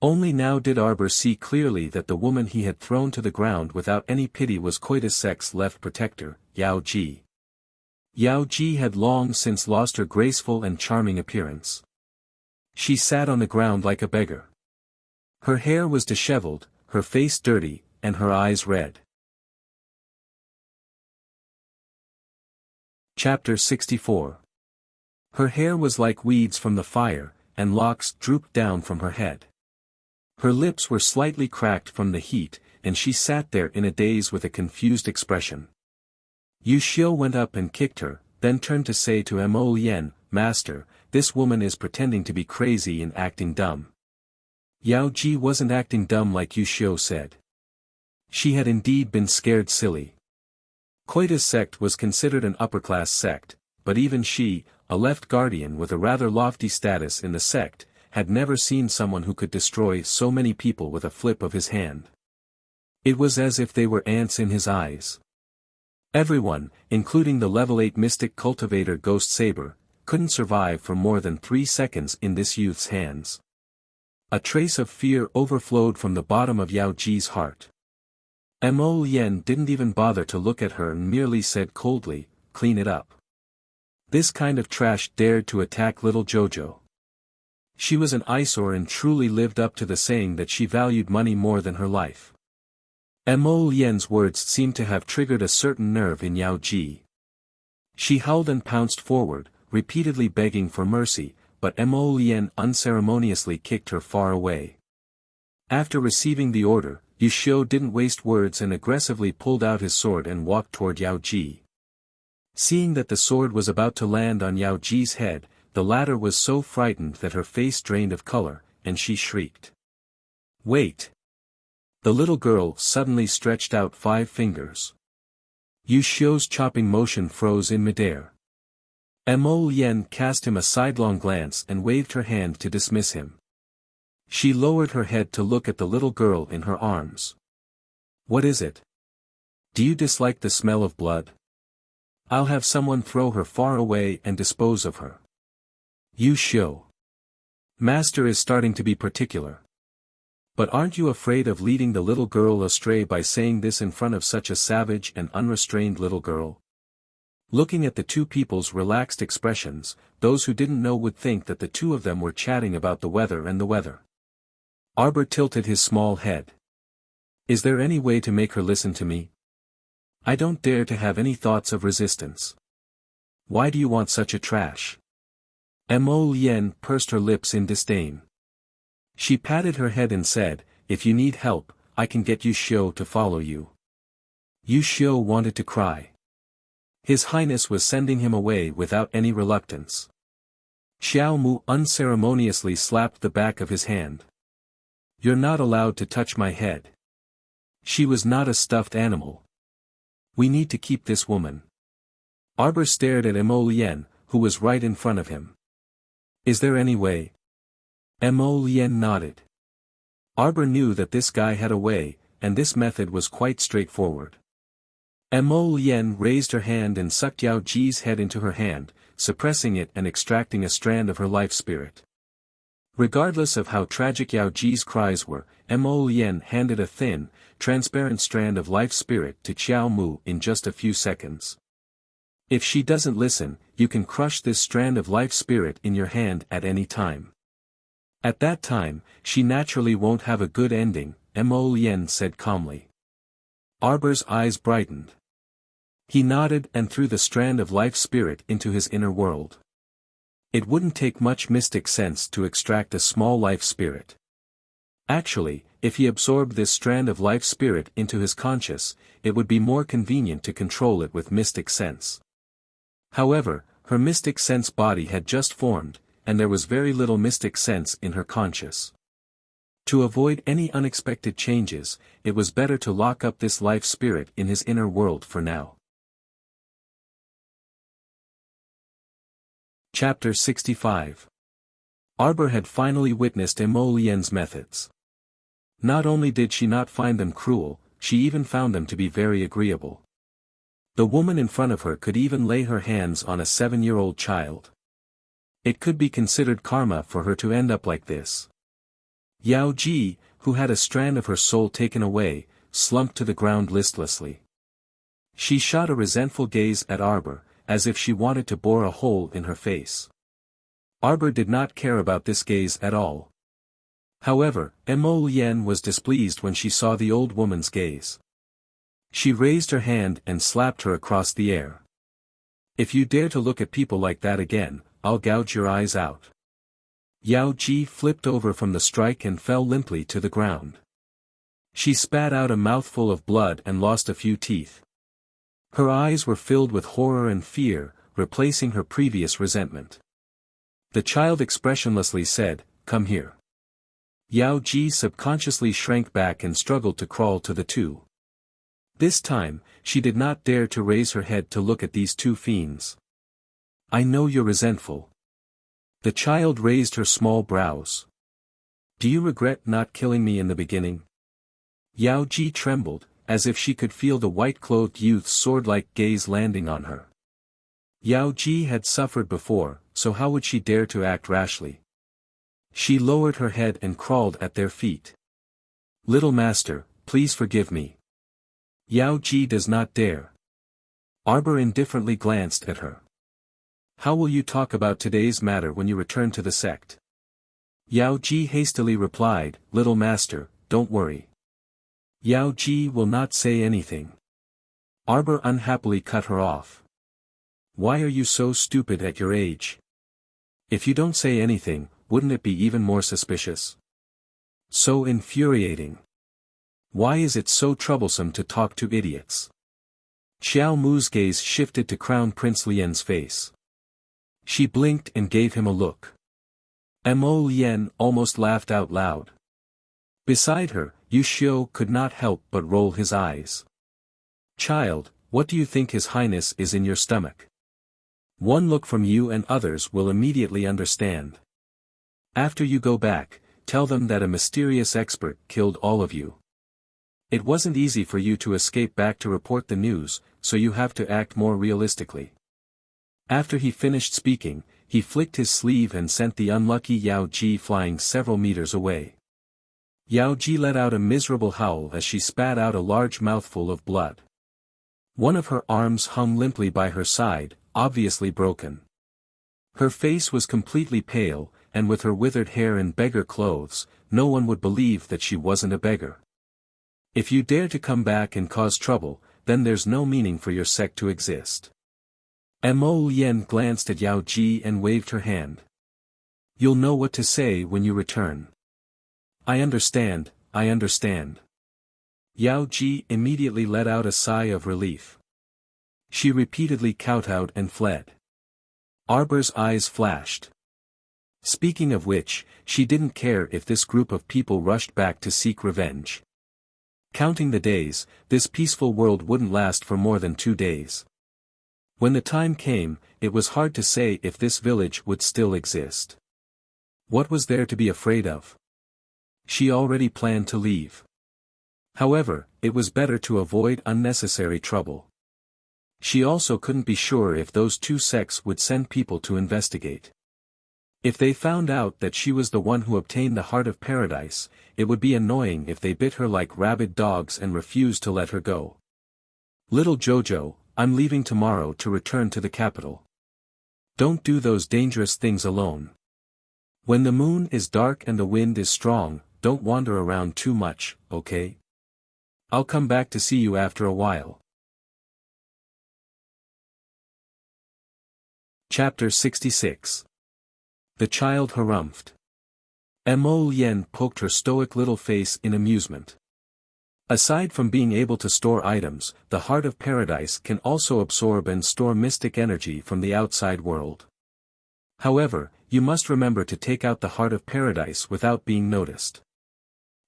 Only now did Arbor see clearly that the woman he had thrown to the ground without any pity was Coitus Sec's left protector, Yao Ji. Yao Ji had long since lost her graceful and charming appearance. She sat on the ground like a beggar. Her hair was disheveled, her face dirty, and her eyes red. Chapter 64. Her hair was like weeds from the fire, and locks drooped down from her head. Her lips were slightly cracked from the heat, and she sat there in a daze with a confused expression. Wuxia went up and kicked her, then turned to say to Mo Lien, Master, this woman is pretending to be crazy and acting dumb. Yao Ji wasn't acting dumb like Wuxia said. She had indeed been scared silly. Coitus sect was considered an upper-class sect, but even she, a left guardian with a rather lofty status in the sect, had never seen someone who could destroy so many people with a flip of his hand. It was as if they were ants in his eyes. Everyone, including the level 8 mystic cultivator Ghost Saber, couldn't survive for more than 3 seconds in this youth's hands. A trace of fear overflowed from the bottom of Yao Ji's heart. Mo Lien didn't even bother to look at her and merely said coldly, clean it up. This kind of trash dared to attack little Jojo. She was an eyesore and truly lived up to the saying that she valued money more than her life. Mo Lien's words seemed to have triggered a certain nerve in Yao Ji. She howled and pounced forward, repeatedly begging for mercy, but Mo Lien unceremoniously kicked her far away. After receiving the order, Wuxia didn't waste words and aggressively pulled out his sword and walked toward Yao Ji. Seeing that the sword was about to land on Yao Ji's head, the latter was so frightened that her face drained of color, and she shrieked. Wait! The little girl suddenly stretched out 5 fingers. Wuxia's chopping motion froze in midair. Mo Lien cast him a sidelong glance and waved her hand to dismiss him. She lowered her head to look at the little girl in her arms. What is it? Do you dislike the smell of blood? I'll have someone throw her far away and dispose of her. Wuxia. Master is starting to be particular. But aren't you afraid of leading the little girl astray by saying this in front of such a savage and unrestrained little girl? Looking at the 2 people's relaxed expressions, those who didn't know would think that the 2 of them were chatting about the weather and the weather. Arbor tilted his small head. Is there any way to make her listen to me? I don't dare to have any thoughts of resistance. Why do you want such a trash? Mo Lien pursed her lips in disdain. She patted her head and said, if you need help, I can get Wuxia to follow you. Wuxia wanted to cry. His Highness was sending him away without any reluctance. Xiao Mu unceremoniously slapped the back of his hand. You're not allowed to touch my head. She was not a stuffed animal. We need to keep this woman. Arbor stared at Mo Lien, who was right in front of him. Is there any way? Mo Lien nodded. Arbor knew that this guy had a way, and this method was quite straightforward. Mo Lien raised her hand and sucked Yao Ji's head into her hand, suppressing it and extracting a strand of her life spirit. Regardless of how tragic Yao Ji's cries were, Mo Lien handed a thin, transparent strand of life spirit to Xiao Mu in just a few seconds. If she doesn't listen, you can crush this strand of life spirit in your hand at any time. At that time, she naturally won't have a good ending, Mo Lien said calmly. Arbor's eyes brightened. He nodded and threw the strand of life spirit into his inner world. It wouldn't take much mystic sense to extract a small life spirit. Actually, if he absorbed this strand of life spirit into his conscious, it would be more convenient to control it with mystic sense. However, her mystic sense body had just formed, and there was very little mystic sense in her conscious. To avoid any unexpected changes, it was better to lock up this life spirit in his inner world for now. Chapter 65. Arbor had finally witnessed Emolien's methods. Not only did she not find them cruel, she even found them to be very agreeable. The woman in front of her could even lay her hands on a 7-year-old child. It could be considered karma for her to end up like this. Yao Ji, who had a strand of her soul taken away, slumped to the ground listlessly. She shot a resentful gaze at Arbor, as if she wanted to bore a hole in her face. Arbor did not care about this gaze at all. However, Emolien was displeased when she saw the old woman's gaze. She raised her hand and slapped her across the air. "If you dare to look at people like that again, I'll gouge your eyes out." Yao Ji flipped over from the strike and fell limply to the ground. She spat out a mouthful of blood and lost a few teeth. Her eyes were filled with horror and fear, replacing her previous resentment. The child expressionlessly said, "Come here." Yao Ji subconsciously shrank back and struggled to crawl to the two. This time, she did not dare to raise her head to look at these two fiends. "I know you're resentful." The child raised her small brows. "Do you regret not killing me in the beginning?" Yao Ji trembled, as if she could feel the white-clothed youth's sword-like gaze landing on her. Yao Ji had suffered before, so how would she dare to act rashly? She lowered her head and crawled at their feet. "Little master, please forgive me." Yao Ji does not dare. Arbor indifferently glanced at her. "How will you talk about today's matter when you return to the sect?" Yao Ji hastily replied, "Little master, don't worry." Yao Ji will not say anything. Arbor unhappily cut her off. "Why are you so stupid at your age? If you don't say anything, wouldn't it be even more suspicious? So infuriating. Why is it so troublesome to talk to idiots?" Xiao Mu's gaze shifted to Crown Prince Lien's face. She blinked and gave him a look. Mo Lien almost laughed out loud. Beside her, Yu Xiu could not help but roll his eyes. "Child, what do you think His Highness is in your stomach? One look from you and others will immediately understand. After you go back, tell them that a mysterious expert killed all of you. It wasn't easy for you to escape back to report the news, so you have to act more realistically." After he finished speaking, he flicked his sleeve and sent the unlucky Yao Ji flying several meters away. Yao Ji let out a miserable howl as she spat out a large mouthful of blood. One of her arms hung limply by her side, obviously broken. Her face was completely pale, and with her withered hair and beggar clothes, no one would believe that she wasn't a beggar. "If you dare to come back and cause trouble, then there's no meaning for your sect to exist." Mo Lien glanced at Yao Ji and waved her hand. "You'll know what to say when you return." I understand. Yao Ji immediately let out a sigh of relief. She repeatedly kowtowed and fled. Arbor's eyes flashed. Speaking of which, she didn't care if this group of people rushed back to seek revenge. Counting the days, this peaceful world wouldn't last for more than 2 days. When the time came, it was hard to say if this village would still exist. What was there to be afraid of? She already planned to leave. However, it was better to avoid unnecessary trouble. She also couldn't be sure if those two sects would send people to investigate. If they found out that she was the one who obtained the Heart of Paradise, it would be annoying if they bit her like rabid dogs and refused to let her go. "Little Jojo, I'm leaving tomorrow to return to the capital. Don't do those dangerous things alone. When the moon is dark and the wind is strong, don't wander around too much, okay? I'll come back to see you after a while." Chapter 66. The child harumphed. Mo Lien poked her stoic little face in amusement. Aside from being able to store items, the Heart of Paradise can also absorb and store mystic energy from the outside world. However, you must remember to take out the Heart of Paradise without being noticed.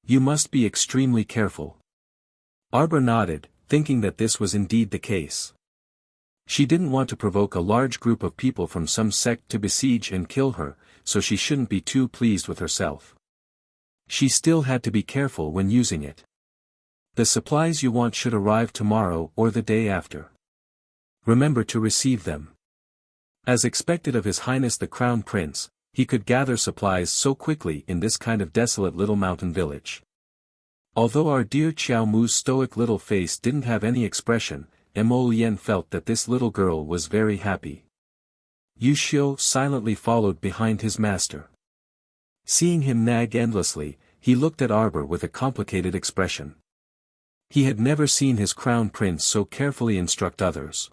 You must be extremely careful. Arbor nodded, thinking that this was indeed the case. She didn't want to provoke a large group of people from some sect to besiege and kill her, so she shouldn't be too pleased with herself. She still had to be careful when using it. The supplies you want should arrive tomorrow or the day after. Remember to receive them. As expected of His Highness the Crown Prince, he could gather supplies so quickly in this kind of desolate little mountain village. Although our dear Xiao Mu's stoic little face didn't have any expression, Mo Lien felt that this little girl was very happy. Yu Xiu silently followed behind his master. Seeing him nag endlessly, he looked at Arbor with a complicated expression. He had never seen his crown prince so carefully instruct others.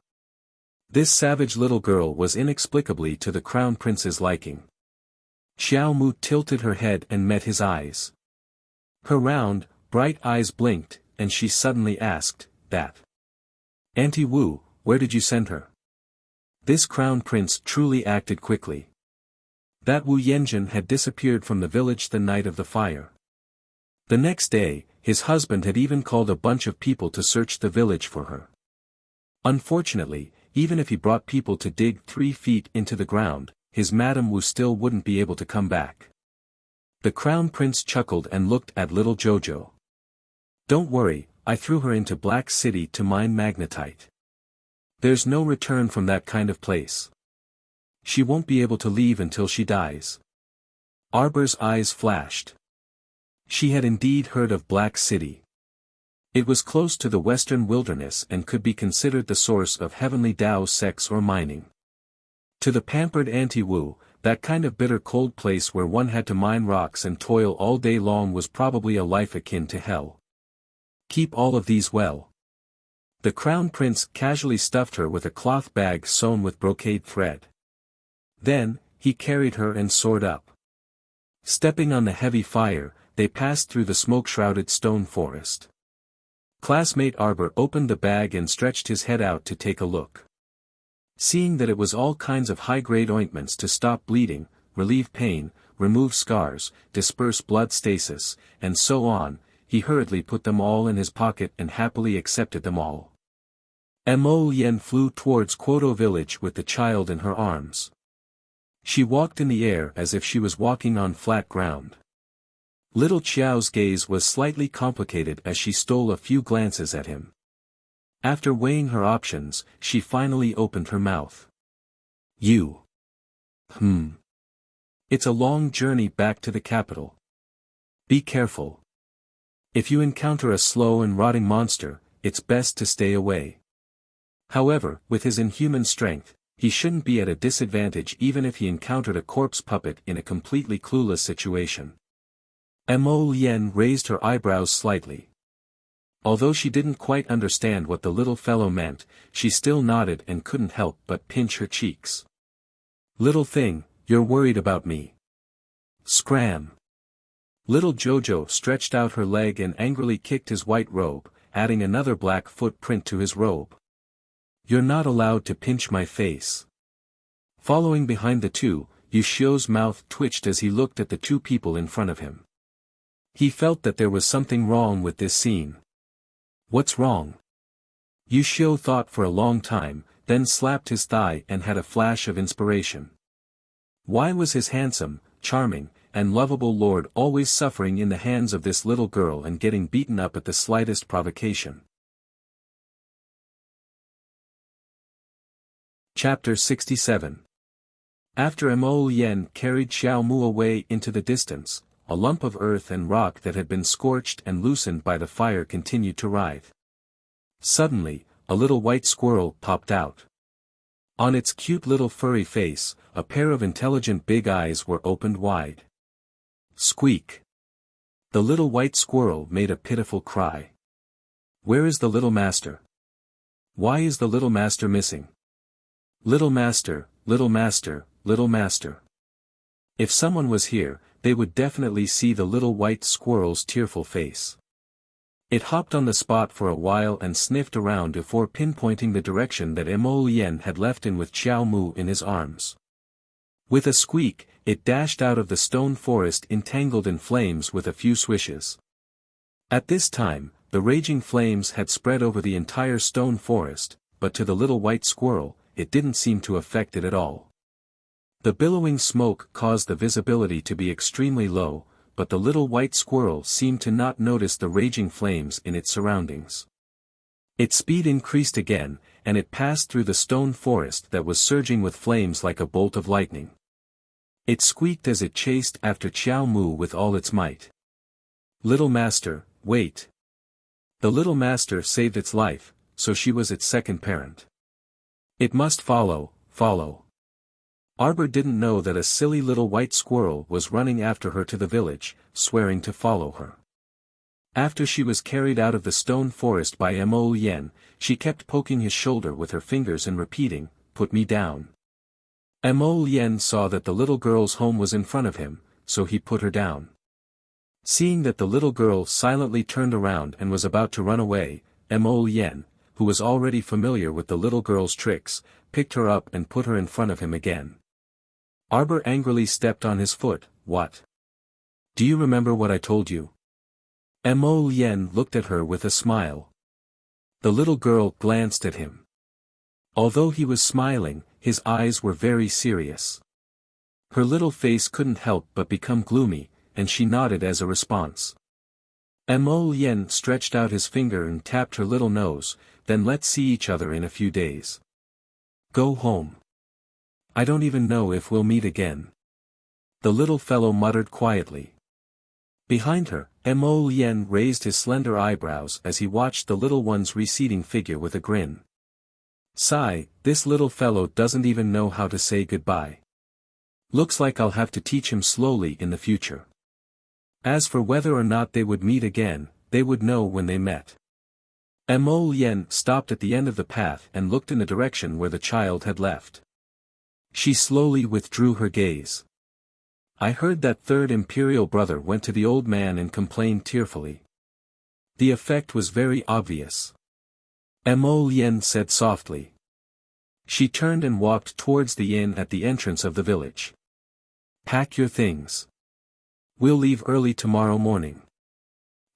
This savage little girl was inexplicably to the crown prince's liking. Xiao Mu tilted her head and met his eyes. Her round, bright eyes blinked, and she suddenly asked, "That Auntie Wu, where did you send her?" This crown prince truly acted quickly. That Wu Yenjin had disappeared from the village the night of the fire. The next day, his husband had even called a bunch of people to search the village for her. Unfortunately, even if he brought people to dig 3 feet into the ground, his Madame Wu still wouldn't be able to come back. The crown prince chuckled and looked at little Jojo. "Don't worry, I threw her into Black City to mine magnetite. There's no return from that kind of place. She won't be able to leave until she dies." Arbor's eyes flashed. She had indeed heard of Black City. It was close to the western wilderness and could be considered the source of heavenly Tao sex or mining. To the pampered Auntie Wu, that kind of bitter cold place where one had to mine rocks and toil all day long was probably a life akin to hell. "Keep all of these well." The crown prince casually stuffed her with a cloth bag sewn with brocade thread. Then, he carried her and soared up. Stepping on the heavy fire, they passed through the smoke-shrouded stone forest. Classmate Arbor opened the bag and stretched his head out to take a look. Seeing that it was all kinds of high-grade ointments to stop bleeding, relieve pain, remove scars, disperse blood stasis, and so on, he hurriedly put them all in his pocket and happily accepted them all. Mo Lien flew towards Quoto village with the child in her arms. She walked in the air as if she was walking on flat ground. Little Qiao's gaze was slightly complicated as she stole a few glances at him. After weighing her options, she finally opened her mouth. "You. It's a long journey back to the capital. Be careful. If you encounter a slow and rotting monster, it's best to stay away." However, with his inhuman strength, he shouldn't be at a disadvantage even if he encountered a corpse puppet in a completely clueless situation. Mo Lien raised her eyebrows slightly. Although she didn't quite understand what the little fellow meant, she still nodded and couldn't help but pinch her cheeks. "Little thing, you're worried about me." Scram! Little Jojo stretched out her leg and angrily kicked his white robe, adding another black footprint to his robe. "You're not allowed to pinch my face." Following behind the two, Yu Xiu's mouth twitched as he looked at the 2 people in front of him. He felt that there was something wrong with this scene. What's wrong? Yu Xiu thought for a long time, then slapped his thigh and had a flash of inspiration. Why was his handsome, charming, and lovable lord always suffering in the hands of this little girl and getting beaten up at the slightest provocation? Chapter 67. After Mo Lien carried Xiao Mu away into the distance, a lump of earth and rock that had been scorched and loosened by the fire continued to writhe. Suddenly, a little white squirrel popped out. On its cute little furry face, a pair of intelligent big eyes were opened wide. Squeak! The little white squirrel made a pitiful cry. "Where is the little master? Why is the little master missing? Little master, little master, little master." If someone was here, they would definitely see the little white squirrel's tearful face. It hopped on the spot for a while and sniffed around before pinpointing the direction that Mo Lien had left in with Xiao Mu in his arms. With a squeak, it dashed out of the stone forest entangled in flames with a few swishes. At this time, the raging flames had spread over the entire stone forest, but to the little white squirrel, it didn't seem to affect it at all. The billowing smoke caused the visibility to be extremely low, but the little white squirrel seemed to not notice the raging flames in its surroundings. Its speed increased again, and it passed through the stone forest that was surging with flames like a bolt of lightning. It squeaked as it chased after Xiao Mu with all its might. "Little master, wait." The little master saved its life, so she was its second parent. It must follow. Arbor didn't know that a silly little white squirrel was running after her to the village, swearing to follow her. After she was carried out of the stone forest by Mo Yen, she kept poking his shoulder with her fingers and repeating, "Put me down." Mo Yen saw that the little girl's home was in front of him, so he put her down. Seeing that the little girl silently turned around and was about to run away, Mo Yen, who was already familiar with the little girl's tricks, picked her up and put her in front of him again. Arbor angrily stepped on his foot. "What? Do you remember what I told you?" Mo Yen looked at her with a smile. The little girl glanced at him. Although he was smiling, his eyes were very serious. Her little face couldn't help but become gloomy, and she nodded as a response. Mo Yen stretched out his finger and tapped her little nose, "Then let's see each other in a few days. Go home. I don't even know if we'll meet again." The little fellow muttered quietly. Behind her, Mo Yen raised his slender eyebrows as he watched the little one's receding figure with a grin. Sigh, this little fellow doesn't even know how to say goodbye. Looks like I'll have to teach him slowly in the future. As for whether or not they would meet again, they would know when they met. Mo Yen stopped at the end of the path and looked in the direction where the child had left. She slowly withdrew her gaze. "I heard that third imperial brother went to the old man and complained tearfully. The effect was very obvious." Mo Yen said softly. She turned and walked towards the inn at the entrance of the village. "Pack your things. We'll leave early tomorrow morning.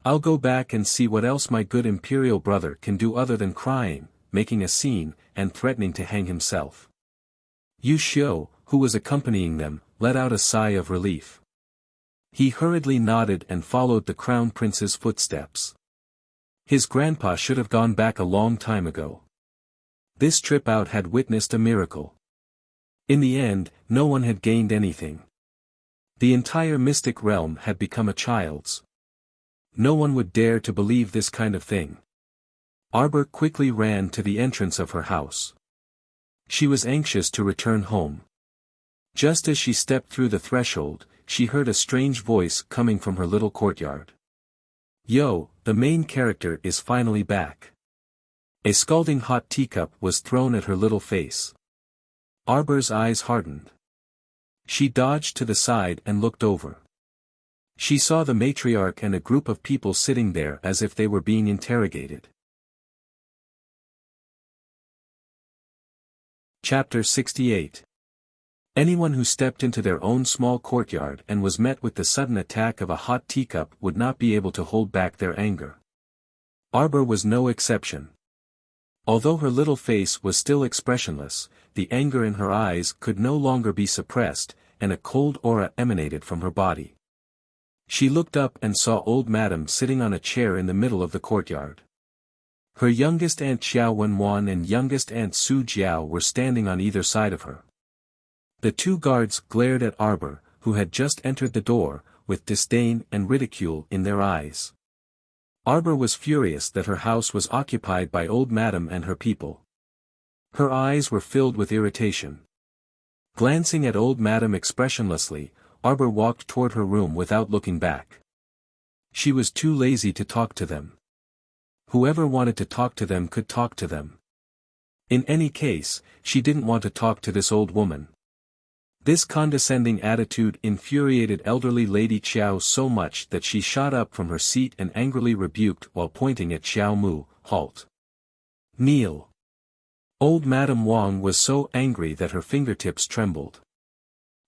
I'll go back and see what else my good imperial brother can do other than crying, making a scene, and threatening to hang himself." Yu Xiu, who was accompanying them, let out a sigh of relief. He hurriedly nodded and followed the crown prince's footsteps. His grandpa should have gone back a long time ago. This trip out had witnessed a miracle. In the end, no one had gained anything. The entire mystic realm had become a child's. No one would dare to believe this kind of thing. Arbor quickly ran to the entrance of her house. She was anxious to return home. Just as she stepped through the threshold, she heard a strange voice coming from her little courtyard. "Yo, the main character is finally back." A scalding hot teacup was thrown at her little face. Arbor's eyes hardened. She dodged to the side and looked over. She saw the matriarch and a group of people sitting there as if they were being interrogated. Chapter 68. Anyone who stepped into their own small courtyard and was met with the sudden attack of a hot teacup would not be able to hold back their anger. Arbor was no exception. Although her little face was still expressionless, the anger in her eyes could no longer be suppressed, and a cold aura emanated from her body. She looked up and saw old Madam sitting on a chair in the middle of the courtyard. Her youngest aunt Xiao Wenwan and youngest aunt Su Jiao were standing on either side of her. The two guards glared at Arbor, who had just entered the door, with disdain and ridicule in their eyes. Arbor was furious that her house was occupied by old Madam and her people. Her eyes were filled with irritation. Glancing at old Madam expressionlessly, Arbor walked toward her room without looking back. She was too lazy to talk to them. Whoever wanted to talk to them could talk to them. In any case, she didn't want to talk to this old woman. This condescending attitude infuriated elderly Lady Qiao so much that she shot up from her seat and angrily rebuked while pointing at Xiao Mu, "Halt. Kneel." Old Madame Wang was so angry that her fingertips trembled.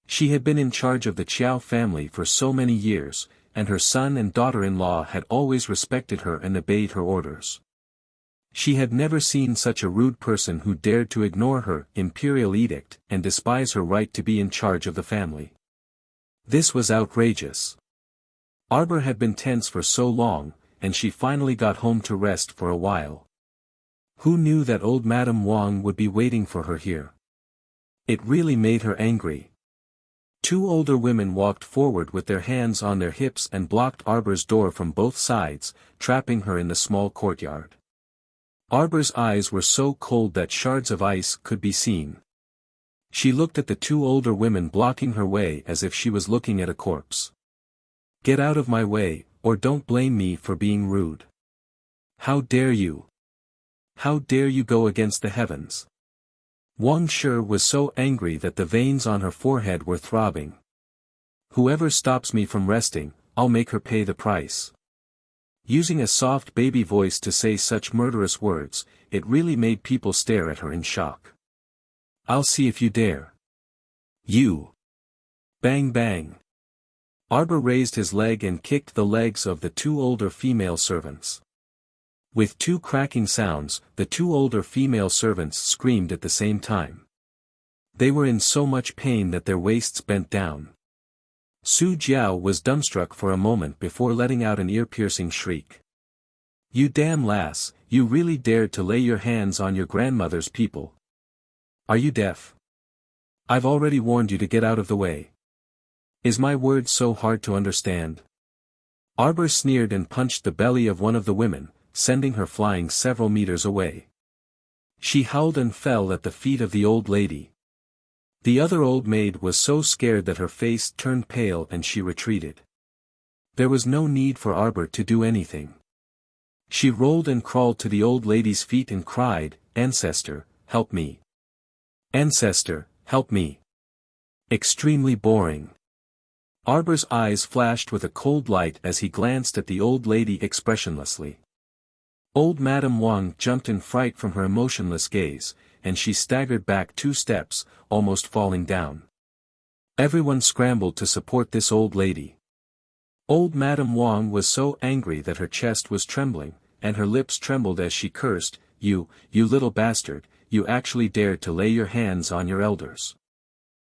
She had been in charge of the Qiao family for so many years, and her son and daughter-in-law had always respected her and obeyed her orders. She had never seen such a rude person who dared to ignore her imperial edict and despise her right to be in charge of the family. This was outrageous. Arbor had been tense for so long, and she finally got home to rest for a while. Who knew that old Madame Wang would be waiting for her here? It really made her angry. Two older women walked forward with their hands on their hips and blocked Arbor's door from both sides, trapping her in the small courtyard. Arbor's eyes were so cold that shards of ice could be seen. She looked at the two older women blocking her way as if she was looking at a corpse. "Get out of my way, or don't blame me for being rude. How dare you? How dare you go against the heavens?" Wang Shi was so angry that the veins on her forehead were throbbing. "Whoever stops me from resting, I'll make her pay the price." Using a soft baby voice to say such murderous words, it really made people stare at her in shock. "I'll see if you dare. You!" Bang bang. Arbor raised his leg and kicked the legs of the two older female servants. With two cracking sounds, the two older female servants screamed at the same time. They were in so much pain that their waists bent down. Su Jiao was dumbstruck for a moment before letting out an ear-piercing shriek. "You damn lass, you really dared to lay your hands on your grandmother's people. Are you deaf? I've already warned you to get out of the way. Is my word so hard to understand?" Arbor sneered and punched the belly of one of the women, sending her flying several meters away. She howled and fell at the feet of the old lady. The other old maid was so scared that her face turned pale and she retreated. There was no need for Arbor to do anything. She rolled and crawled to the old lady's feet and cried, "Ancestor, help me. Ancestor, help me." Extremely boring. Arbor's eyes flashed with a cold light as he glanced at the old lady expressionlessly. Old Madame Wang jumped in fright from her emotionless gaze, and she staggered back 2 steps, almost falling down. Everyone scrambled to support this old lady. Old Madame Wang was so angry that her chest was trembling, and her lips trembled as she cursed, you little bastard, you actually dared to lay your hands on your elders.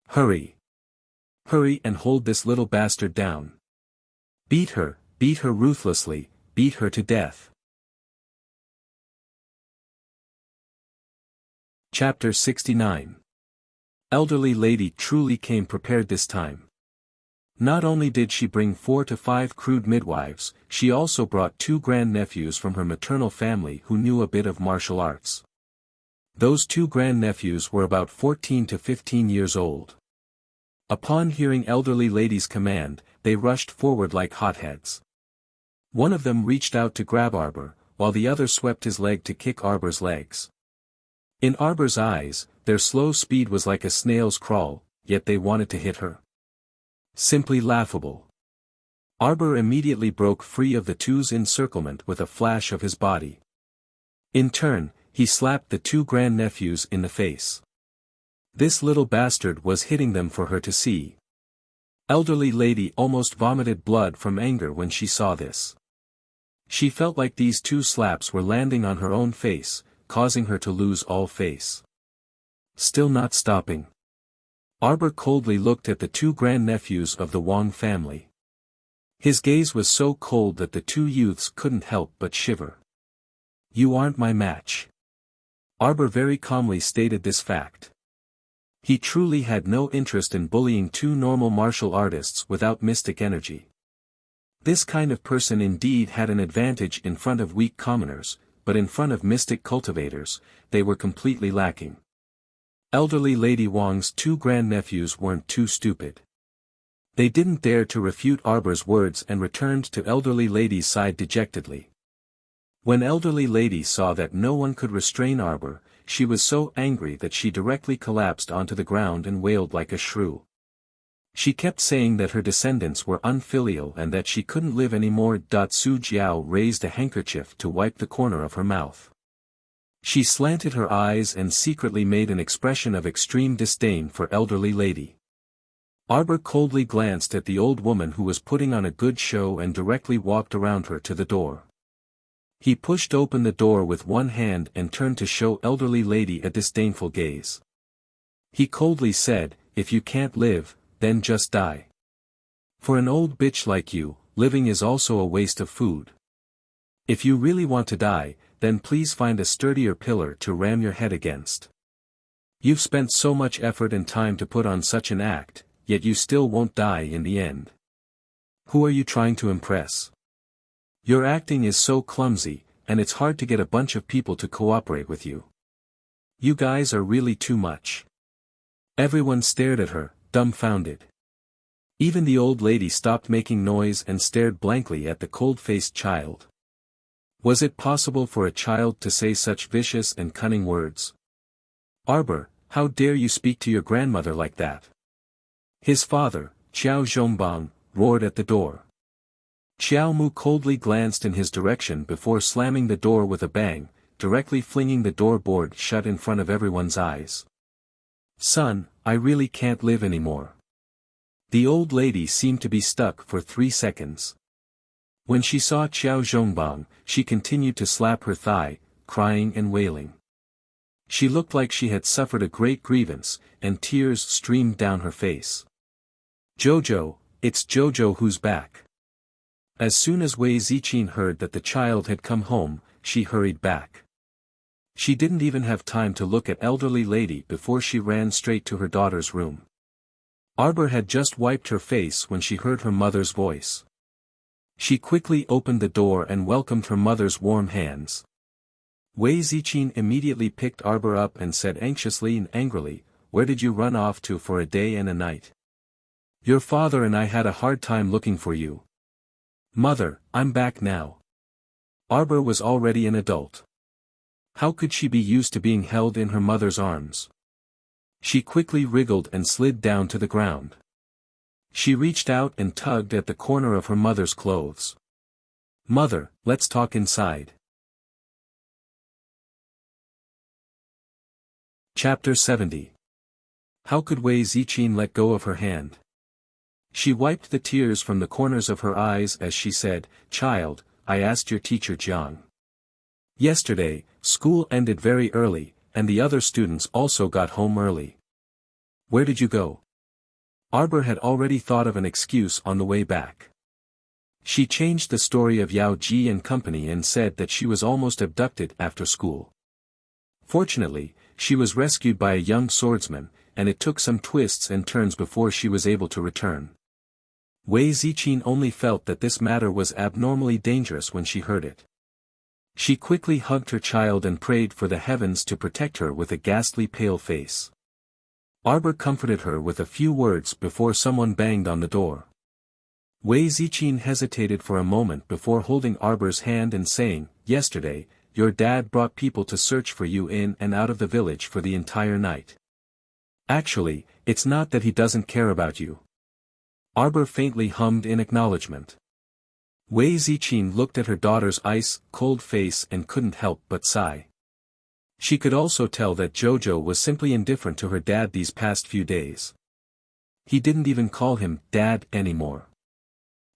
Hurry! Hurry and hold this little bastard down. Beat her ruthlessly, beat her to death." Chapter 69. Elderly lady truly came prepared this time. Not only did she bring 4 to 5 crude midwives, she also brought 2 grandnephews from her maternal family who knew a bit of martial arts. Those 2 grandnephews were about 14 to 15 years old. Upon hearing elderly lady's command, they rushed forward like hotheads. One of them reached out to grab Arbor, while the other swept his leg to kick Arbor's legs. In Arbor's eyes, their slow speed was like a snail's crawl, yet they wanted to hit her. Simply laughable. Arbor immediately broke free of the two's encirclement with a flash of his body. In turn, he slapped the 2 grandnephews in the face. This little bastard was hitting them for her to see. Elderly lady almost vomited blood from anger when she saw this. She felt like these 2 slaps were landing on her own face, causing her to lose all face. Still not stopping. Arbor coldly looked at the 2 grandnephews of the Wang family. His gaze was so cold that the 2 youths couldn't help but shiver. "You aren't my match." Arbor very calmly stated this fact. He truly had no interest in bullying 2 normal martial artists without mystic energy. This kind of person indeed had an advantage in front of weak commoners, but in front of mystic cultivators, they were completely lacking. Elderly Lady Wang's 2 grandnephews weren't too stupid. They didn't dare to refute Arbor's words and returned to elderly lady's side dejectedly. When elderly lady saw that no one could restrain Arbor, she was so angry that she directly collapsed onto the ground and wailed like a shrew. She kept saying that her descendants were unfilial and that she couldn't live anymore. Su Jiao raised a handkerchief to wipe the corner of her mouth. She slanted her eyes and secretly made an expression of extreme disdain for elderly lady. Arbor coldly glanced at the old woman who was putting on a good show and directly walked around her to the door. He pushed open the door with one hand and turned to show elderly lady a disdainful gaze. He coldly said, "If you can't live, then just die. For an old bitch like you, living is also a waste of food. If you really want to die, then please find a sturdier pillar to ram your head against. You've spent so much effort and time to put on such an act, yet you still won't die in the end. Who are you trying to impress? Your acting is so clumsy, and it's hard to get a bunch of people to cooperate with you. You guys are really too much." Everyone stared at her, dumbfounded. Even the old lady stopped making noise and stared blankly at the cold-faced child. Was it possible for a child to say such vicious and cunning words? "Arbor, how dare you speak to your grandmother like that?" His father, Xiao Zhongbang, roared at the door. Xiao Mu coldly glanced in his direction before slamming the door with a bang, directly flinging the door board shut in front of everyone's eyes. "Son, I really can't live anymore." The old lady seemed to be stuck for 3 seconds. When she saw Xiao Zhongbang, she continued to slap her thigh, crying and wailing. She looked like she had suffered a great grievance, and tears streamed down her face. "Jojo, it's Jojo who's back." As soon as Wei Ziqin heard that the child had come home, she hurried back. She didn't even have time to look at elderly lady before she ran straight to her daughter's room. Arbor had just wiped her face when she heard her mother's voice. She quickly opened the door and welcomed her mother's warm hands. Wei Ziqin immediately picked Arbor up and said anxiously and angrily, "Where did you run off to for a day and a night? Your father and I had a hard time looking for you." "Mother, I'm back now." Arbor was already an adult. How could she be used to being held in her mother's arms? She quickly wriggled and slid down to the ground. She reached out and tugged at the corner of her mother's clothes. "Mother, let's talk inside." Chapter 70. How could Wei Ziqin let go of her hand? She wiped the tears from the corners of her eyes as she said, "Child, I asked your teacher Jiang. Yesterday, school ended very early, and the other students also got home early. Where did you go?" Arbor had already thought of an excuse on the way back. She changed the story of Yao Ji and company and said that she was almost abducted after school. Fortunately, she was rescued by a young swordsman, and it took some twists and turns before she was able to return. Wei Ziqin only felt that this matter was abnormally dangerous when she heard it. She quickly hugged her child and prayed for the heavens to protect her with a ghastly pale face. Arbor comforted her with a few words before someone banged on the door. Wei Ziqin hesitated for a moment before holding Arbor's hand and saying, "Yesterday, your dad brought people to search for you in and out of the village for the entire night. Actually, it's not that he doesn't care about you." Arbor faintly hummed in acknowledgement. Wei Ziqin looked at her daughter's ice-cold face and couldn't help but sigh. She could also tell that Jojo was simply indifferent to her dad these past few days. He didn't even call him Dad anymore.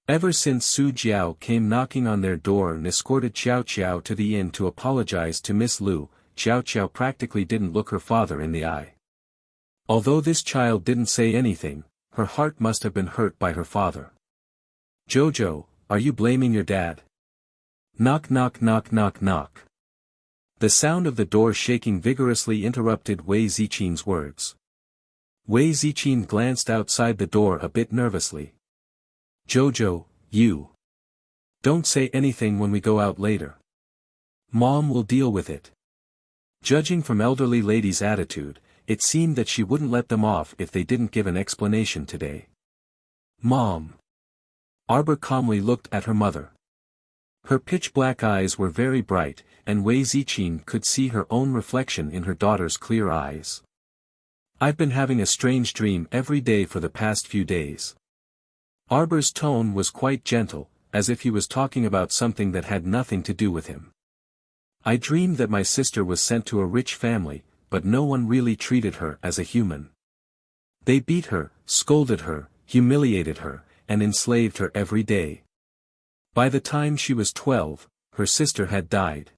Ever since Su Jiao came knocking on their door and escorted Xiao Qiao to the inn to apologize to Miss Lu, Xiao Qiao practically didn't look her father in the eye. Although this child didn't say anything, her heart must have been hurt by her father. "Jojo, are you blaming your dad?" Knock knock knock knock knock. The sound of the door shaking vigorously interrupted Wei Ziqin's words. Wei Ziqin glanced outside the door a bit nervously. "Jojo, you. Don't say anything when we go out later. Mom will deal with it." Judging from elderly lady's attitude, it seemed that she wouldn't let them off if they didn't give an explanation today. "Mom." Arbor calmly looked at her mother. Her pitch-black eyes were very bright, and Wei Ziqin could see her own reflection in her daughter's clear eyes. "I've been having a strange dream every day for the past few days." Arbor's tone was quite gentle, as if he was talking about something that had nothing to do with him. "I dreamed that my sister was sent to a rich family, but no one really treated her as a human. They beat her, scolded her, humiliated her, and enslaved her every day. By the time she was 12, her sister had died.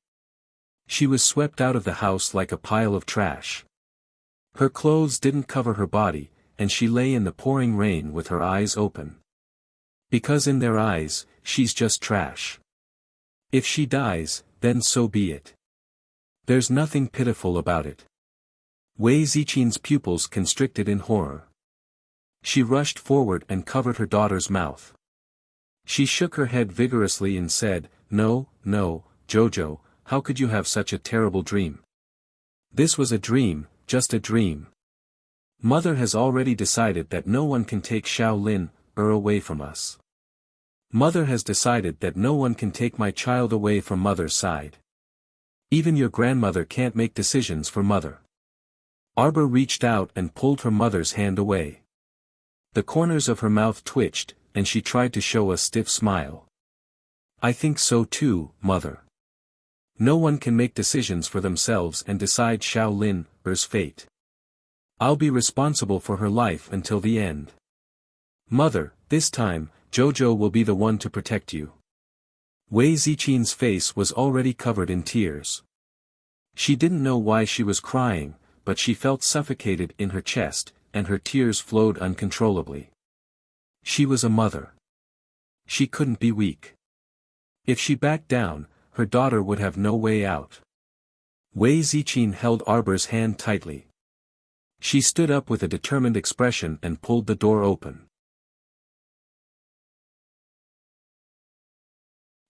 She was swept out of the house like a pile of trash. Her clothes didn't cover her body, and she lay in the pouring rain with her eyes open. Because in their eyes, she's just trash. If she dies, then so be it. There's nothing pitiful about it. Wei Zichin's pupils constricted in horror. She rushed forward and covered her daughter's mouth. She shook her head vigorously and said, "No, no, Jojo, how could you have such a terrible dream? This was a dream, just a dream. Mother has already decided that no one can take Shaolin away from us. Mother has decided that no one can take my child away from Mother's side. Even your grandmother can't make decisions for Mother." Arbor reached out and pulled her mother's hand away. The corners of her mouth twitched, and she tried to show a stiff smile. "I think so too, Mother. No one can make decisions for themselves and decide Shaolin's fate. I'll be responsible for her life until the end. Mother, this time, Jojo will be the one to protect you." Wei Zichin's face was already covered in tears. She didn't know why she was crying, but she felt suffocated in her chest, and her tears flowed uncontrollably. She was a mother. She couldn't be weak. If she backed down, her daughter would have no way out. Wei Zichin held Arbor's hand tightly. She stood up with a determined expression and pulled the door open.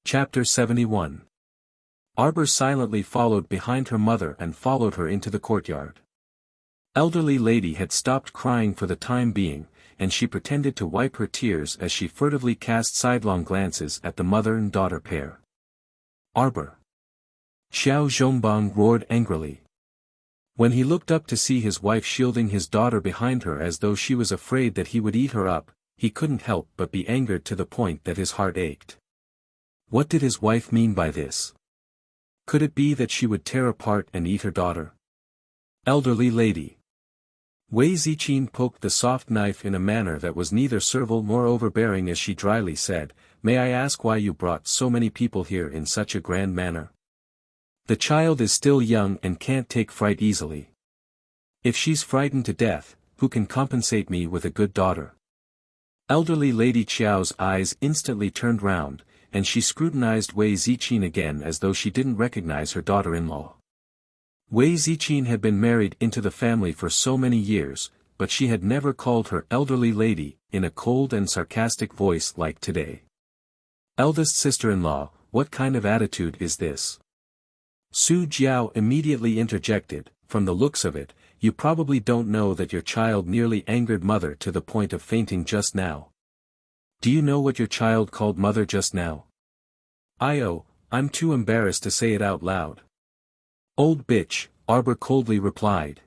Chapter 71. Arbor silently followed behind her mother and followed her into the courtyard. Elderly lady had stopped crying for the time being, and she pretended to wipe her tears as she furtively cast sidelong glances at the mother and daughter pair. "Arbor!" Xiao Zhongbang roared angrily. When he looked up to see his wife shielding his daughter behind her as though she was afraid that he would eat her up, he couldn't help but be angered to the point that his heart ached. What did his wife mean by this? Could it be that she would tear apart and eat her daughter? Elderly lady. Wei Zichin poked the soft knife in a manner that was neither servile nor overbearing as she dryly said, "May I ask why you brought so many people here in such a grand manner? The child is still young and can't take fright easily. If she's frightened to death, who can compensate me with a good daughter?" Elderly Lady Qiao's eyes instantly turned round, and she scrutinized Wei Zichin again as though she didn't recognize her daughter-in-law. Wei Zichin had been married into the family for so many years, but she had never called her elderly lady, in a cold and sarcastic voice like today. "Eldest sister-in-law, what kind of attitude is this?" Su Jiao immediately interjected, "From the looks of it, you probably don't know that your child nearly angered Mother to the point of fainting just now. Do you know what your child called Mother just now?" I'm too embarrassed to say it out loud." "Old bitch," Arbor coldly replied.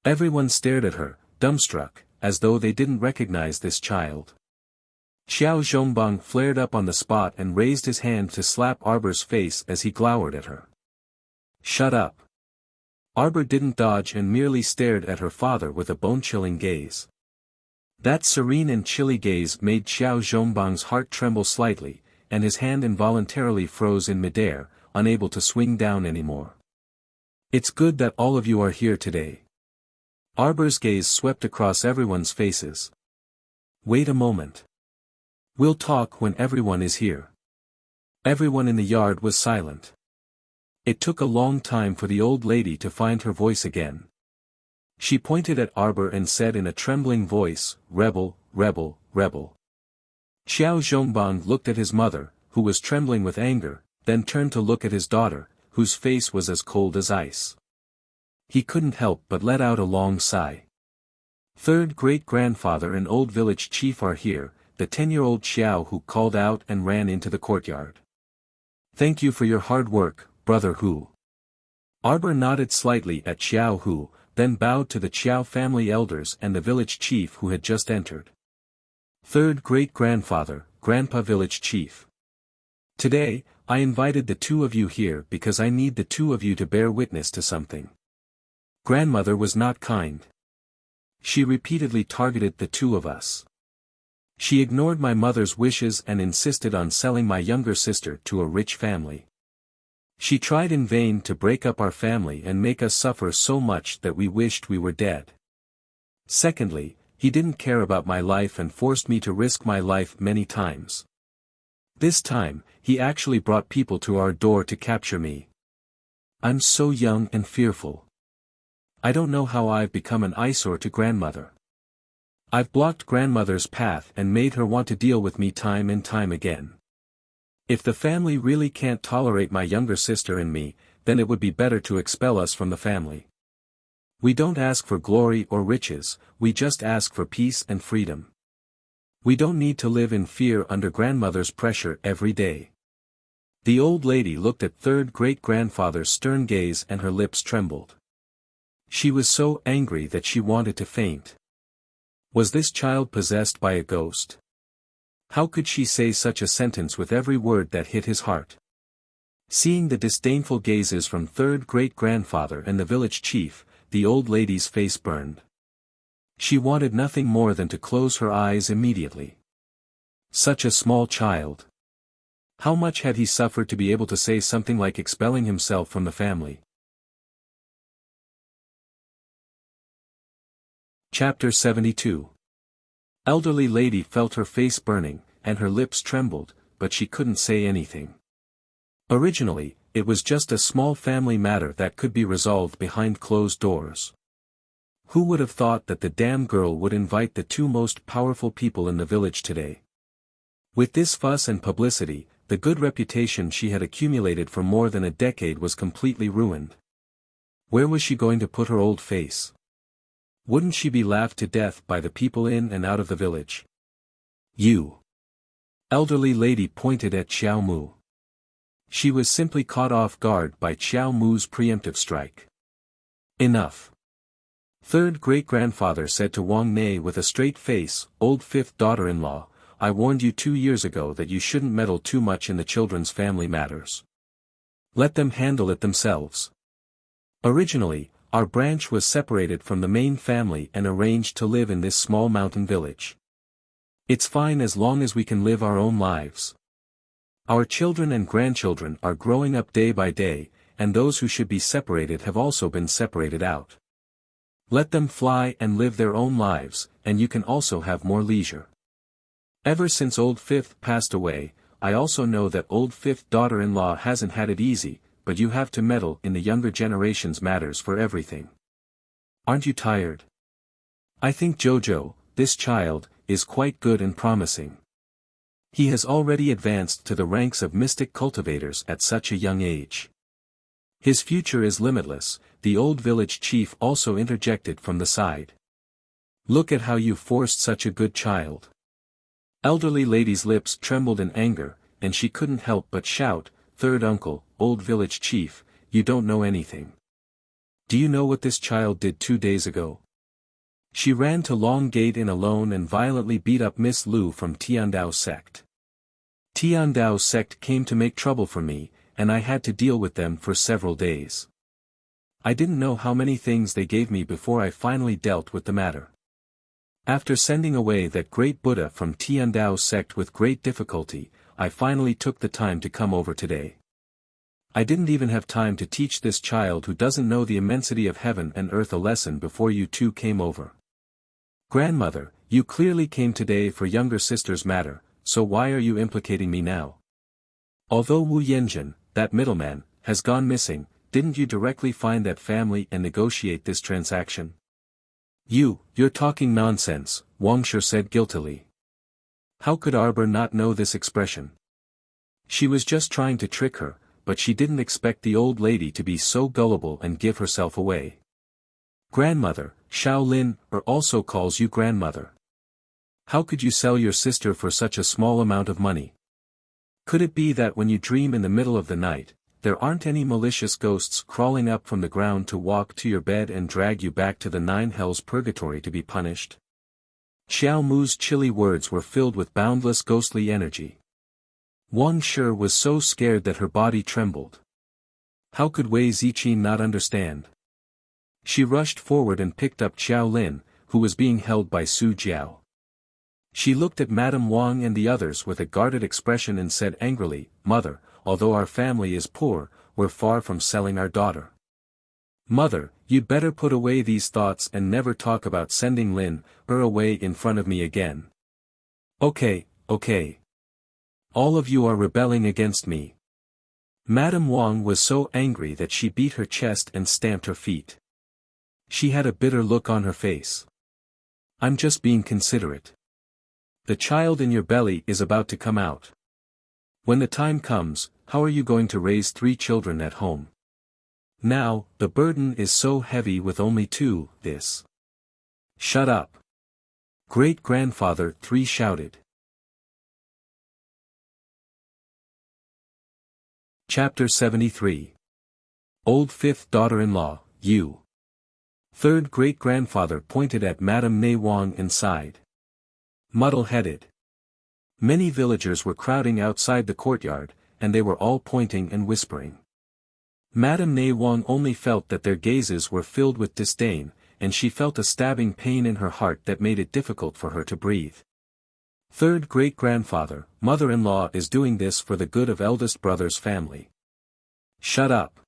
Everyone stared at her, dumbstruck, as though they didn't recognize this child. Xiao Zhongbang flared up on the spot and raised his hand to slap Arbor's face as he glowered at her. "Shut up." Arbor didn't dodge and merely stared at her father with a bone-chilling gaze. That serene and chilly gaze made Xiao Zhongbang's heart tremble slightly, and his hand involuntarily froze in midair, unable to swing down anymore. "It's good that all of you are here today." Arbor's gaze swept across everyone's faces. "Wait a moment. We'll talk when everyone is here." Everyone in the yard was silent. It took a long time for the old lady to find her voice again. She pointed at Arbor and said in a trembling voice, "Rebel, rebel, rebel." Xiao Zhongbang looked at his mother, who was trembling with anger, then turned to look at his daughter, whose face was as cold as ice. He couldn't help but let out a long sigh. "Third great-grandfather and old village chief are here," the 10-year-old Xiao Hu called out and ran into the courtyard. "Thank you for your hard work, Brother Hu." Arbor nodded slightly at Xiao Hu, then bowed to the Qiao family elders and the village chief who had just entered. "Third great-grandfather, Grandpa Village Chief. Today, I invited the two of you here because I need the two of you to bear witness to something. Grandmother was not kind. She repeatedly targeted the two of us. She ignored my mother's wishes and insisted on selling my younger sister to a rich family. She tried in vain to break up our family and make us suffer so much that we wished we were dead. Secondly, he didn't care about my life and forced me to risk my life many times. This time, he actually brought people to our door to capture me. I'm so young and fearful. I don't know how I've become an eyesore to grandmother. I've blocked grandmother's path and made her want to deal with me time and time again. If the family really can't tolerate my younger sister and me, then it would be better to expel us from the family. We don't ask for glory or riches, we just ask for peace and freedom. We don't need to live in fear under grandmother's pressure every day. The old lady looked at third great-grandfather's stern gaze and her lips trembled. She was so angry that she wanted to faint. Was this child possessed by a ghost? How could she say such a sentence with every word that hit his heart? Seeing the disdainful gazes from third great-grandfather and the village chief, the old lady's face burned. She wanted nothing more than to close her eyes immediately. Such a small child. How much had he suffered to be able to say something like expelling himself from the family? Chapter 72. Elderly lady felt her face burning, and her lips trembled, but she couldn't say anything. Originally, it was just a small family matter that could be resolved behind closed doors. Who would have thought that the damn girl would invite the two most powerful people in the village today? With this fuss and publicity, the good reputation she had accumulated for more than a decade was completely ruined. Where was she going to put her old face? Wouldn't she be laughed to death by the people in and out of the village? You. Elderly lady pointed at Xiao Mu. She was simply caught off guard by Xiao Mu's preemptive strike. Enough. Third great-grandfather said to Wang Nei with a straight face, old fifth daughter-in-law, I warned you 2 years ago that you shouldn't meddle too much in the children's family matters. Let them handle it themselves. Originally, our branch was separated from the main family and arranged to live in this small mountain village. It's fine as long as we can live our own lives. Our children and grandchildren are growing up day by day, and those who should be separated have also been separated out. Let them fly and live their own lives, and you can also have more leisure. Ever since old fifth passed away, I also know that old fifth daughter-in-law hasn't had it easy, but you have to meddle in the younger generation's matters for everything. Aren't you tired? I think Jojo, this child, is quite good and promising. He has already advanced to the ranks of mystic cultivators at such a young age. His future is limitless, the old village chief also interjected from the side. Look at how you forced such a good child. Elderly lady's lips trembled in anger, and she couldn't help but shout, Third uncle, old village chief, you don't know anything. Do you know what this child did 2 days ago? She ran to Long Gate Inn alone and violently beat up Miss Lu from Tiandao sect. Tiandao sect came to make trouble for me, and I had to deal with them for several days. I didn't know how many things they gave me before I finally dealt with the matter. After sending away that great Buddha from Tiandao sect with great difficulty, I finally took the time to come over today. I didn't even have time to teach this child who doesn't know the immensity of heaven and earth a lesson before you two came over. Grandmother, you clearly came today for younger sister's matter, so why are you implicating me now? Although Wu Yanjun, that middleman, has gone missing, didn't you directly find that family and negotiate this transaction? You're talking nonsense, Wang Shi said guiltily. How could Arbor not know this expression? She was just trying to trick her, but she didn't expect the old lady to be so gullible and give herself away. Grandmother, Shaolin also calls you grandmother. How could you sell your sister for such a small amount of money? Could it be that when you dream in the middle of the night, there aren't any malicious ghosts crawling up from the ground to walk to your bed and drag you back to the 9 hells purgatory to be punished? Xiao Mu's chilly words were filled with boundless ghostly energy. Wang Shi was so scared that her body trembled. How could Wei Ziqi not understand? She rushed forward and picked up Xiao Lin, who was being held by Su Jiao. She looked at Madame Wang and the others with a guarded expression and said angrily, "Mother, although our family is poor, we're far from selling our daughter. Mother, you'd better put away these thoughts and never talk about sending Lin Er away in front of me again." "Okay, okay. All of you are rebelling against me." Madame Wang was so angry that she beat her chest and stamped her feet. She had a bitter look on her face. "I'm just being considerate. The child in your belly is about to come out. When the time comes, how are you going to raise 3 children at home? Now, the burden is so heavy with only 2, this." "Shut up!" Great-grandfather 3 shouted. Chapter 73. Old Fifth Daughter-in-Law, you. Third great-grandfather pointed at Madame Ne Wang and sighed. Muddle-headed. Many villagers were crowding outside the courtyard, and they were all pointing and whispering. Madame Ne Wang only felt that their gazes were filled with disdain, and she felt a stabbing pain in her heart that made it difficult for her to breathe. Third great-grandfather, mother-in-law is doing this for the good of eldest brother's family. Shut up!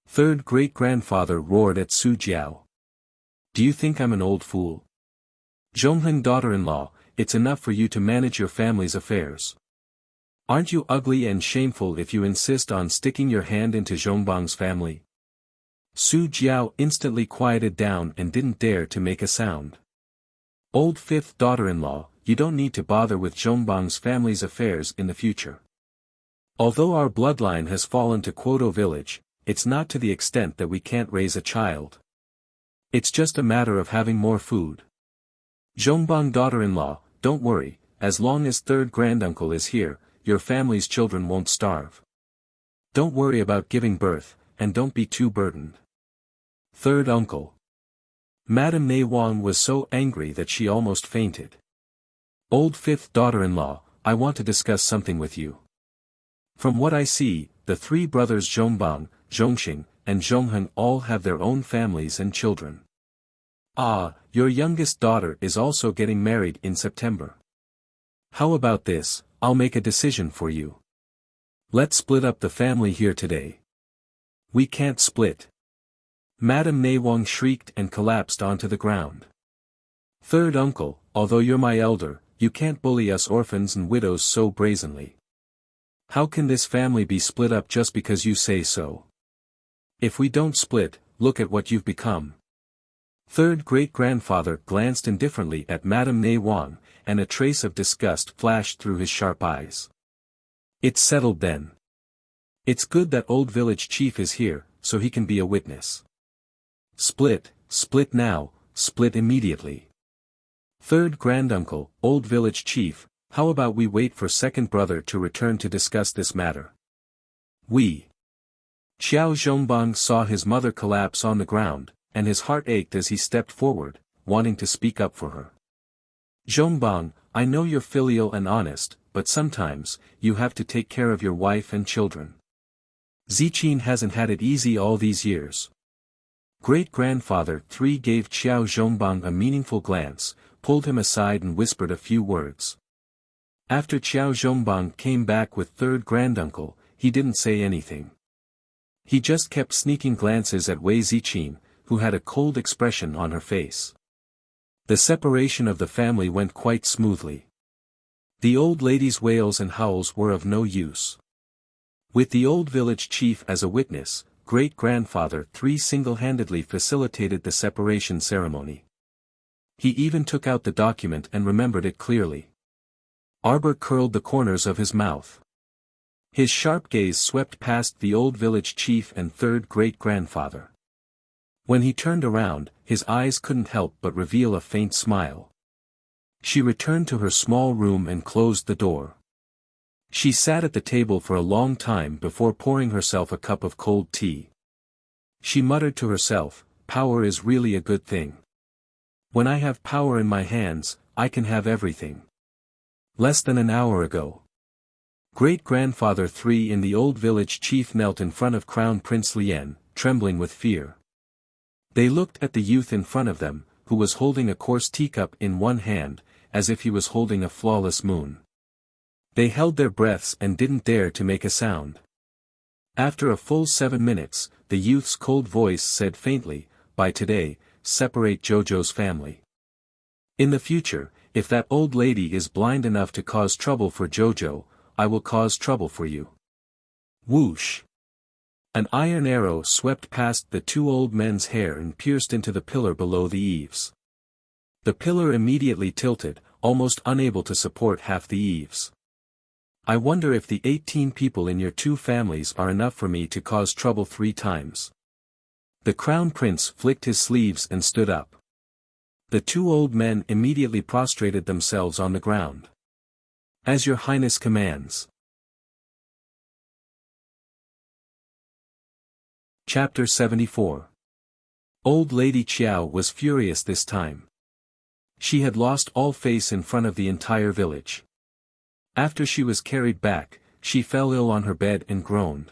Third great-grandfather roared at Su Jiao. Do you think I'm an old fool? Zhongheng daughter-in-law, it's enough for you to manage your family's affairs. Aren't you ugly and shameful if you insist on sticking your hand into Zhongbang's family? Su Jiao instantly quieted down and didn't dare to make a sound. Old fifth daughter-in-law, you don't need to bother with Zhongbang's family's affairs in the future. Although our bloodline has fallen to Quoto village, it's not to the extent that we can't raise a child. It's just a matter of having more food. Zhongbang daughter-in-law, don't worry, as long as third granduncle is here, your family's children won't starve. Don't worry about giving birth, and don't be too burdened. Third uncle. Madame Ne Wang was so angry that she almost fainted. Old fifth daughter-in-law, I want to discuss something with you. From what I see, the 3 brothers Zhongbang, Zhongxing, and Zhongheng all have their own families and children. Ah, your youngest daughter is also getting married in September. How about this, I'll make a decision for you. Let's split up the family here today. We can't split. Madame Ne Wang shrieked and collapsed onto the ground. Third uncle, although you're my elder, you can't bully us orphans and widows so brazenly. How can this family be split up just because you say so? If we don't split, look at what you've become. Third great-grandfather glanced indifferently at Madame Ne Wang, and a trace of disgust flashed through his sharp eyes. It's settled then. It's good that old village chief is here, so he can be a witness. Split now, split immediately. Third granduncle, old village chief, how about we wait for second brother to return to discuss this matter? We. Xiao Zhongbang saw his mother collapse on the ground, and his heart ached as he stepped forward, wanting to speak up for her. Zhongbang, I know you're filial and honest, but sometimes, you have to take care of your wife and children. Ziqin hasn't had it easy all these years. Great-grandfather 3 gave Xiao Zhongbang a meaningful glance, pulled him aside and whispered a few words. After Xiao Zhongbang came back with third granduncle, he didn't say anything. He just kept sneaking glances at Wei Ziqin, who had a cold expression on her face. The separation of the family went quite smoothly. The old lady's wails and howls were of no use. With the old village chief as a witness, great-grandfather 3 single-handedly facilitated the separation ceremony. He even took out the document and remembered it clearly. Arbor curled the corners of his mouth. His sharp gaze swept past the old village chief and third great-grandfather. When he turned around, his eyes couldn't help but reveal a faint smile. She returned to her small room and closed the door. She sat at the table for a long time before pouring herself a cup of cold tea. She muttered to herself, power is really a good thing. When I have power in my hands, I can have everything. Less than an hour ago. Great-grandfather 3 in the old village chief knelt in front of Crown Prince Lien, trembling with fear. They looked at the youth in front of them, who was holding a coarse teacup in one hand, as if he was holding a flawless moon. They held their breaths and didn't dare to make a sound. After a full 7 minutes, the youth's cold voice said faintly, "By today, separate Jojo's family. In the future, if that old lady is blind enough to cause trouble for Jojo, I will cause trouble for you." Whoosh! An iron arrow swept past the two old men's hair and pierced into the pillar below the eaves. The pillar immediately tilted, almost unable to support half the eaves. "I wonder if the 18 people in your two families are enough for me to cause trouble 3 times. The crown prince flicked his sleeves and stood up. The two old men immediately prostrated themselves on the ground. "As your highness commands." Chapter 74. Old Lady Qiao was furious this time. She had lost all face in front of the entire village. After she was carried back, she fell ill on her bed and groaned.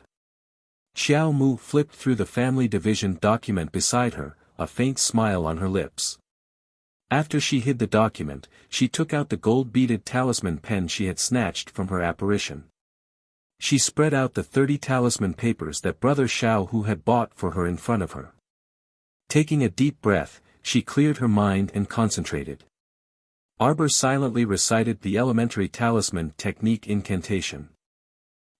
Xiao Mu flipped through the family division document beside her, a faint smile on her lips. After she hid the document, she took out the gold-beaded talisman pen she had snatched from her apparition. She spread out the 30 talisman papers that Brother Xiao Hu had bought for her in front of her. Taking a deep breath, she cleared her mind and concentrated. Arbor silently recited the elementary talisman technique incantation.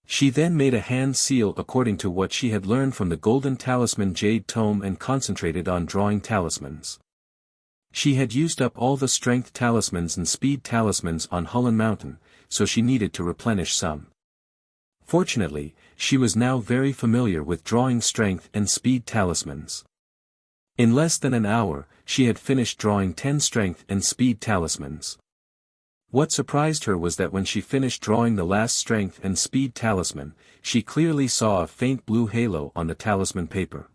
She then made a hand seal according to what she had learned from the golden talisman jade tome and concentrated on drawing talismans. She had used up all the strength talismans and speed talismans on Hulun Mountain, so she needed to replenish some. Fortunately, she was now very familiar with drawing strength and speed talismans. In less than an hour, she had finished drawing 10 strength and speed talismans. What surprised her was that when she finished drawing the last strength and speed talisman, she clearly saw a faint blue halo on the talisman paper.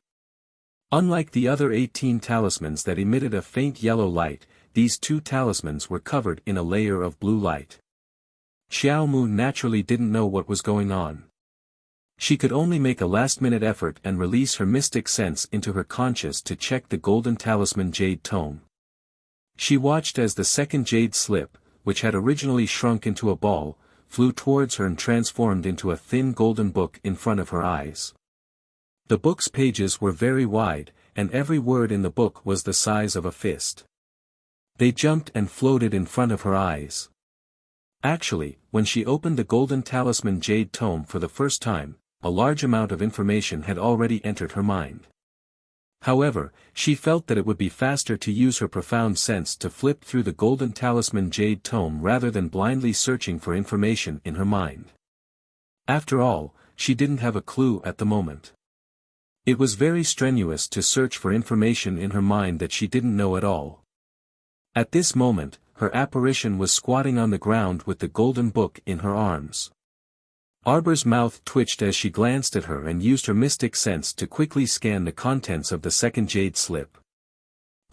Unlike the other 18 talismans that emitted a faint yellow light, these 2 talismans were covered in a layer of blue light. Xiao Mu naturally didn't know what was going on. She could only make a last-minute effort and release her mystic sense into her conscious to check the golden talisman jade tome. She watched as the second jade slip, which had originally shrunk into a ball, flew towards her and transformed into a thin golden book in front of her eyes. The book's pages were very wide, and every word in the book was the size of a fist. They jumped and floated in front of her eyes. Actually, when she opened the golden talisman jade tome for the first time, a large amount of information had already entered her mind. However, she felt that it would be faster to use her profound sense to flip through the golden talisman jade tome rather than blindly searching for information in her mind. After all, she didn't have a clue at the moment. It was very strenuous to search for information in her mind that she didn't know at all. At this moment, her apparition was squatting on the ground with the golden book in her arms. Arbor's mouth twitched as she glanced at her and used her mystic sense to quickly scan the contents of the second jade slip.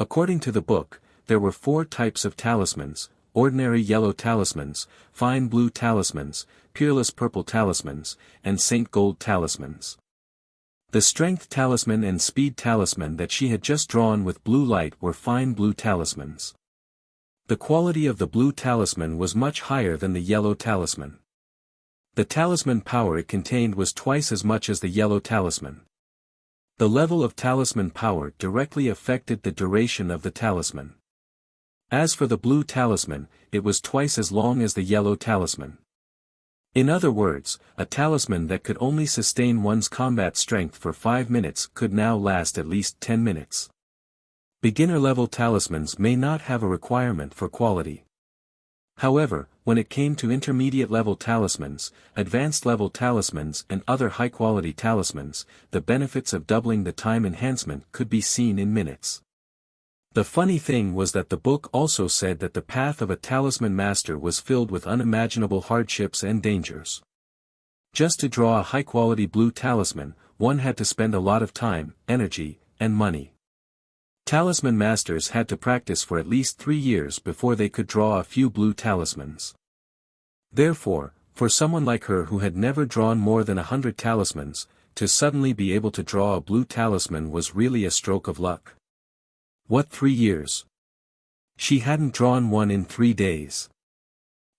According to the book, there were 4 types of talismans: ordinary yellow talismans, fine blue talismans, peerless purple talismans, and saint gold talismans. The strength talisman and speed talisman that she had just drawn with blue light were fine blue talismans. The quality of the blue talisman was much higher than the yellow talisman. The talisman power it contained was twice as much as the yellow talisman. The level of talisman power directly affected the duration of the talisman. As for the blue talisman, it was twice as long as the yellow talisman. In other words, a talisman that could only sustain one's combat strength for 5 minutes could now last at least 10 minutes. Beginner-level talismans may not have a requirement for quality. However, when it came to intermediate-level talismans, advanced-level talismans and other high-quality talismans, the benefits of doubling the time enhancement could be seen in minutes. The funny thing was that the book also said that the path of a talisman master was filled with unimaginable hardships and dangers. Just to draw a high-quality blue talisman, one had to spend a lot of time, energy, and money. Talisman masters had to practice for at least 3 years before they could draw a few blue talismans. Therefore, for someone like her who had never drawn more than 100 talismans, to suddenly be able to draw a blue talisman was really a stroke of luck. What 3 years? She hadn't drawn one in 3 days.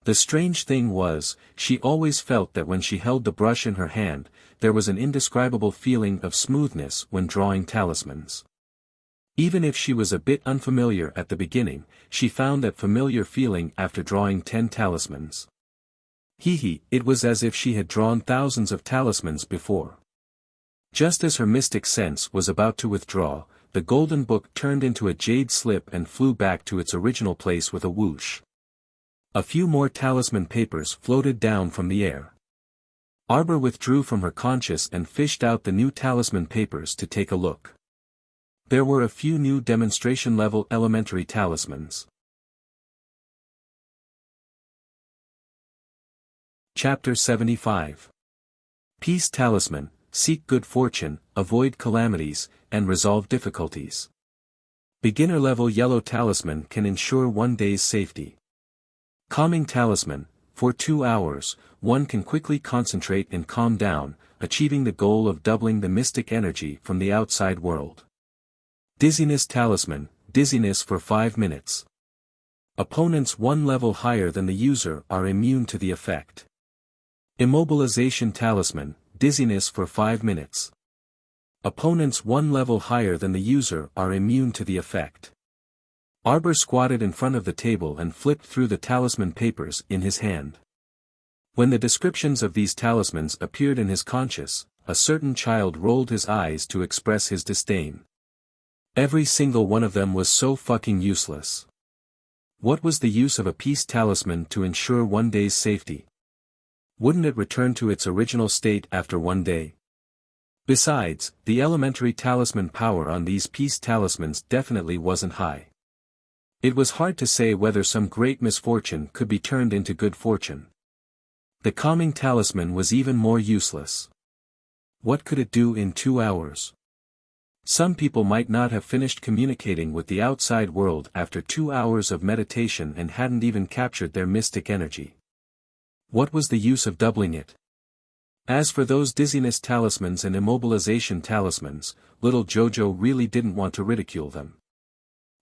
The strange thing was, she always felt that when she held the brush in her hand, there was an indescribable feeling of smoothness when drawing talismans. Even if she was a bit unfamiliar at the beginning, she found that familiar feeling after drawing 10 talismans. It was as if she had drawn thousands of talismans before. Just as her mystic sense was about to withdraw, the golden book turned into a jade slip and flew back to its original place with a whoosh. A few more talisman papers floated down from the air. Arbor withdrew from her conscious and fished out the new talisman papers to take a look. There were a few new demonstration-level elementary talismans. Chapter 75. Peace Talisman, seek good fortune, avoid calamities, and resolve difficulties. Beginner-level yellow talisman can ensure one day's safety. Calming Talisman, for 2 hours, one can quickly concentrate and calm down, achieving the goal of doubling the mystic energy from the outside world. Dizziness Talisman, dizziness for 5 minutes. Opponents one level higher than the user are immune to the effect. Immobilization Talisman, dizziness for 5 minutes. Opponents one level higher than the user are immune to the effect. Arbor squatted in front of the table and flipped through the talisman papers in his hand. When the descriptions of these talismans appeared in his conscious, a certain child rolled his eyes to express his disdain. Every single one of them was so fucking useless. What was the use of a peace talisman to ensure one day's safety? Wouldn't it return to its original state after 1 day? Besides, the elementary talisman power on these peace talismans definitely wasn't high. It was hard to say whether some great misfortune could be turned into good fortune. The calming talisman was even more useless. What could it do in 2 hours? Some people might not have finished communicating with the outside world after 2 hours of meditation and hadn't even captured their mystic energy. What was the use of doubling it? As for those dizziness talismans and immobilization talismans, little Jojo really didn't want to ridicule them.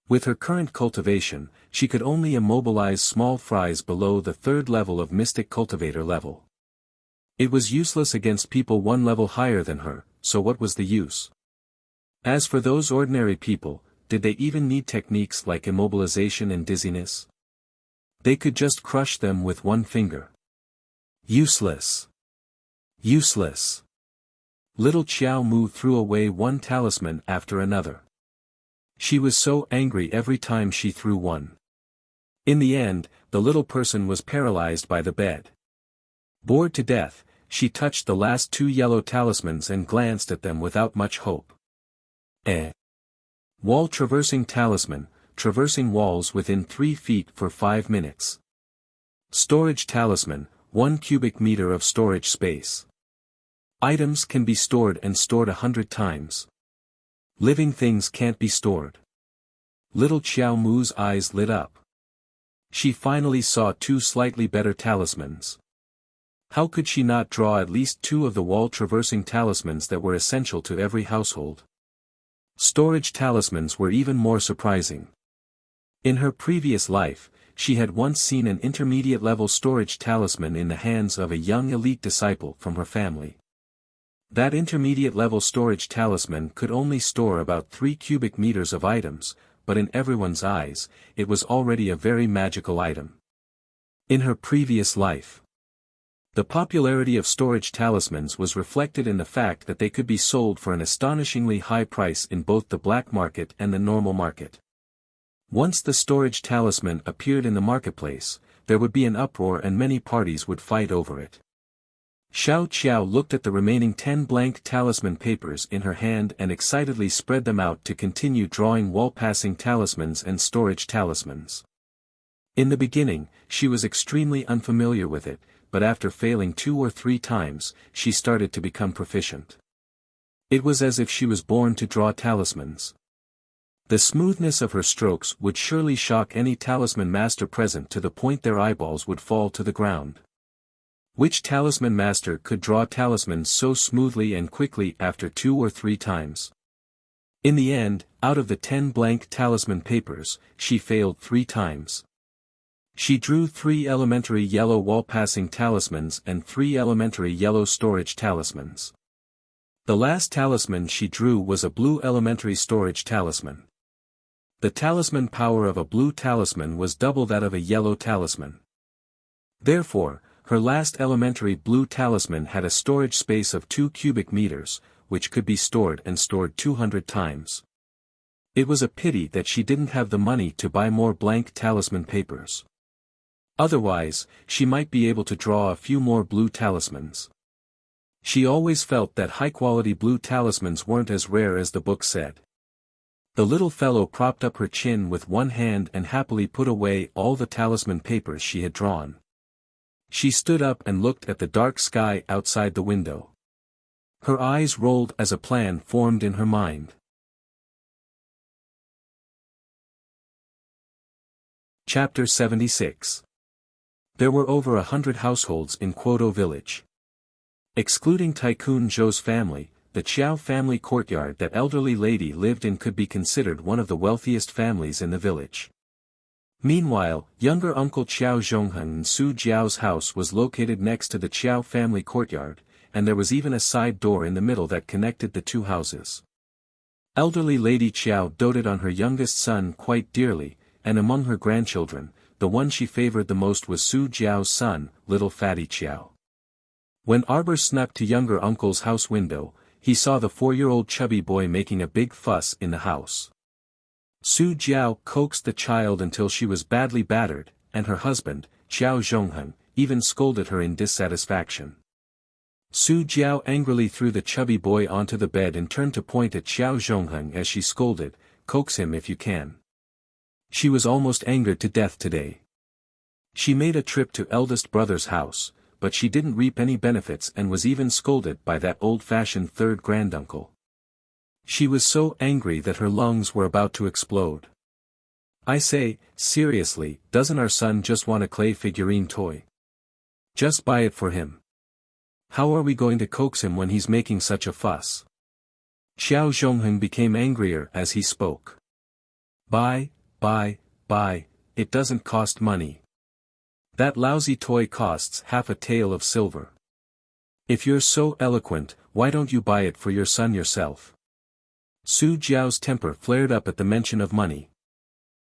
With her current cultivation, she could only immobilize small fries below the 3rd level of Mystic Cultivator level. It was useless against people 1 level higher than her, so what was the use? As for those ordinary people, did they even need techniques like immobilization and dizziness? They could just crush them with 1 finger. Useless. Useless. Little Xiao Mu threw away 1 talisman after another. She was so angry every time she threw one. In the end, the little person was paralyzed by the bed. Bored to death, she touched the last 2 yellow talismans and glanced at them without much hope. Wall Traversing Talisman, traversing walls within 3 feet for 5 minutes. Storage Talisman, 1 cubic meter of storage space. Items can be stored and stored 100 times. Living things can't be stored. Little Xiao Mu's eyes lit up. She finally saw 2 slightly better talismans. How could she not draw at least 2 of the wall-traversing talismans that were essential to every household? Storage talismans were even more surprising. In her previous life, she had once seen an intermediate-level storage talisman in the hands of a young elite disciple from her family. That intermediate-level storage talisman could only store about 3 cubic meters of items, but in everyone's eyes, it was already a very magical item. In her previous life, the popularity of storage talismans was reflected in the fact that they could be sold for an astonishingly high price in both the black market and the normal market. Once the storage talisman appeared in the marketplace, there would be an uproar and many parties would fight over it. Xiao Qiao looked at the remaining 10 blank talisman papers in her hand and excitedly spread them out to continue drawing wall-passing talismans and storage talismans. In the beginning, she was extremely unfamiliar with it, but after failing 2 or 3 times, she started to become proficient. It was as if she was born to draw talismans. The smoothness of her strokes would surely shock any talisman master present to the point their eyeballs would fall to the ground. Which talisman master could draw talismans so smoothly and quickly after 2 or 3 times? In the end, out of the 10 blank talisman papers, she failed 3 times. She drew 3 elementary yellow wall-passing talismans and 3 elementary yellow storage talismans. The last talisman she drew was a blue elementary storage talisman. The talisman power of a blue talisman was double that of a yellow talisman. Therefore, her last elementary blue talisman had a storage space of 2 cubic meters, which could be stored and stored 200 times. It was a pity that she didn't have the money to buy more blank talisman papers. Otherwise, she might be able to draw a few more blue talismans. She always felt that high-quality blue talismans weren't as rare as the book said. The little fellow propped up her chin with one hand and happily put away all the talisman papers she had drawn. She stood up and looked at the dark sky outside the window. Her eyes rolled as a plan formed in her mind. Chapter 76. There were over 100 households in Kwoto village. Excluding Tycoon Zhou's family, the Qiao family courtyard that elderly lady lived in could be considered one of the wealthiest families in the village. Meanwhile, younger uncle Qiao Zhongheng and Su Jiao's house was located next to the Qiao family courtyard, and there was even a side door in the middle that connected the 2 houses. Elderly Lady Qiao doted on her youngest son quite dearly, and among her grandchildren, the one she favored the most was Su Jiao's son, little Fatty Qiao. When Arbor snuck to younger uncle's house window, he saw the 4-year-old chubby boy making a big fuss in the house. Su Jiao coaxed the child until she was badly battered, and her husband, Qiao Zhongheng, even scolded her in dissatisfaction. Su Jiao angrily threw the chubby boy onto the bed and turned to point at Qiao Zhongheng as she scolded, "Coax him if you can." She was almost angered to death today. She made a trip to eldest brother's house, but she didn't reap any benefits and was even scolded by that old-fashioned third granduncle. She was so angry that her lungs were about to explode. "I say, seriously, doesn't our son just want a clay figurine toy? Just buy it for him. How are we going to coax him when he's making such a fuss?" Qiao Zhongheng became angrier as he spoke. Buy, it doesn't cost money. That lousy toy costs half a tael of silver. If you're so eloquent, why don't you buy it for your son yourself?" Su Jiao's temper flared up at the mention of money.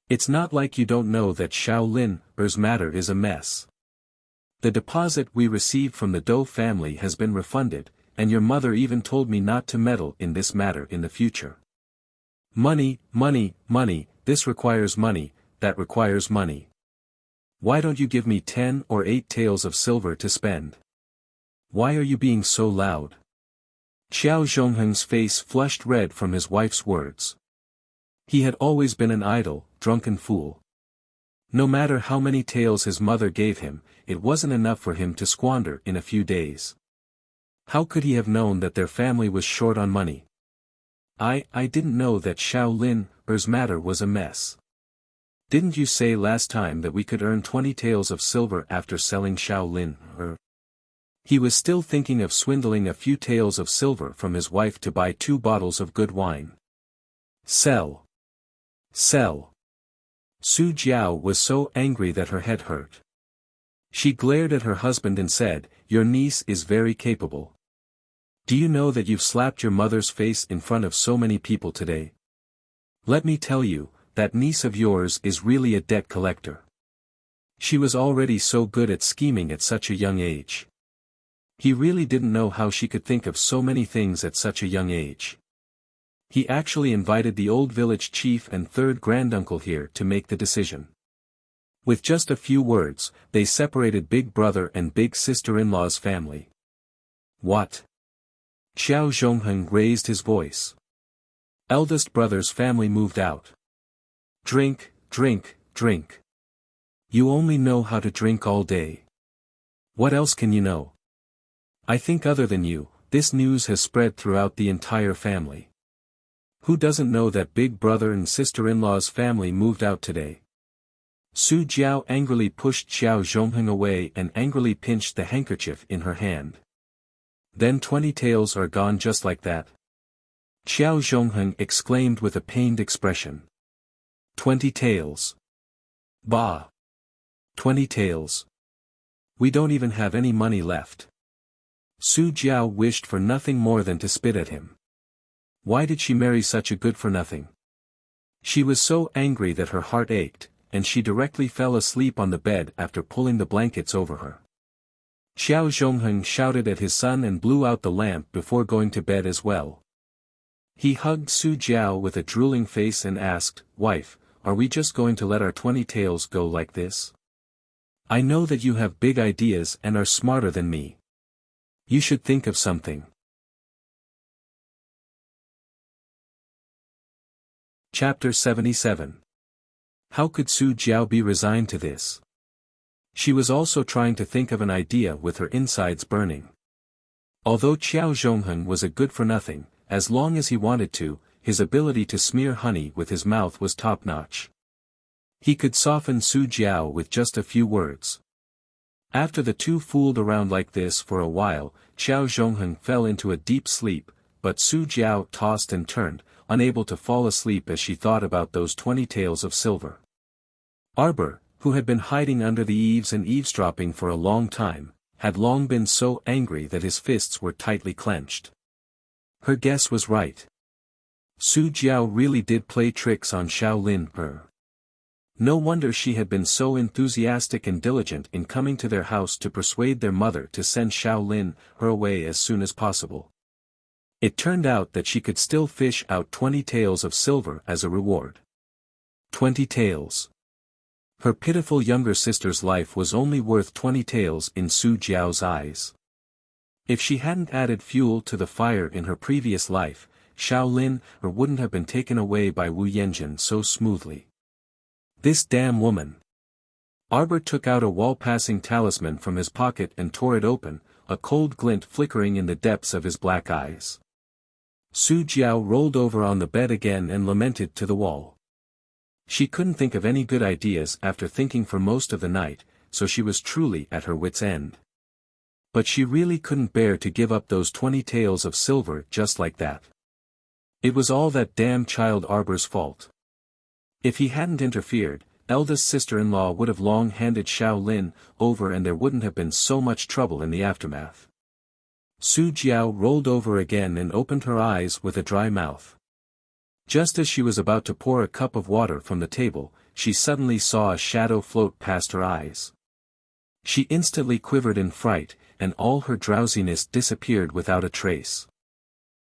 "It's not like you don't know that Shaolin's matter is a mess. The deposit we received from the Dou family has been refunded, and your mother even told me not to meddle in this matter in the future. Money, this requires money, that requires money. Why don't you give me 10 or 8 taels of silver to spend? Why are you being so loud?" Qiao Zhongheng's face flushed red from his wife's words. He had always been an idle, drunken fool. No matter how many taels his mother gave him, it wasn't enough for him to squander in a few days. How could he have known that their family was short on money? I didn't know that Shaolin's matter was a mess. Didn't you say last time that we could earn 20 taels of silver after selling Shaolin? He was still thinking of swindling a few taels of silver from his wife to buy 2 bottles of good wine. Sell. Su Jiao was so angry that her head hurt. She glared at her husband and said, "Your niece is very capable. Do you know that you've slapped your mother's face in front of so many people today? Let me tell you, that niece of yours is really a debt collector. She was already so good at scheming at such a young age." He really didn't know how she could think of so many things at such a young age. He actually invited the old village chief and third granduncle here to make the decision. With just a few words, they separated big brother and big sister-in-law's family. "What?" Qiao Zhongheng raised his voice. "Eldest brother's family moved out. Drink. You only know how to drink all day. What else can you know? I think other than you, this news has spread throughout the entire family. Who doesn't know that big brother and sister-in-law's family moved out today?" Su Jiao angrily pushed Qiao Zhongheng away and angrily pinched the handkerchief in her hand. "Then 20 taels are gone just like that? Xiao Zhongheng exclaimed with a pained expression. 20 taels. Bah! 20 taels. We don't even have any money left. Su Jiao wished for nothing more than to spit at him. Why did she marry such a good-for-nothing? She was so angry that her heart ached, and she directly fell asleep on the bed after pulling the blankets over her. Xiao Zhongheng shouted at his son and blew out the lamp before going to bed as well. He hugged Su Jiao with a drooling face and asked, "Wife, are we just going to let our 20 taels go like this? I know that you have big ideas and are smarter than me. You should think of something." Chapter 77. How could Su Jiao be resigned to this? She was also trying to think of an idea with her insides burning. Although Xiao Zhongheng was a good-for-nothing, as long as he wanted to, his ability to smear honey with his mouth was top-notch. He could soften Su Jiao with just a few words. After the two fooled around like this for a while, Xiao Zhongheng fell into a deep sleep, but Su Jiao tossed and turned, unable to fall asleep as she thought about those 20 taels of silver. Arbor, who had been hiding under the eaves and eavesdropping for a long time, had long been so angry that his fists were tightly clenched. Her guess was right. Su Jiao really did play tricks on Shaolin Per. No wonder she had been so enthusiastic and diligent in coming to their house to persuade their mother to send Shaolin her away as soon as possible. It turned out that she could still fish out 20 taels of silver as a reward. 20 taels. Her pitiful younger sister's life was only worth 20 taels in Su Jiao's eyes. If she hadn't added fuel to the fire in her previous life, Shaolin wouldn't have been taken away by Wu Yanjun so smoothly. This damn woman. Arbor took out a wall-passing talisman from his pocket and tore it open, a cold glint flickering in the depths of his black eyes. Su Jiao rolled over on the bed again and lamented to the wall. She couldn't think of any good ideas after thinking for most of the night, so she was truly at her wit's end. But she really couldn't bear to give up those 20 taels of silver just like that. It was all that damn child Arbor's fault. If he hadn't interfered, eldest sister-in-law would have long handed Shaolin over and there wouldn't have been so much trouble in the aftermath. Su Jiao rolled over again and opened her eyes with a dry mouth. Just as she was about to pour a cup of water from the table, she suddenly saw a shadow float past her eyes. She instantly quivered in fright, and all her drowsiness disappeared without a trace.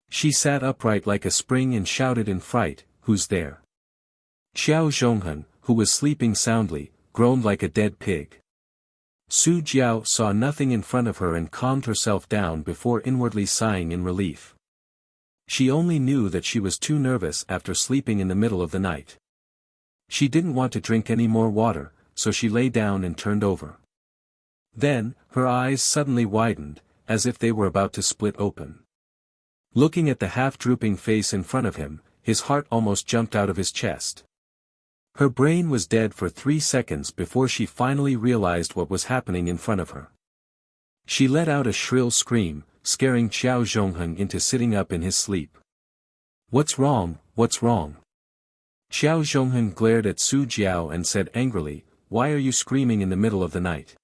She sat upright like a spring and shouted in fright, "Who's there?" Xiao Zhongheng, who was sleeping soundly, groaned like a dead pig. Su Jiao saw nothing in front of her and calmed herself down before inwardly sighing in relief. She only knew that she was too nervous after sleeping in the middle of the night. She didn't want to drink any more water, so she lay down and turned over. Then, her eyes suddenly widened, as if they were about to split open. Looking at the half-drooping face in front of him, his heart almost jumped out of his chest. Her brain was dead for 3 seconds before she finally realized what was happening in front of her. She let out a shrill scream, scaring Xiao Zhongheng into sitting up in his sleep. "What's wrong, what's wrong?" Xiao Zhongheng glared at Su Jiao and said angrily, "Why are you screaming in the middle of the night?"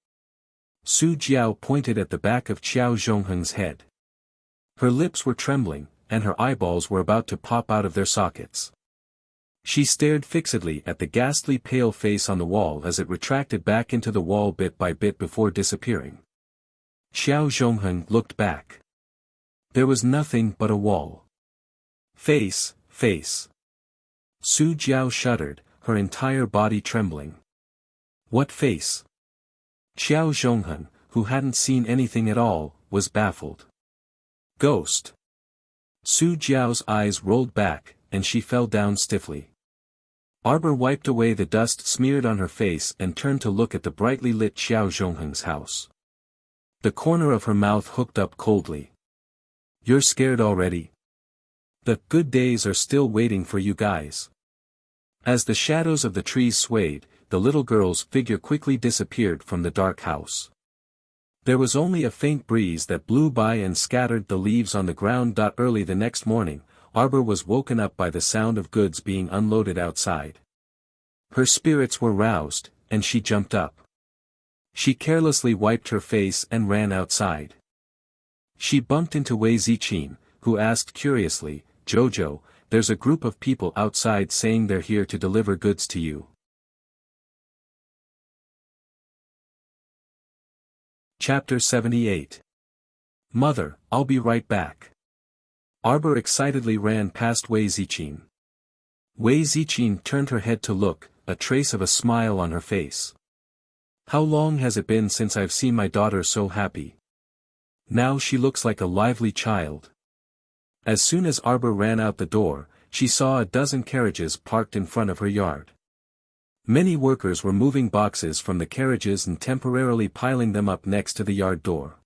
Su Jiao pointed at the back of Xiao Zhongheng's head. Her lips were trembling, and her eyeballs were about to pop out of their sockets. She stared fixedly at the ghastly pale face on the wall as it retracted back into the wall bit by bit before disappearing. Xiao Zhongheng looked back. There was nothing but a wall. Face. Su Jiao shuddered, her entire body trembling. What face? Xiao Zhongheng, who hadn't seen anything at all, was baffled. Ghost. Su Jiao's eyes rolled back, and she fell down stiffly. Arbor wiped away the dust smeared on her face and turned to look at the brightly lit Xiao Zhongheng's house. The corner of her mouth hooked up coldly. "You're scared already? The good days are still waiting for you guys." As the shadows of the trees swayed, the little girl's figure quickly disappeared from the dark house. There was only a faint breeze that blew by and scattered the leaves on the ground. Early the next morning, Arbor was woken up by the sound of goods being unloaded outside. Her spirits were roused, and she jumped up. She carelessly wiped her face and ran outside. She bumped into Wei Ziqin, who asked curiously, "Jojo, there's a group of people outside saying they're here to deliver goods to you." Chapter 78. Mother, I'll be right back. Arbor excitedly ran past Wei Ziqin. Wei Ziqin turned her head to look, a trace of a smile on her face. "How long has it been since I've seen my daughter so happy? Now she looks like a lively child." As soon as Arbor ran out the door, she saw a dozen carriages parked in front of her yard. Many workers were moving boxes from the carriages and temporarily piling them up next to the yard door.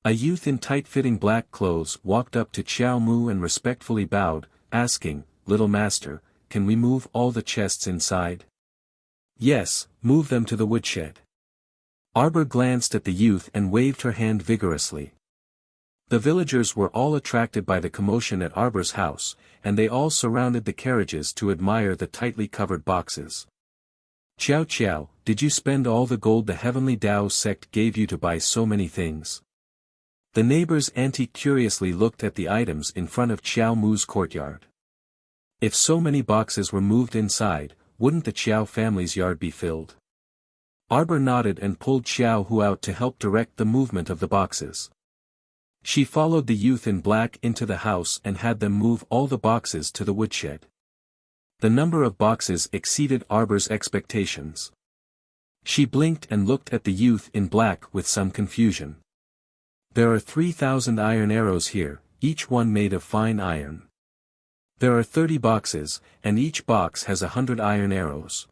A youth in tight-fitting black clothes walked up to Xiao Mu and respectfully bowed, asking, "Little master, can we move all the chests inside?" "Yes, move them to the woodshed." Arbor glanced at the youth and waved her hand vigorously. The villagers were all attracted by the commotion at Arbor's house, and they all surrounded the carriages to admire the tightly covered boxes. "Qiao Qiao, did you spend all the gold the Heavenly Tao sect gave you to buy so many things?" The neighbor's auntie curiously looked at the items in front of Qiao Mu's courtyard. If so many boxes were moved inside, wouldn't the Qiao family's yard be filled? Arbor nodded and pulled Xiao Hu out to help direct the movement of the boxes. She followed the youth in black into the house and had them move all the boxes to the woodshed. The number of boxes exceeded Arbor's expectations. She blinked and looked at the youth in black with some confusion. "There are 3,000 iron arrows here, each one made of fine iron. There are 30 boxes, and each box has 100 iron arrows."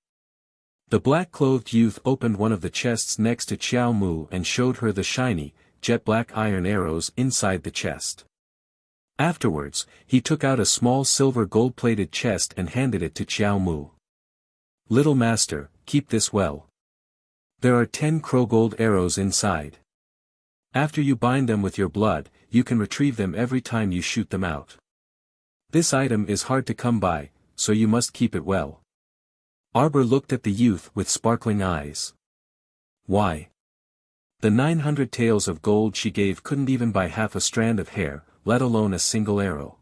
The black-clothed youth opened one of the chests next to Qiao Mu and showed her the shiny, jet-black iron arrows inside the chest. Afterwards, he took out a small silver gold-plated chest and handed it to Qiao Mu. "Little master, keep this well. There are 10 crow gold arrows inside. After you bind them with your blood, you can retrieve them every time you shoot them out. This item is hard to come by, so you must keep it well." Arbor looked at the youth with sparkling eyes. Why? The 900 taels of gold she gave couldn't even buy half a strand of hair, let alone a single arrow.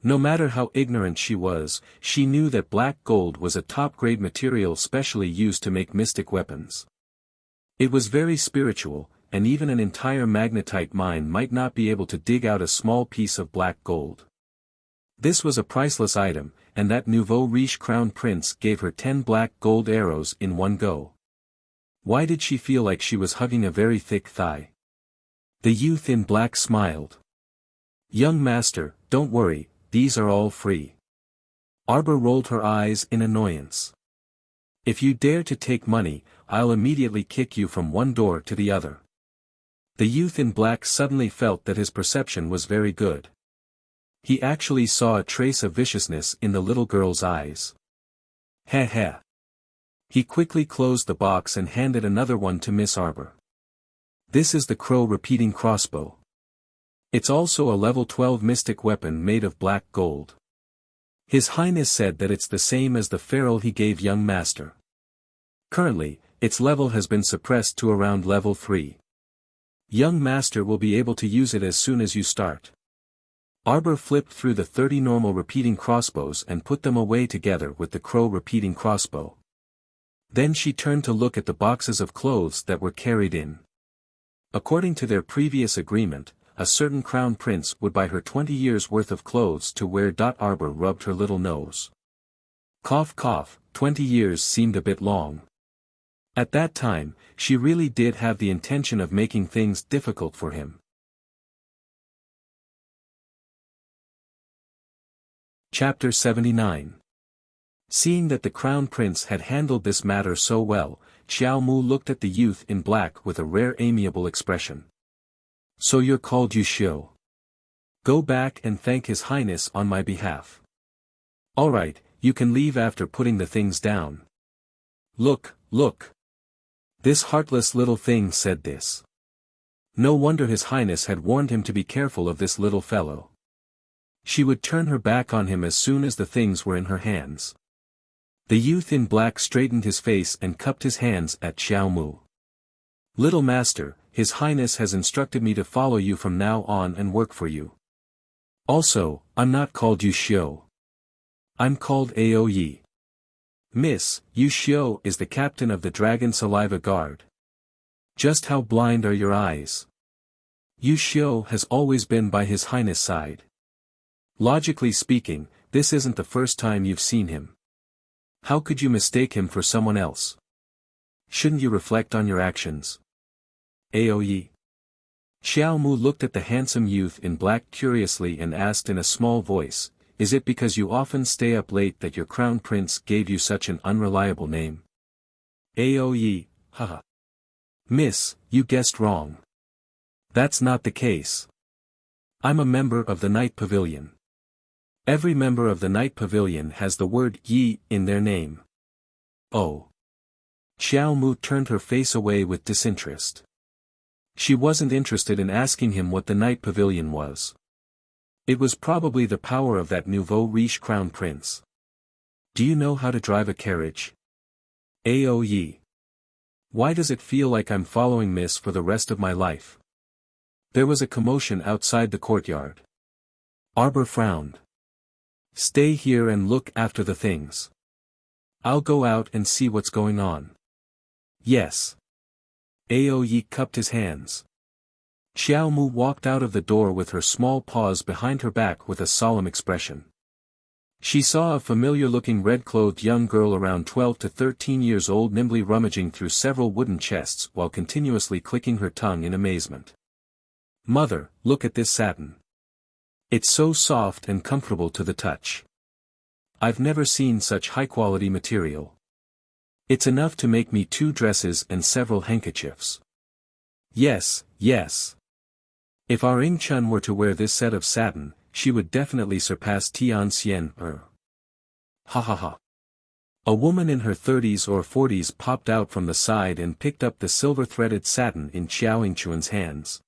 No matter how ignorant she was, she knew that black gold was a top-grade material specially used to make mystic weapons. It was very spiritual, and even an entire magnetite mine might not be able to dig out a small piece of black gold. This was a priceless item, and that nouveau riche crown prince gave her 10 black gold arrows in one go. Why did she feel like she was hugging a very thick thigh? The youth in black smiled. "Young master, don't worry, these are all free." Arbor rolled her eyes in annoyance. "If you dare to take money, I'll immediately kick you from one door to the other." The youth in black suddenly felt that his perception was very good. He actually saw a trace of viciousness in the little girl's eyes. "Heh heh." He quickly closed the box and handed another one to Miss Arbor. "This is the crow repeating crossbow. It's also a level 12 mystic weapon made of black gold. His Highness said that it's the same as the ferrule he gave young master. Currently, its level has been suppressed to around level 3. Young master will be able to use it as soon as you start." Arbor flipped through the 30 normal repeating crossbows and put them away together with the crow repeating crossbow. Then she turned to look at the boxes of clothes that were carried in. According to their previous agreement, a certain crown prince would buy her 20 years' worth of clothes to wear. Arbor rubbed her little nose. Cough cough, 20 years seemed a bit long. At that time, she really did have the intention of making things difficult for him. Chapter 79. Seeing that the crown prince had handled this matter so well, Qiao Mu looked at the youth in black with a rare amiable expression. "So you're called Yushio. Go back and thank His Highness on my behalf. Alright, you can leave after putting the things down." Look. This heartless little thing said this. No wonder His Highness had warned him to be careful of this little fellow. She would turn her back on him as soon as the things were in her hands. The youth in black straightened his face and cupped his hands at Xiao Mu. "Little master, His Highness has instructed me to follow you from now on and work for you. Also, I'm not called Yu Xiu. I'm called Ao Yi. Miss, Yu Xiu is the captain of the Dragon Saliva Guard. Just how blind are your eyes? Yu Xiu has always been by His Highness' side. Logically speaking, this isn't the first time you've seen him. How could you mistake him for someone else? Shouldn't you reflect on your actions? Ao Yi." Xiao Mu looked at the handsome youth in black curiously and asked in a small voice, "Is it because you often stay up late that your crown prince gave you such an unreliable name?" Ao Yi, haha. "Miss, you guessed wrong. That's not the case. I'm a member of the Night Pavilion. Every member of the Night Pavilion has the word Yi in their name." Oh. Xiao Mu turned her face away with disinterest. She wasn't interested in asking him what the Night Pavilion was. It was probably the power of that nouveau riche crown prince. "Do you know how to drive a carriage?" Ao Yi. "Why does it feel like I'm following Miss for the rest of my life?" There was a commotion outside the courtyard. Arbor frowned. "Stay here and look after the things. I'll go out and see what's going on." "Yes." Ao Yi cupped his hands. Xiao Mu walked out of the door with her small paws behind her back with a solemn expression. She saw a familiar-looking red-clothed young girl around 12 to 13 years old nimbly rummaging through several wooden chests while continuously clicking her tongue in amazement. "Mother, look at this satin. It's so soft and comfortable to the touch. I've never seen such high-quality material. It's enough to make me 2 dresses and several handkerchiefs. Yes, yes. If our Ying Chun were to wear this set of satin, she would definitely surpass Tian Xian Er." Ha ha ha. A woman in her 30s or 40s popped out from the side and picked up the silver-threaded satin in Xiao Yingchuan's hands.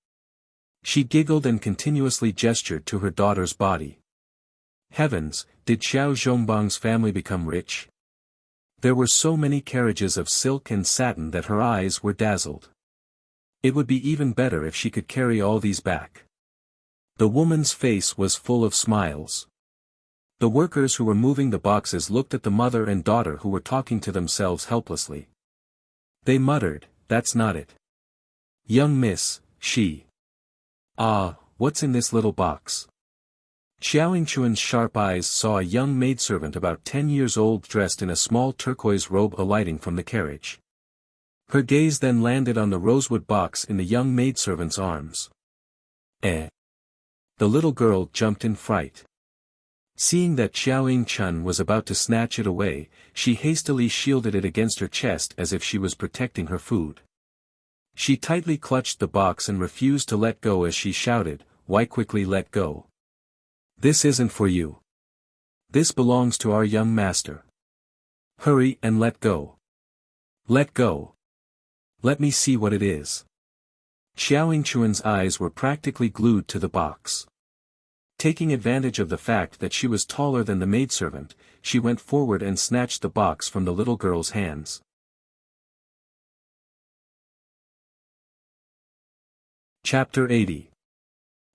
She giggled and continuously gestured to her daughter's body. Heavens, did Xiao Zhongbang's family become rich? There were so many carriages of silk and satin that her eyes were dazzled. It would be even better if she could carry all these back. The woman's face was full of smiles. The workers who were moving the boxes looked at the mother and daughter who were talking to themselves helplessly. They muttered, "That's not it. Young miss, she. Ah, what's in this little box?" Xiao Yingchuan's sharp eyes saw a young maidservant about 10 years old dressed in a small turquoise robe alighting from the carriage. Her gaze then landed on the rosewood box in the young maidservant's arms. Eh? The little girl jumped in fright. Seeing that Xiao Yingchun was about to snatch it away, she hastily shielded it against her chest as if she was protecting her food. She tightly clutched the box and refused to let go as she shouted, "Why quickly let go? This isn't for you. This belongs to our young master. Hurry and let go. Let go. Let me see what it is." Xiao Yingchuan's eyes were practically glued to the box. Taking advantage of the fact that she was taller than the maidservant, she went forward and snatched the box from the little girl's hands. Chapter 80.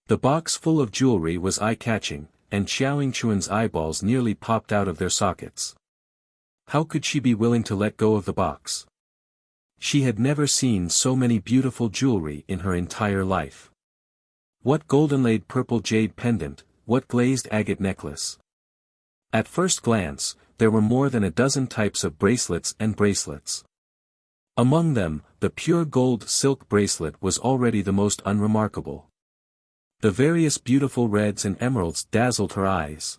The box full of jewelry was eye-catching, and Xiao Yingchuan's eyeballs nearly popped out of their sockets. How could she be willing to let go of the box? She had never seen so many beautiful jewelry in her entire life. What golden-laid purple jade pendant, what glazed agate necklace. At first glance, there were more than a dozen types of bracelets and bracelets. Among them, the pure gold silk bracelet was already the most unremarkable. The various beautiful reds and emeralds dazzled her eyes.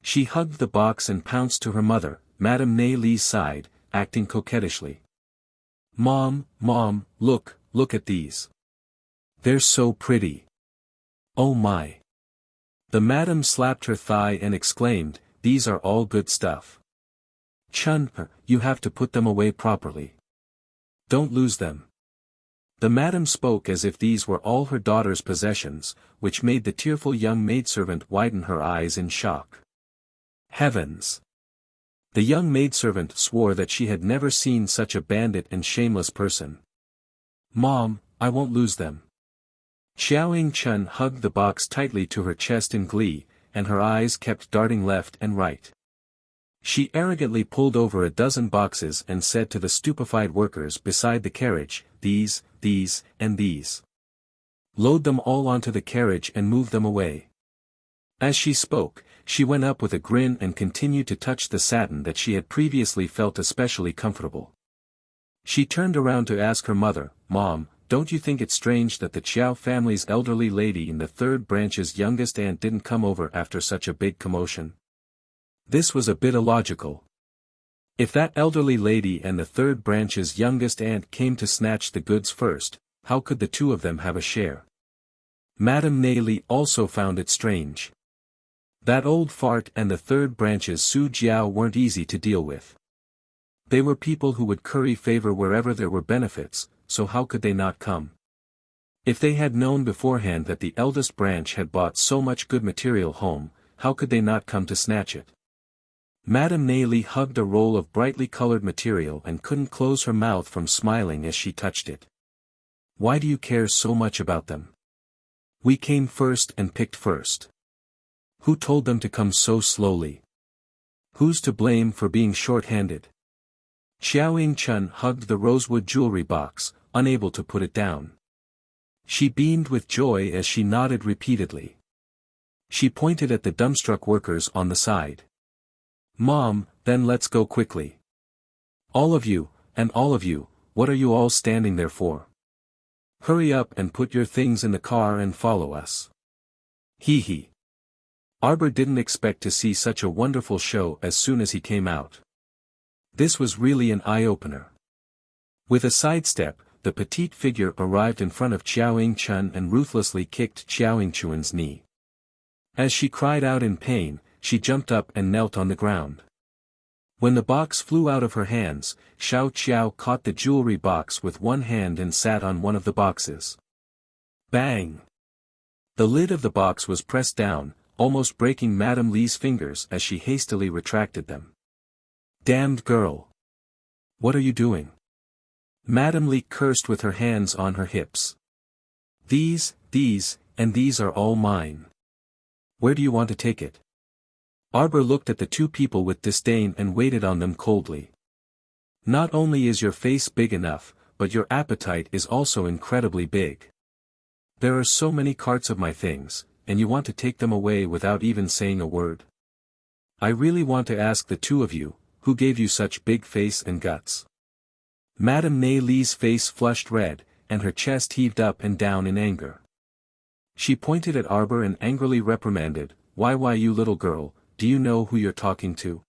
She hugged the box and pounced to her mother, Madame Nei Li's side, acting coquettishly. Mom, look at these. They're so pretty. Oh my." The madam slapped her thigh and exclaimed, "These are all good stuff. Chun, you have to put them away properly. Don't lose them." The madam spoke as if these were all her daughter's possessions, which made the tearful young maidservant widen her eyes in shock. Heavens! The young maidservant swore that she had never seen such a bandit and shameless person. Mom, I won't lose them. Xiao Chun hugged the box tightly to her chest in glee, and her eyes kept darting left and right. She arrogantly pulled over a dozen boxes and said to the stupefied workers beside the carriage, these, and these. Load them all onto the carriage and move them away. As she spoke, she went up with a grin and continued to touch the satin that she had previously felt especially comfortable. She turned around to ask her mother, Mom, don't you think it's strange that the Chiao family's elderly lady in the third branch's youngest aunt didn't come over after such a big commotion? This was a bit illogical. If that elderly lady and the third branch's youngest aunt came to snatch the goods first, how could the two of them have a share? Madame Neyli also found it strange. That old fart and the third branch's Su Jiao weren't easy to deal with. They were people who would curry favor wherever there were benefits, so how could they not come? If they had known beforehand that the eldest branch had bought so much good material home, how could they not come to snatch it? Madame Neyli hugged a roll of brightly colored material and couldn't close her mouth from smiling as she touched it. Why do you care so much about them? We came first and picked first. Who told them to come so slowly? Who's to blame for being short-handed? Xiao Chun hugged the rosewood jewelry box, unable to put it down. She beamed with joy as she nodded repeatedly. She pointed at the dumbstruck workers on the side. Mom, then let's go quickly. All of you, what are you all standing there for? Hurry up and put your things in the car and follow us. Hee hee. Arbor didn't expect to see such a wonderful show as soon as he came out. This was really an eye-opener. With a sidestep, the petite figure arrived in front of Xiao Chun and ruthlessly kicked Xiao Chun's knee. As she cried out in pain, she jumped up and knelt on the ground. When the box flew out of her hands, Xiao Qiao caught the jewelry box with one hand and sat on one of the boxes. Bang! The lid of the box was pressed down, almost breaking Madame Li's fingers as she hastily retracted them. Damned girl! What are you doing? Madame Li cursed with her hands on her hips. These are all mine. Where do you want to take it? Arbor looked at the two people with disdain and waited on them coldly. Not only is your face big enough, but your appetite is also incredibly big. There are so many carts of my things, and you want to take them away without even saying a word. I really want to ask the two of you, who gave you such big face and guts? Madame Neyli's face flushed red, and her chest heaved up and down in anger. She pointed at Arbor and angrily reprimanded, Why you little girl, do you know who you're talking to?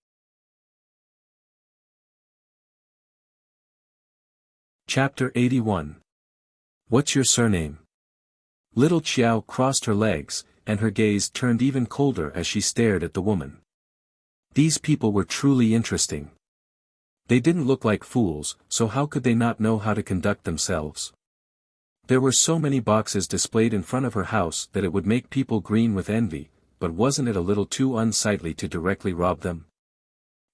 Chapter 81. What's your surname? Little Qiao crossed her legs, and her gaze turned even colder as she stared at the woman. These people were truly interesting. They didn't look like fools, so how could they not know how to conduct themselves? There were so many boxes displayed in front of her house that it would make people green with envy, but wasn't it a little too unsightly to directly rob them?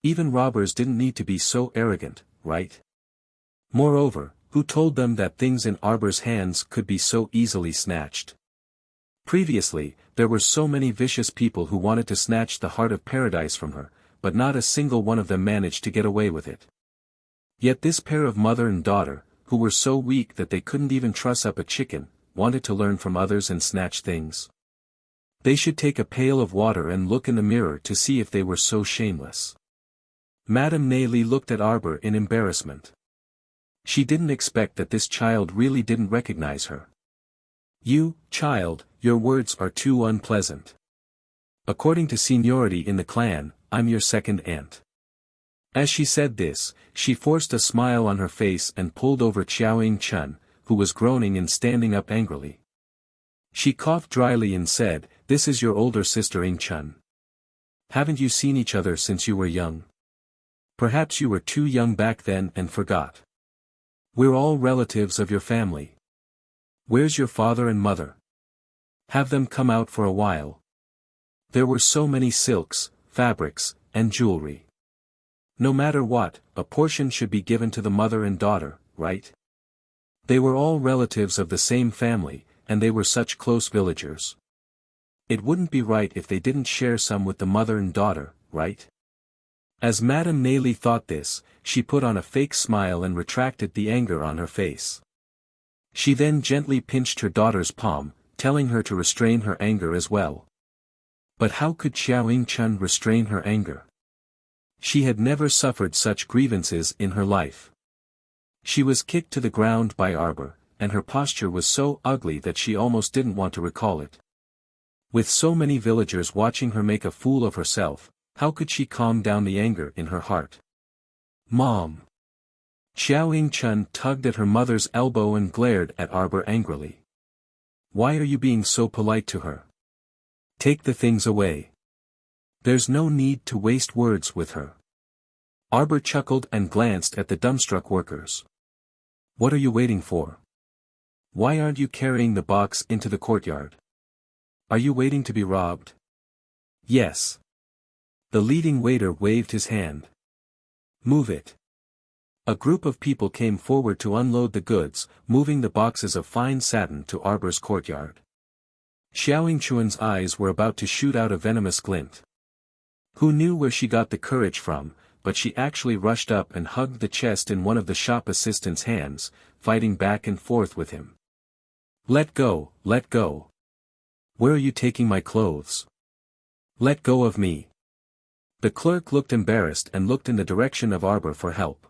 Even robbers didn't need to be so arrogant, right? Moreover, who told them that things in Arbor's hands could be so easily snatched? Previously, there were so many vicious people who wanted to snatch the heart of paradise from her, but not a single one of them managed to get away with it. Yet this pair of mother and daughter, who were so weak that they couldn't even truss up a chicken, wanted to learn from others and snatch things. They should take a pail of water and look in the mirror to see if they were so shameless. Madame Neyli looked at Arbor in embarrassment. She didn't expect that this child really didn't recognize her. You, child, your words are too unpleasant. According to seniority in the clan, I'm your second aunt. As she said this, she forced a smile on her face and pulled over Xiao Chun, who was groaning and standing up angrily. She coughed dryly and said, This is your older sister Chun. Haven't you seen each other since you were young? Perhaps you were too young back then and forgot. We're all relatives of your family. Where's your father and mother? Have them come out for a while. There were so many silks, fabrics, and jewelry. No matter what, a portion should be given to the mother and daughter, right? They were all relatives of the same family, and they were such close villagers. It wouldn't be right if they didn't share some with the mother and daughter, right? As Madame Naley thought this, she put on a fake smile and retracted the anger on her face. She then gently pinched her daughter's palm, telling her to restrain her anger as well. But how could Xiao Ying-chun restrain her anger? She had never suffered such grievances in her life. She was kicked to the ground by Arbor, and her posture was so ugly that she almost didn't want to recall it. With so many villagers watching her make a fool of herself, how could she calm down the anger in her heart? Mom! Xiao Ying-chun tugged at her mother's elbow and glared at Arbor angrily. Why are you being so polite to her? Take the things away. There's no need to waste words with her. Arbor chuckled and glanced at the dumbstruck workers. What are you waiting for? Why aren't you carrying the box into the courtyard? Are you waiting to be robbed? Yes. The leading waiter waved his hand. Move it. A group of people came forward to unload the goods, moving the boxes of fine satin to Arbor's courtyard. Xiao Ying-chun's eyes were about to shoot out a venomous glint. Who knew where she got the courage from, but she actually rushed up and hugged the chest in one of the shop assistant's hands, fighting back and forth with him. Let go, let go. Where are you taking my clothes? Let go of me. The clerk looked embarrassed and looked in the direction of Arbor for help.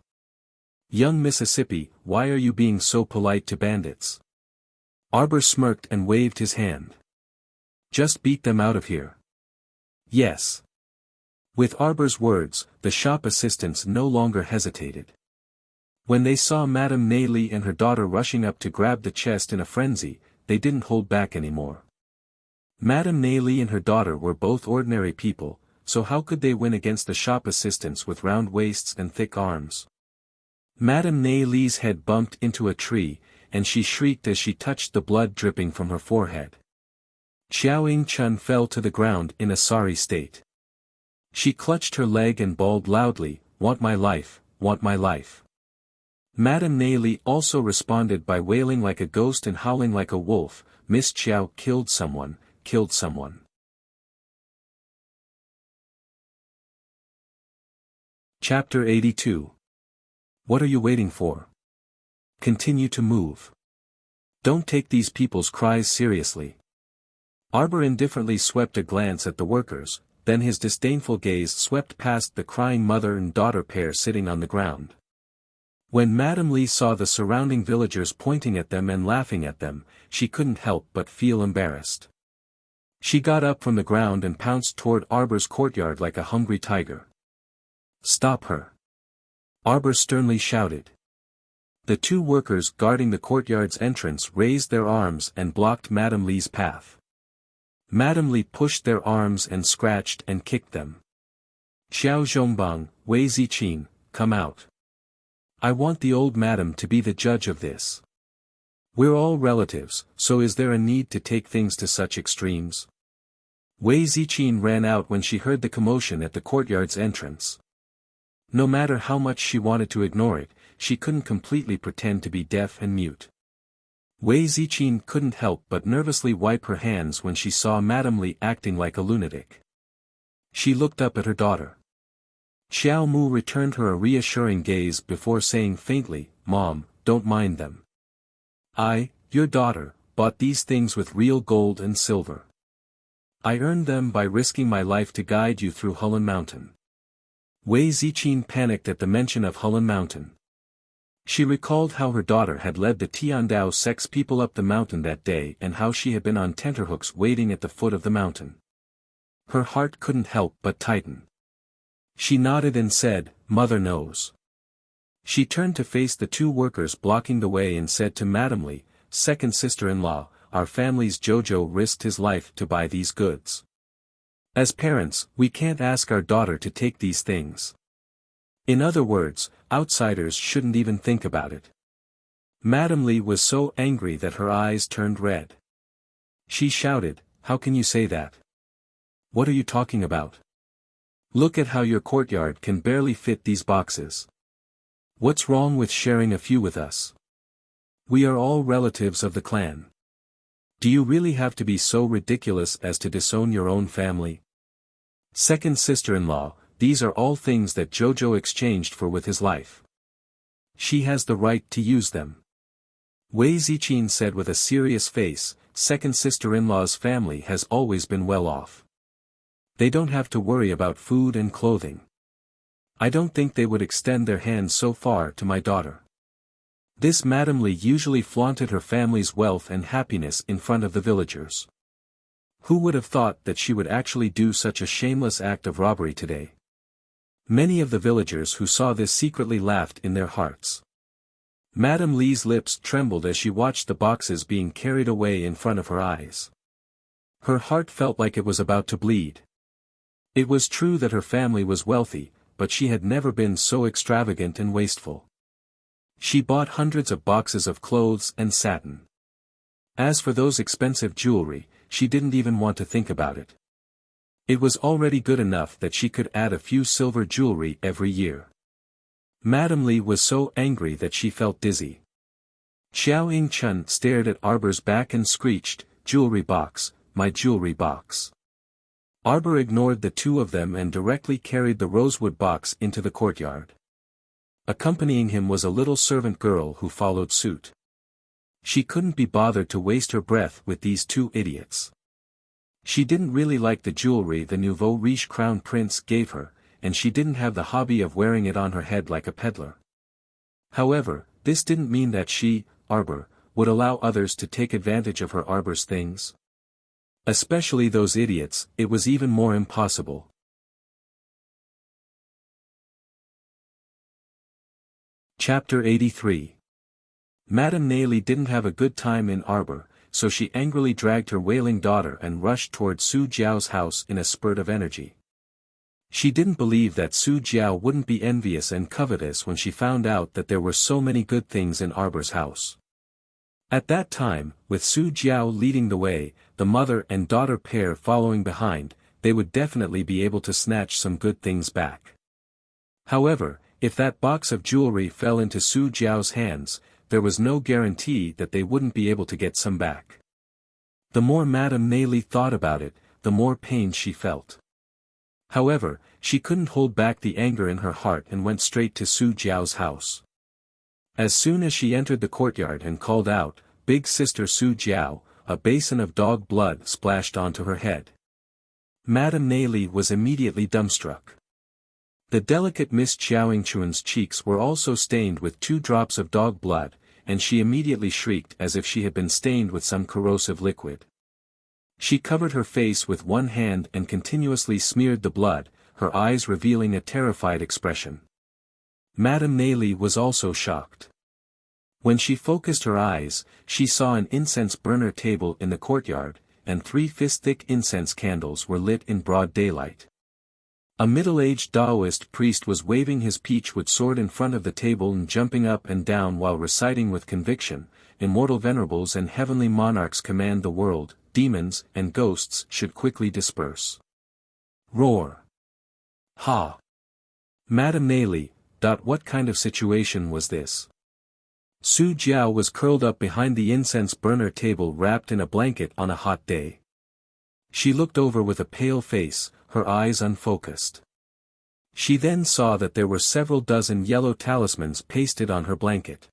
Young Mississippi, why are you being so polite to bandits? Arbor smirked and waved his hand. Just beat them out of here. Yes. With Arbor's words, the shop assistants no longer hesitated. When they saw Madame Naley and her daughter rushing up to grab the chest in a frenzy, they didn't hold back anymore. Madame Naley and her daughter were both ordinary people, so how could they win against the shop assistants with round waists and thick arms? Madame Naley's head bumped into a tree, and she shrieked as she touched the blood dripping from her forehead. Xiao Ying-chun fell to the ground in a sorry state. She clutched her leg and bawled loudly, "Want my life, want my life." Madame Naley also responded by wailing like a ghost and howling like a wolf, "Miss Xiao killed someone, killed someone." Chapter 82. What are you waiting for? Continue to move. Don't take these people's cries seriously. Arbor indifferently swept a glance at the workers, then his disdainful gaze swept past the crying mother and daughter pair sitting on the ground. When Madame Li saw the surrounding villagers pointing at them and laughing at them, she couldn't help but feel embarrassed. She got up from the ground and pounced toward Arbor's courtyard like a hungry tiger. Stop her! Arbor sternly shouted. The two workers guarding the courtyard's entrance raised their arms and blocked Madame Li's path. Madame Li pushed their arms and scratched and kicked them. Xiao Zhongbang, Wei Ziqin, come out. I want the old madam to be the judge of this. We're all relatives, so is there a need to take things to such extremes? Wei Ziqin ran out when she heard the commotion at the courtyard's entrance. No matter how much she wanted to ignore it, she couldn't completely pretend to be deaf and mute. Wei Ziqin couldn't help but nervously wipe her hands when she saw Madame Li acting like a lunatic. She looked up at her daughter. Xiao Mu returned her a reassuring gaze before saying faintly, "Mom, don't mind them. Your daughter, bought these things with real gold and silver. I earned them by risking my life to guide you through Hulun Mountain." Wei Ziqin panicked at the mention of Hulun Mountain. She recalled how her daughter had led the Tiandao sex people up the mountain that day and how she had been on tenterhooks waiting at the foot of the mountain. Her heart couldn't help but tighten. She nodded and said, "Mother knows." She turned to face the two workers blocking the way and said to Madame Li, "Second sister-in-law, our family's Jojo risked his life to buy these goods. As parents, we can't ask our daughter to take these things. In other words, outsiders shouldn't even think about it." Madame Li was so angry that her eyes turned red. She shouted, "How can you say that? What are you talking about? Look at how your courtyard can barely fit these boxes. What's wrong with sharing a few with us? We are all relatives of the clan. Do you really have to be so ridiculous as to disown your own family? Second sister-in-law, these are all things that Jojo exchanged for with his life. She has the right to use them." Wei Ziqin said with a serious face, "Second sister-in-law's family has always been well off. They don't have to worry about food and clothing. I don't think they would extend their hands so far to my daughter." This Madame Li usually flaunted her family's wealth and happiness in front of the villagers. Who would have thought that she would actually do such a shameless act of robbery today? Many of the villagers who saw this secretly laughed in their hearts. Madame Li's lips trembled as she watched the boxes being carried away in front of her eyes. Her heart felt like it was about to bleed. It was true that her family was wealthy, but she had never been so extravagant and wasteful. She bought hundreds of boxes of clothes and satin. As for those expensive jewelry, she didn't even want to think about it. It was already good enough that she could add a few silver jewelry every year. Madame Li was so angry that she felt dizzy. Xiao Ying-chun stared at Arbor's back and screeched, "Jewelry box, my jewelry box." Arbor ignored the two of them and directly carried the rosewood box into the courtyard. Accompanying him was a little servant girl who followed suit. She couldn't be bothered to waste her breath with these two idiots. She didn't really like the jewelry the nouveau riche crown prince gave her, and she didn't have the hobby of wearing it on her head like a peddler. However, this didn't mean that she, Arbor, would allow others to take advantage of her Arbor's things. Especially those idiots, it was even more impossible. Chapter 83. Madame Neili didn't have a good time in Arbor, so she angrily dragged her wailing daughter and rushed toward Su Jiao's house in a spurt of energy. She didn't believe that Su Jiao wouldn't be envious and covetous when she found out that there were so many good things in Arbor's house. At that time, with Su Jiao leading the way, the mother and daughter pair following behind, they would definitely be able to snatch some good things back. However, if that box of jewelry fell into Su Jiao's hands, there was no guarantee that they wouldn't be able to get some back. The more Madame Neili thought about it, the more pain she felt. However, she couldn't hold back the anger in her heart and went straight to Su Jiao's house. As soon as she entered the courtyard and called out, "Big sister Su Jiao," a basin of dog blood splashed onto her head. Madame Neili was immediately dumbstruck. The delicate Miss Xiaoyingchuan's cheeks were also stained with 2 drops of dog blood, and she immediately shrieked as if she had been stained with some corrosive liquid. She covered her face with one hand and continuously smeared the blood, her eyes revealing a terrified expression. Madame Neili was also shocked. When she focused her eyes, she saw an incense burner table in the courtyard, and 3 fist-thick incense candles were lit in broad daylight. A middle-aged Taoist priest was waving his peachwood sword in front of the table and jumping up and down while reciting with conviction, "Immortal venerables and heavenly monarchs command the world, demons and ghosts should quickly disperse." Roar. Ha! Madame Neili, what kind of situation was this? Su Jiao was curled up behind the incense burner table wrapped in a blanket on a hot day. She looked over with a pale face, her eyes unfocused. She then saw that there were several dozen yellow talismans pasted on her blanket.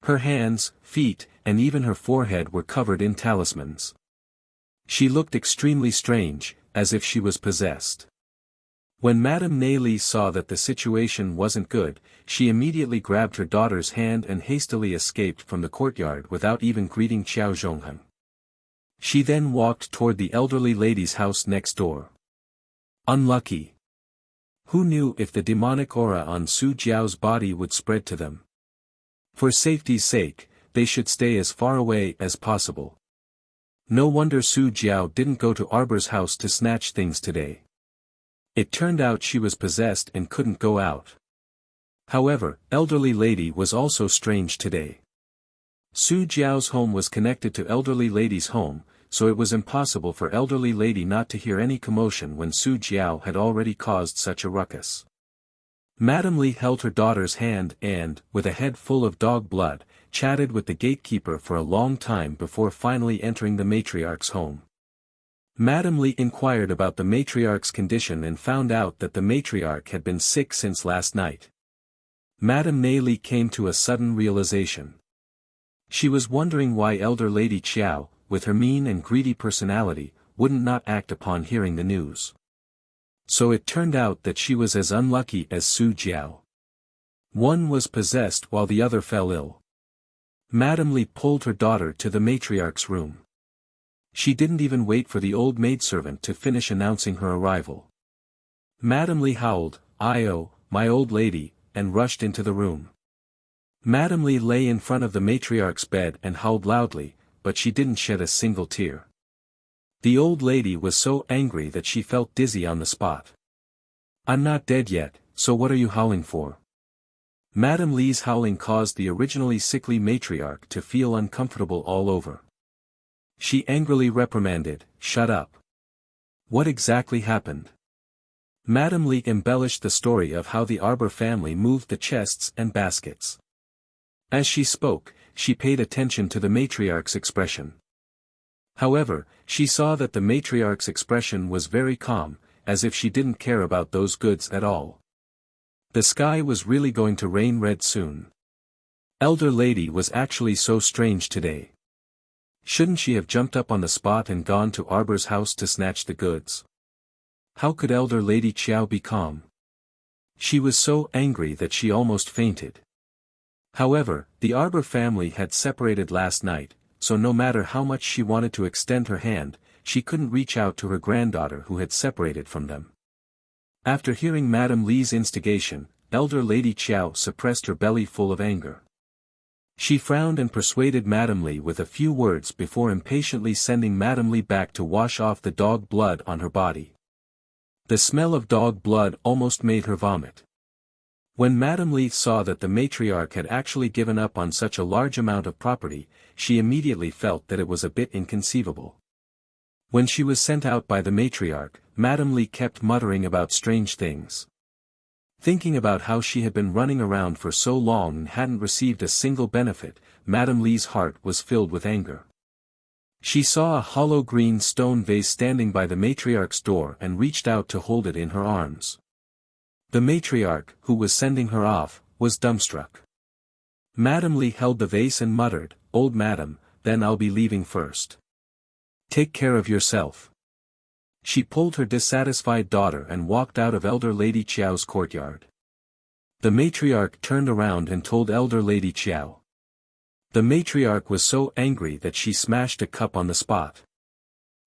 Her hands, feet, and even her forehead were covered in talismans. She looked extremely strange, as if she was possessed. When Madame Neili saw that the situation wasn't good, she immediately grabbed her daughter's hand and hastily escaped from the courtyard without even greeting Xiao Zhongheng. She then walked toward the elderly lady's house next door. Unlucky. Who knew if the demonic aura on Su Jiao's body would spread to them? For safety's sake, they should stay as far away as possible. No wonder Su Jiao didn't go to Arbor's house to snatch things today. It turned out she was possessed and couldn't go out. However, elderly lady was also strange today. Su Jiao's home was connected to elderly lady's home, so it was impossible for elderly lady not to hear any commotion when Su Jiao had already caused such a ruckus. Madame Li held her daughter's hand and, with a head full of dog blood, chatted with the gatekeeper for a long time before finally entering the matriarch's home. Madame Li inquired about the matriarch's condition and found out that the matriarch had been sick since last night. Madame Li came to a sudden realization. She was wondering why elder lady Qiao, with her mean and greedy personality, wouldn't not act upon hearing the news. So it turned out that she was as unlucky as Su Jiao. One was possessed while the other fell ill. Madame Li pulled her daughter to the matriarch's room. She didn't even wait for the old maidservant to finish announcing her arrival. Madame Li howled, "I-oh, my old lady," and rushed into the room. Madame Li lay in front of the matriarch's bed and howled loudly, but she didn't shed a single tear. The old lady was so angry that she felt dizzy on the spot. "I'm not dead yet, so what are you howling for?" Madame Li's howling caused the originally sickly matriarch to feel uncomfortable all over. She angrily reprimanded, "Shut up. What exactly happened?" Madame Li embellished the story of how the Arbor family moved the chests and baskets. As she spoke, she paid attention to the matriarch's expression. However, she saw that the matriarch's expression was very calm, as if she didn't care about those goods at all. The sky was really going to rain red soon. Elder lady was actually so strange today. Shouldn't she have jumped up on the spot and gone to Arbor's house to snatch the goods? How could elder lady Qiao be calm? She was so angry that she almost fainted. However, the Arbor family had separated last night, so no matter how much she wanted to extend her hand, she couldn't reach out to her granddaughter who had separated from them. After hearing Madame Li's instigation, elder lady Qiao suppressed her belly full of anger. She frowned and persuaded Madame Li with a few words before impatiently sending Madame Li back to wash off the dog blood on her body. The smell of dog blood almost made her vomit. When Madame Li saw that the matriarch had actually given up on such a large amount of property, she immediately felt that it was a bit inconceivable. When she was sent out by the matriarch, Madame Li kept muttering about strange things. Thinking about how she had been running around for so long and hadn't received a single benefit, Madame Li's heart was filled with anger. She saw a hollow green stone vase standing by the matriarch's door and reached out to hold it in her arms. The matriarch, who was sending her off, was dumbstruck. Madame Li held the vase and muttered, "Old madam, then I'll be leaving first. Take care of yourself." She pulled her dissatisfied daughter and walked out of elder lady Qiao's courtyard. The matriarch turned around and told elder lady Qiao. The matriarch was so angry that she smashed a cup on the spot.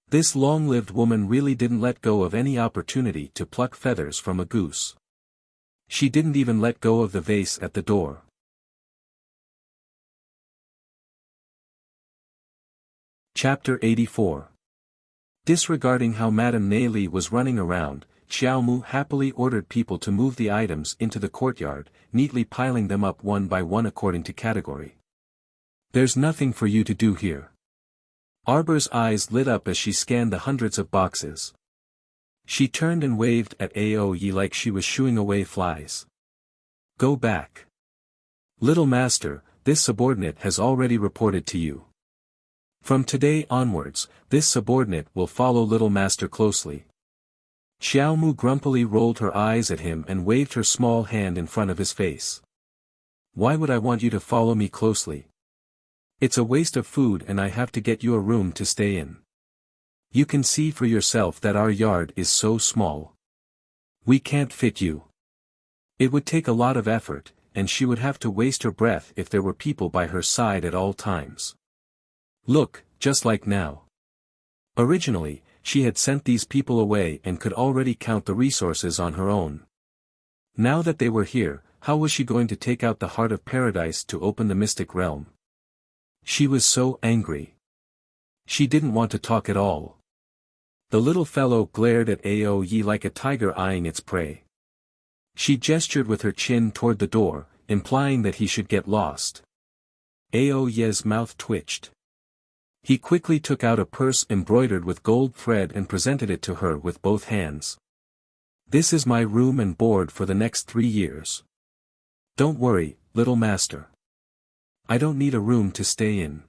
This long-lived woman really didn't let go of any opportunity to pluck feathers from a goose. She didn't even let go of the vase at the door. Chapter 84. Disregarding how Madame Li was running around, Xiao Mu happily ordered people to move the items into the courtyard, neatly piling them up one by one according to category. "There's nothing for you to do here." Arbor's eyes lit up as she scanned the hundreds of boxes. She turned and waved at Aoyi like she was shooing away flies. "Go back. Little master, this subordinate has already reported to you. From today onwards, this subordinate will follow little master closely." Xiao Mu grumpily rolled her eyes at him and waved her small hand in front of his face. "Why would I want you to follow me closely? It's a waste of food and I have to get you a room to stay in. You can see for yourself that our yard is so small. We can't fit you." It would take a lot of effort, and she would have to waste her breath if there were people by her side at all times. Look, just like now. Originally, she had sent these people away and could already count the resources on her own. Now that they were here, how was she going to take out the heart of paradise to open the mystic realm? She was so angry. She didn't want to talk at all. The little fellow glared at Aoyi like a tiger eyeing its prey. She gestured with her chin toward the door, implying that he should get lost. Ao Ye's mouth twitched. He quickly took out a purse embroidered with gold thread and presented it to her with both hands. This is my room and board for the next 3 years. Don't worry, little master. I don't need a room to stay in.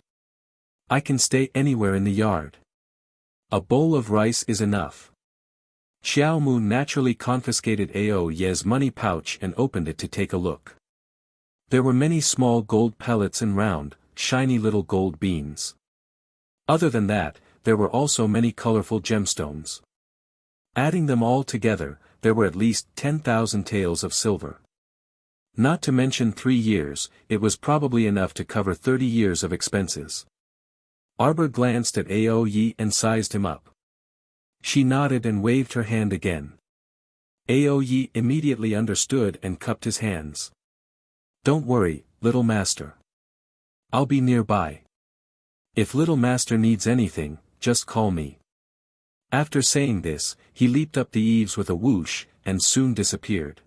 I can stay anywhere in the yard. A bowl of rice is enough. Xiao Mu naturally confiscated Ao Ye's money pouch and opened it to take a look. There were many small gold pellets and round, shiny little gold beans. Other than that, there were also many colorful gemstones. Adding them all together, there were at least 10,000 taels of silver. Not to mention 3 years, it was probably enough to cover 30 years of expenses. Arbor glanced at Ao Ye and sized him up. She nodded and waved her hand again. Ao Ye immediately understood and cupped his hands. Don't worry, little master. I'll be nearby. If little master needs anything, just call me. After saying this, he leaped up the eaves with a whoosh, and soon disappeared.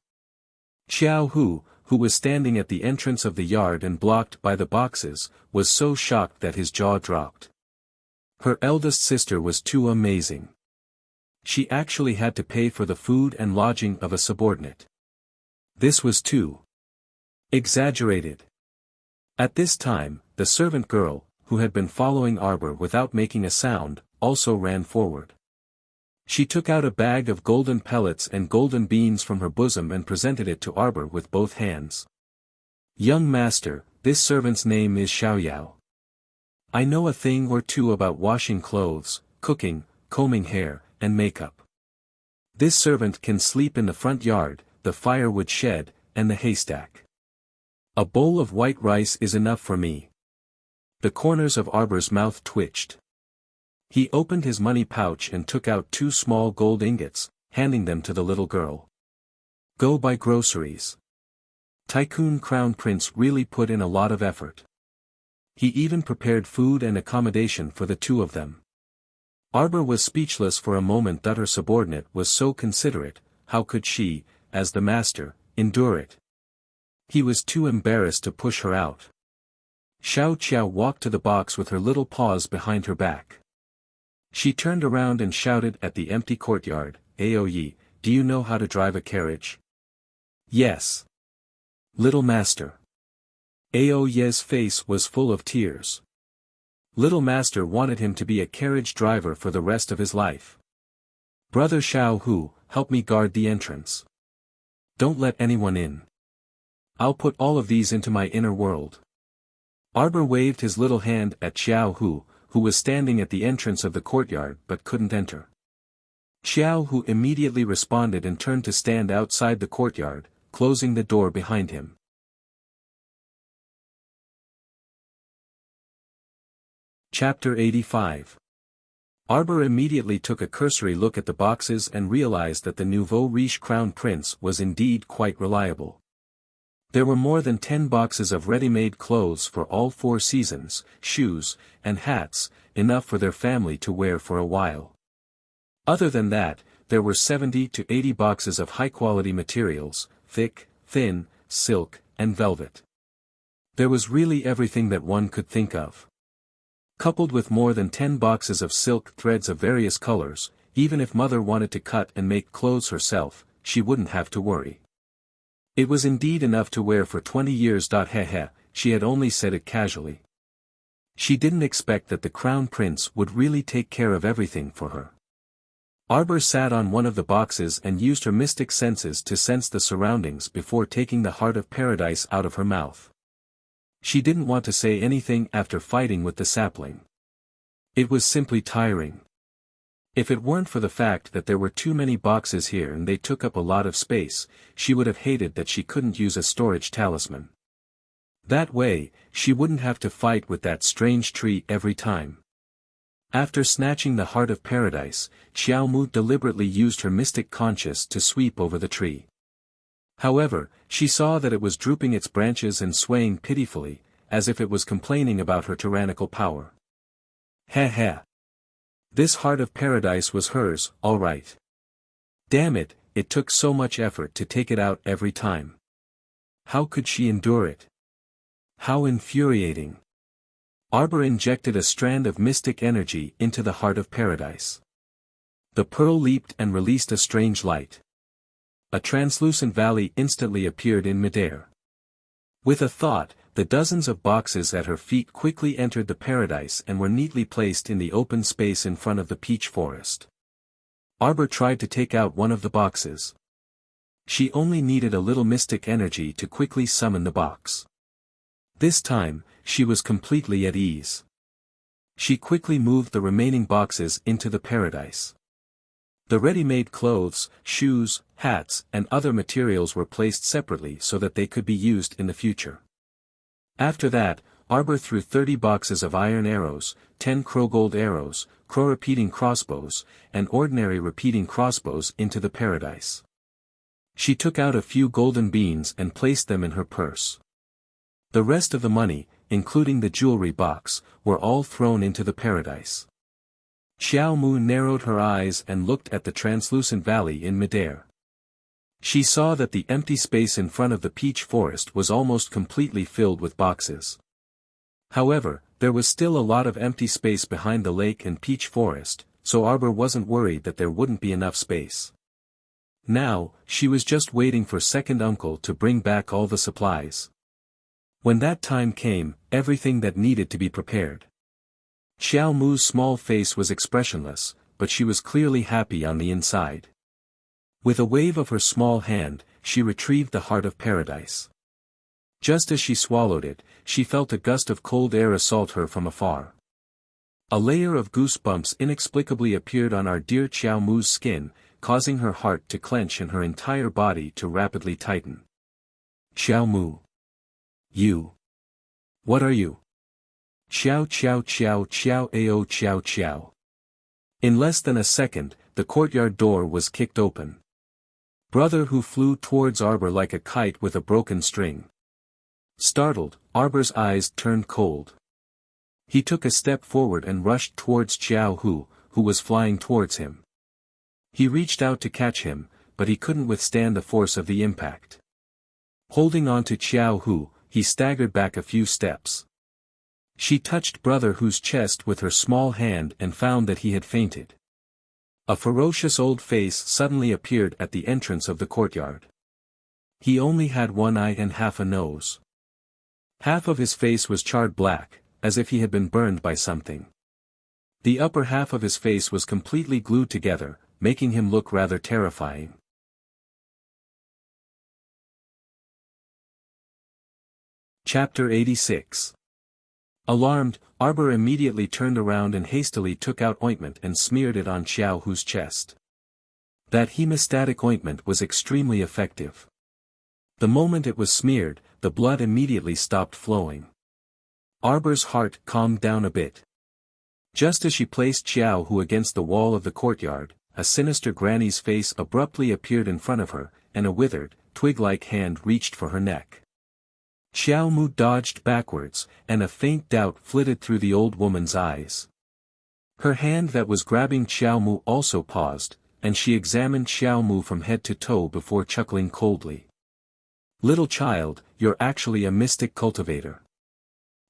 Xiao Hu, who was standing at the entrance of the yard and blocked by the boxes, was so shocked that his jaw dropped. Her eldest sister was too amazing. She actually had to pay for the food and lodging of a subordinate. This was too exaggerated. At this time, the servant girl, who had been following Arbor without making a sound, also ran forward. She took out a bag of golden pellets and golden beans from her bosom and presented it to Arbor with both hands. Young master, this servant's name is Xiaoyao. I know a thing or two about washing clothes, cooking, combing hair, and makeup. This servant can sleep in the front yard, the firewood shed, and the haystack. A bowl of white rice is enough for me. The corners of Arbor's mouth twitched. He opened his money pouch and took out 2 small gold ingots, handing them to the little girl. Go buy groceries. Tycoon Crown Prince really put in a lot of effort. He even prepared food and accommodation for the 2 of them. Arbor was speechless for a moment that her subordinate was so considerate. How could she, as the master, endure it? He was too embarrassed to push her out. Xiao Qiao walked to the box with her little paws behind her back. She turned around and shouted at the empty courtyard, Ao Ye, do you know how to drive a carriage? Yes. Little master. Ao Ye's face was full of tears. Little master wanted him to be a carriage driver for the rest of his life. Brother Xiao Hu, help me guard the entrance. Don't let anyone in. I'll put all of these into my inner world. Arbor waved his little hand at Xiao Hu, who was standing at the entrance of the courtyard but couldn't enter. Xiao Hu immediately responded and turned to stand outside the courtyard, closing the door behind him. Chapter 85. Arbor immediately took a cursory look at the boxes and realized that the nouveau riche crown prince was indeed quite reliable. There were more than 10 boxes of ready-made clothes for all 4 seasons, shoes, and hats, enough for their family to wear for a while. Other than that, there were 70 to 80 boxes of high-quality materials, thick, thin, silk, and velvet. There was really everything that one could think of. Coupled with more than 10 boxes of silk threads of various colors, even if mother wanted to cut and make clothes herself, she wouldn't have to worry. It was indeed enough to wear for 20 years. Hehe, she had only said it casually. She didn't expect that the crown prince would really take care of everything for her. Arbor sat on one of the boxes and used her mystic senses to sense the surroundings before taking the heart of paradise out of her mouth. She didn't want to say anything after fighting with the sapling. It was simply tiring. If it weren't for the fact that there were too many boxes here and they took up a lot of space, she would have hated that she couldn't use a storage talisman. That way, she wouldn't have to fight with that strange tree every time. After snatching the heart of paradise, Xiao Mu deliberately used her mystic conscience to sweep over the tree. However, she saw that it was drooping its branches and swaying pitifully, as if it was complaining about her tyrannical power. Heh. This heart of paradise was hers, all right. Damn it, it took so much effort to take it out every time. How could she endure it? How infuriating. Arbor injected a strand of mystic energy into the heart of paradise. The pearl leaped and released a strange light. A translucent valley instantly appeared in midair. With a thought, the dozens of boxes at her feet quickly entered the paradise and were neatly placed in the open space in front of the peach forest. Arbor tried to take out one of the boxes. She only needed a little mystic energy to quickly summon the box. This time, she was completely at ease. She quickly moved the remaining boxes into the paradise. The ready-made clothes, shoes, hats, and other materials were placed separately so that they could be used in the future. After that, Arbor threw 30 boxes of iron arrows, 10 crow-gold arrows, crow-repeating crossbows, and ordinary repeating crossbows into the paradise. She took out a few golden beans and placed them in her purse. The rest of the money, including the jewelry box, were all thrown into the paradise. Xiao Mu narrowed her eyes and looked at the translucent valley in midair. She saw that the empty space in front of the peach forest was almost completely filled with boxes. However, there was still a lot of empty space behind the lake and peach forest, so Arbor wasn't worried that there wouldn't be enough space. Now, she was just waiting for second uncle to bring back all the supplies. When that time came, everything that needed to be prepared. Xiao Mu's small face was expressionless, but she was clearly happy on the inside. With a wave of her small hand, she retrieved the heart of paradise. Just as she swallowed it, she felt a gust of cold air assault her from afar. A layer of goosebumps inexplicably appeared on our dear Xiao Mu's skin, causing her heart to clench and her entire body to rapidly tighten. Xiao Mu. You. What are you? Xiao qiao qiao qiao ao qiao qiao. In less than a second, the courtyard door was kicked open. Brother Hu flew towards Arbor like a kite with a broken string. Startled, Arbor's eyes turned cold. He took a step forward and rushed towards Xiao Hu, who was flying towards him. He reached out to catch him, but he couldn't withstand the force of the impact. Holding on to Xiao Hu, he staggered back a few steps. She touched Brother Hu's chest with her small hand and found that he had fainted. A ferocious old face suddenly appeared at the entrance of the courtyard. He only had one eye and half a nose. Half of his face was charred black, as if he had been burned by something. The upper half of his face was completely glued together, making him look rather terrifying. Chapter 86. Alarmed, Arbor immediately turned around and hastily took out ointment and smeared it on Xiao Hu's chest. That hemostatic ointment was extremely effective. The moment it was smeared, the blood immediately stopped flowing. Arbor's heart calmed down a bit. Just as she placed Xiao Hu against the wall of the courtyard, a sinister granny's face abruptly appeared in front of her, and a withered, twig-like hand reached for her neck. Xiao Mu dodged backwards, and a faint doubt flitted through the old woman's eyes. Her hand that was grabbing Xiao Mu also paused, and she examined Xiao Mu from head to toe before chuckling coldly. Little child, you're actually a mystic cultivator.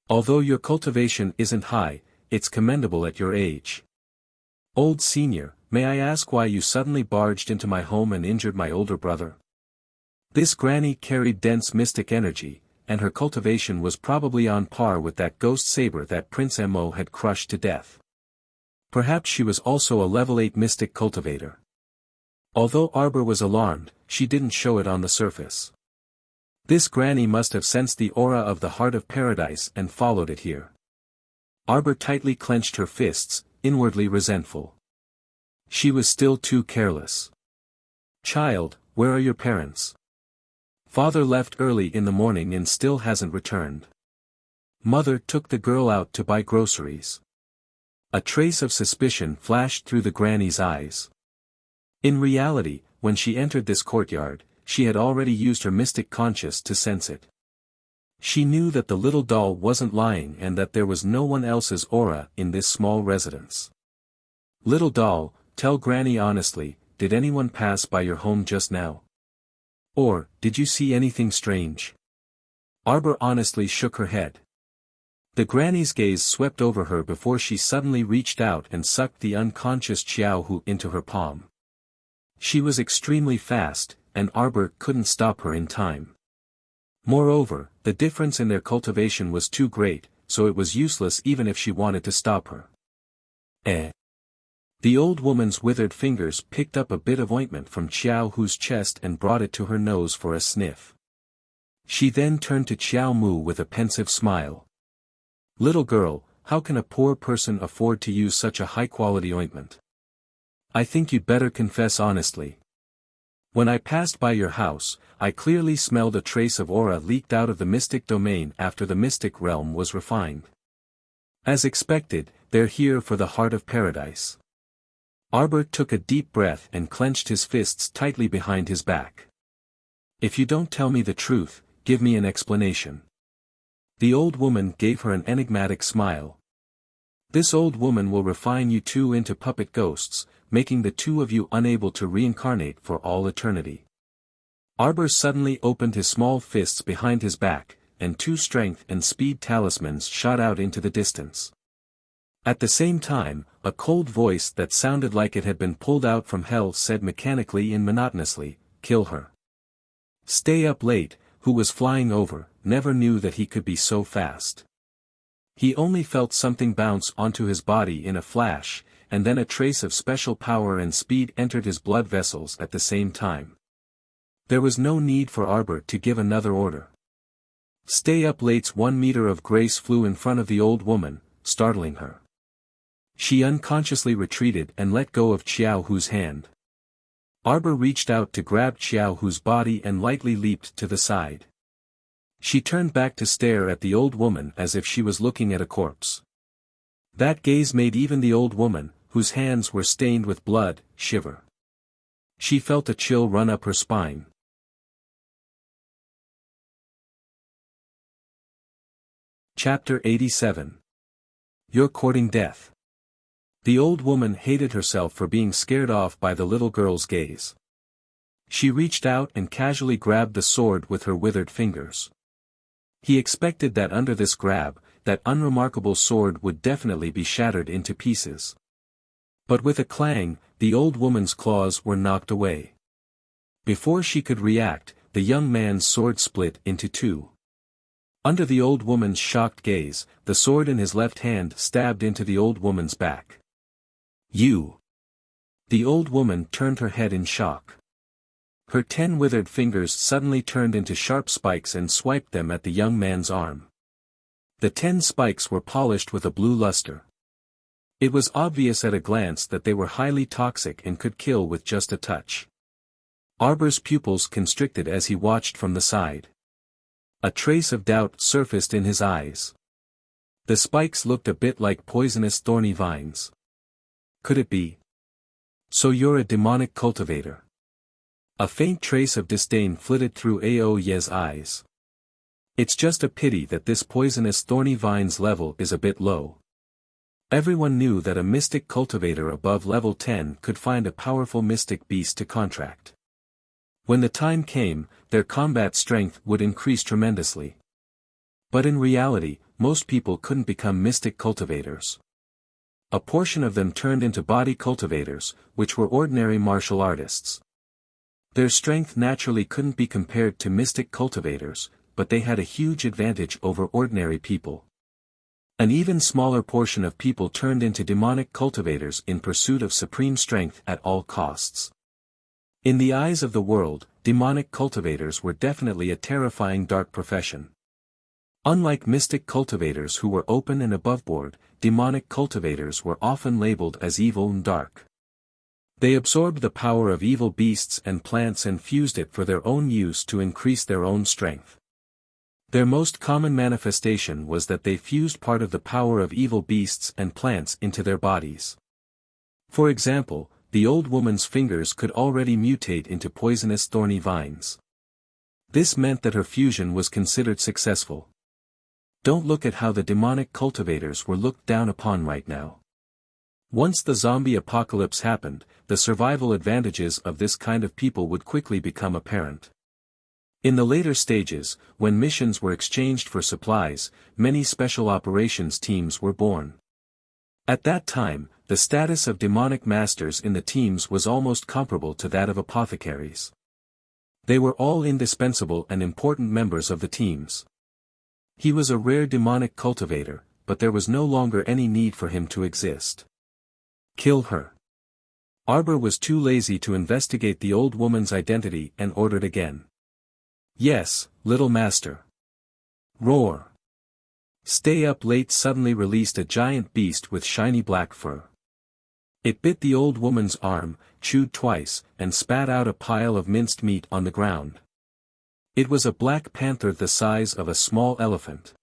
Although your cultivation isn't high, it's commendable at your age. Old senior, may I ask why you suddenly barged into my home and injured my older brother? This granny carried dense mystic energy, and her cultivation was probably on par with that ghost saber that Prince Mo had crushed to death. Perhaps she was also a level 8 mystic cultivator. Although Arbor was alarmed, she didn't show it on the surface. This granny must have sensed the aura of the heart of paradise and followed it here. Arbor tightly clenched her fists, inwardly resentful. She was still too careless. Child, where are your parents? Father left early in the morning and still hasn't returned. Mother took the girl out to buy groceries. A trace of suspicion flashed through the granny's eyes. In reality, when she entered this courtyard, she had already used her mystic conscience to sense it. She knew that the little doll wasn't lying and that there was no one else's aura in this small residence. Little doll, tell Granny honestly, did anyone pass by your home just now? Or, did you see anything strange? Arbor honestly shook her head. The granny's gaze swept over her before she suddenly reached out and sucked the unconscious Xiao Hu into her palm. She was extremely fast, and Arbor couldn't stop her in time. Moreover, the difference in their cultivation was too great, so it was useless even if she wanted to stop her. The old woman's withered fingers picked up a bit of ointment from Xiao Hu's chest and brought it to her nose for a sniff. She then turned to Xiao Mu with a pensive smile. "Little girl, how can a poor person afford to use such a high-quality ointment? I think you'd better confess honestly. When I passed by your house, I clearly smelled a trace of aura leaked out of the mystic domain after the mystic realm was refined. As expected, they're here for the heart of paradise." Arbor took a deep breath and clenched his fists tightly behind his back. "If you don't tell me the truth, give me an explanation." The old woman gave her an enigmatic smile. "This old woman will refine you two into puppet ghosts, making the two of you unable to reincarnate for all eternity." Arbor suddenly opened his small fists behind his back, and two strength and speed talismans shot out into the distance. At the same time, a cold voice that sounded like it had been pulled out from hell said mechanically and monotonously, "Kill her." Stay Up Late, who was flying over, never knew that he could be so fast. He only felt something bounce onto his body in a flash, and then a trace of special power and speed entered his blood vessels at the same time. There was no need for Arbor to give another order. Stay Up Late's 1 meter of grace flew in front of the old woman, startling her. She unconsciously retreated and let go of Xiao Hu's hand. Arbor reached out to grab Xiao Hu's body and lightly leaped to the side. She turned back to stare at the old woman as if she was looking at a corpse. That gaze made even the old woman, whose hands were stained with blood, shiver. She felt a chill run up her spine. Chapter 87. You're courting death. The old woman hated herself for being scared off by the little girl's gaze. She reached out and casually grabbed the sword with her withered fingers. He expected that under this grab, that unremarkable sword would definitely be shattered into pieces. But with a clang, the old woman's claws were knocked away. Before she could react, the young man's sword split into two. Under the old woman's shocked gaze, the sword in his left hand stabbed into the old woman's back. "You!" The old woman turned her head in shock. Her 10 withered fingers suddenly turned into sharp spikes and swiped them at the young man's arm. The 10 spikes were polished with a blue luster. It was obvious at a glance that they were highly toxic and could kill with just a touch. Arbor's pupils constricted as he watched from the side. A trace of doubt surfaced in his eyes. The spikes looked a bit like poisonous thorny vines. Could it be? "So you're a demonic cultivator." A faint trace of disdain flitted through Aoye's eyes. "It's just a pity that this poisonous thorny vines level is a bit low." Everyone knew that a mystic cultivator above level 10 could find a powerful mystic beast to contract. When the time came, their combat strength would increase tremendously. But in reality, most people couldn't become mystic cultivators. A portion of them turned into body cultivators, which were ordinary martial artists. Their strength naturally couldn't be compared to mystic cultivators, but they had a huge advantage over ordinary people. An even smaller portion of people turned into demonic cultivators in pursuit of supreme strength at all costs. In the eyes of the world, demonic cultivators were definitely a terrifying dark profession. Unlike mystic cultivators who were open and aboveboard, demonic cultivators were often labeled as evil and dark. They absorbed the power of evil beasts and plants and fused it for their own use to increase their own strength. Their most common manifestation was that they fused part of the power of evil beasts and plants into their bodies. For example, the old woman's fingers could already mutate into poisonous thorny vines. This meant that her fusion was considered successful. Don't look at how the demonic cultivators were looked down upon right now. Once the zombie apocalypse happened, the survival advantages of this kind of people would quickly become apparent. In the later stages, when missions were exchanged for supplies, many special operations teams were born. At that time, the status of demonic masters in the teams was almost comparable to that of apothecaries. They were all indispensable and important members of the teams. He was a rare demonic cultivator, but there was no longer any need for him to exist. Kill her. Arbor was too lazy to investigate the old woman's identity and ordered again. Yes, little master. Roar. Stay Up Late suddenly released a giant beast with shiny black fur. It bit the old woman's arm, chewed twice, and spat out a pile of minced meat on the ground. It was a black panther the size of a small elephant.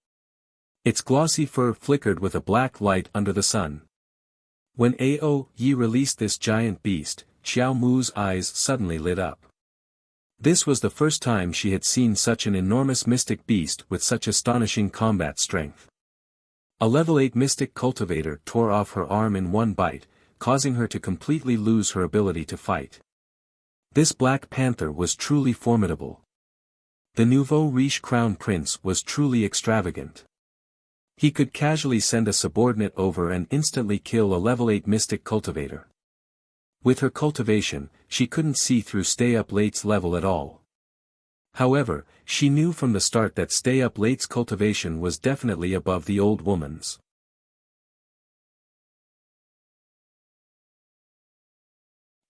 Its glossy fur flickered with a black light under the sun. When Yi released this giant beast, Xiao Mu's eyes suddenly lit up. This was the first time she had seen such an enormous mystic beast with such astonishing combat strength. A level 8 mystic cultivator tore off her arm in one bite, causing her to completely lose her ability to fight. This black panther was truly formidable. The nouveau riche crown prince was truly extravagant. He could casually send a subordinate over and instantly kill a level 8 mystic cultivator. With her cultivation, she couldn't see through Stay Up Late's level at all. However, she knew from the start that Stay Up Late's cultivation was definitely above the old woman's.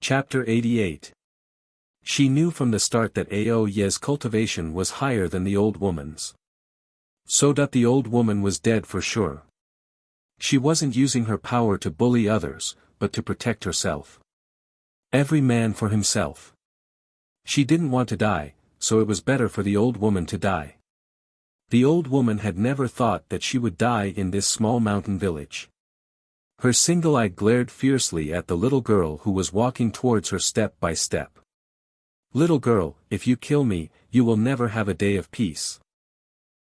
Chapter 88. She knew from the start that Ye's cultivation was higher than the old woman's. So that the old woman was dead for sure. She wasn't using her power to bully others, but to protect herself. Every man for himself. She didn't want to die, so it was better for the old woman to die. The old woman had never thought that she would die in this small mountain village. Her single eye glared fiercely at the little girl who was walking towards her step by step. Little girl, if you kill me, you will never have a day of peace.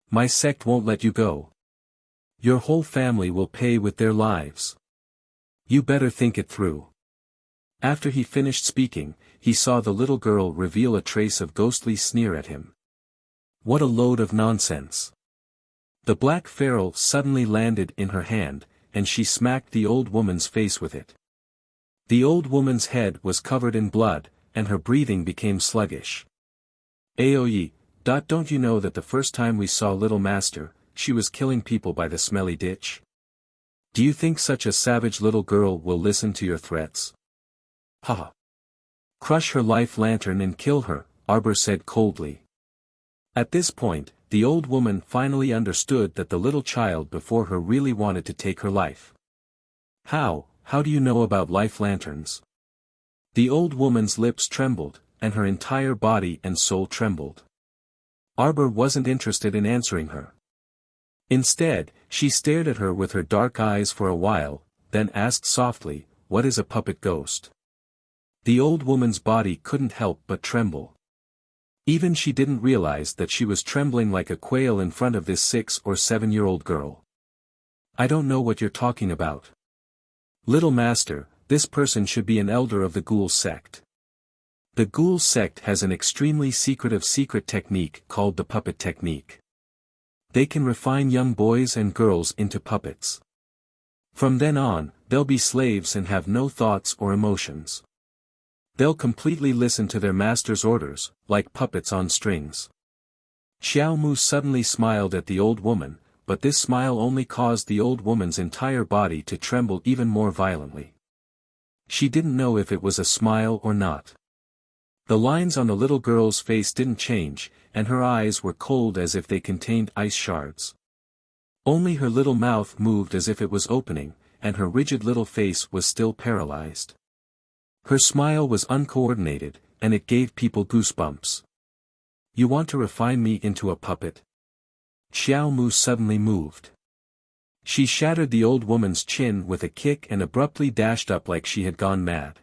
My sect won't let you go. Your whole family will pay with their lives. You better think it through. After he finished speaking, he saw the little girl reveal a trace of ghostly sneer at him. What a load of nonsense. The black ferrule suddenly landed in her hand, and she smacked the old woman's face with it. The old woman's head was covered in blood, and her breathing became sluggish. Aoyi, don't you know that the first time we saw Little Master, she was killing people by the smelly ditch? Do you think such a savage little girl will listen to your threats? Ha! Crush her life lantern and kill her, Arbor said coldly. At this point, the old woman finally understood that the little child before her really wanted to take her life. How do you know about life lanterns? The old woman's lips trembled, and her entire body and soul trembled. Arbor wasn't interested in answering her. Instead, she stared at her with her dark eyes for a while, then asked softly, "What is a puppet ghost?" The old woman's body couldn't help but tremble. Even she didn't realize that she was trembling like a quail in front of this 6 or 7-year-old girl. I don't know what you're talking about. Little Master, this person should be an elder of the Ghoul sect. The Ghoul sect has an extremely secretive secret technique called the puppet technique. They can refine young boys and girls into puppets. From then on, they'll be slaves and have no thoughts or emotions. They'll completely listen to their master's orders, like puppets on strings. Xiao Mu suddenly smiled at the old woman, but this smile only caused the old woman's entire body to tremble even more violently. She didn't know if it was a smile or not. The lines on the little girl's face didn't change, and her eyes were cold as if they contained ice shards. Only her little mouth moved as if it was opening, and her rigid little face was still paralyzed. Her smile was uncoordinated, and it gave people goosebumps. You want to refine me into a puppet? Xiao Mu suddenly moved. She shattered the old woman's chin with a kick and abruptly dashed up like she had gone mad.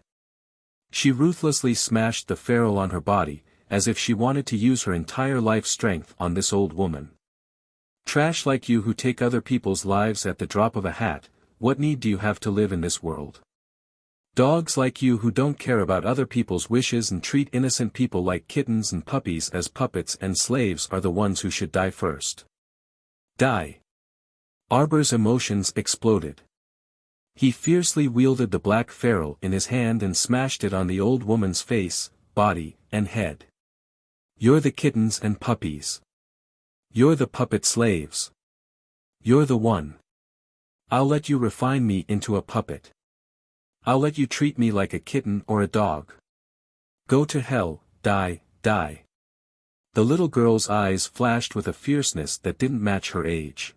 She ruthlessly smashed the ferrule on her body, as if she wanted to use her entire life strength on this old woman. Trash like you who take other people's lives at the drop of a hat, what need do you have to live in this world? Dogs like you who don't care about other people's wishes and treat innocent people like kittens and puppies as puppets and slaves are the ones who should die first. Die. Arbor's emotions exploded. He fiercely wielded the black ferrule in his hand and smashed it on the old woman's face, body, and head. You're the kittens and puppies. You're the puppet slaves. You're the one. I'll let you refine me into a puppet. I'll let you treat me like a kitten or a dog. Go to hell, die, die. The little girl's eyes flashed with a fierceness that didn't match her age.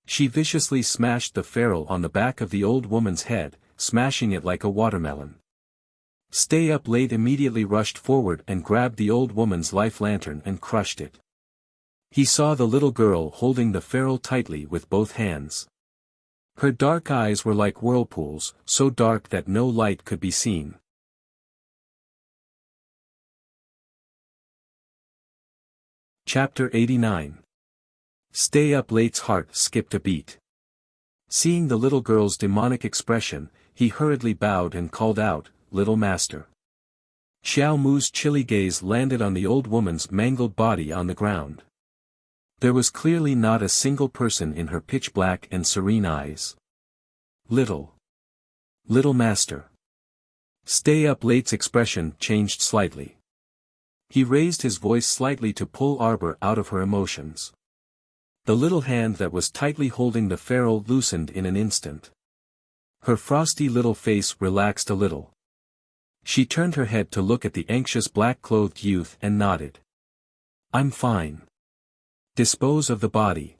She viciously smashed the ferrule on the back of the old woman's head, smashing it like a watermelon. Stay Up Late immediately rushed forward and grabbed the old woman's life lantern and crushed it. He saw the little girl holding the ferrule tightly with both hands. Her dark eyes were like whirlpools, so dark that no light could be seen. Chapter 89. Stay Up Late's heart skipped a beat. Seeing the little girl's demonic expression, he hurriedly bowed and called out, "Little master." Xiao Mu's chilly gaze landed on the old woman's mangled body on the ground. There was clearly not a single person in her pitch-black and serene eyes. Little master. Stay Up Late's expression changed slightly. He raised his voice slightly to pull Arbor out of her emotions. The little hand that was tightly holding the ferrule loosened in an instant. Her frosty little face relaxed a little. She turned her head to look at the anxious black-clothed youth and nodded. "I'm fine. Dispose of the body.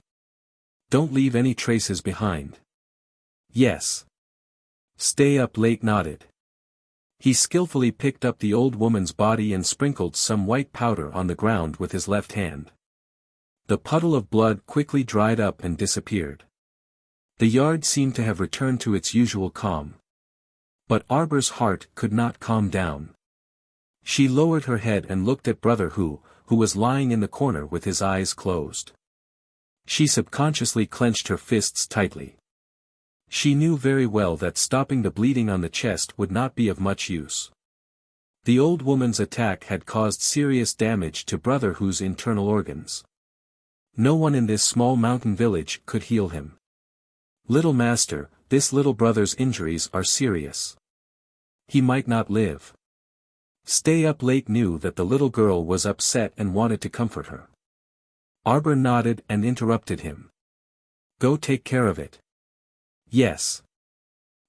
Don't leave any traces behind." "Yes." Stay Up Late nodded. He skillfully picked up the old woman's body and sprinkled some white powder on the ground with his left hand. The puddle of blood quickly dried up and disappeared. The yard seemed to have returned to its usual calm. But Arbor's heart could not calm down. She lowered her head and looked at Brother who was lying in the corner with his eyes closed. She subconsciously clenched her fists tightly. She knew very well that stopping the bleeding on the chest would not be of much use. The old woman's attack had caused serious damage to Brother Hu's internal organs. No one in this small mountain village could heal him. "Little master, this little brother's injuries are serious. He might not live." Stay Up Late knew that the little girl was upset and wanted to comfort her. Arbor nodded and interrupted him. "Go take care of it." "Yes."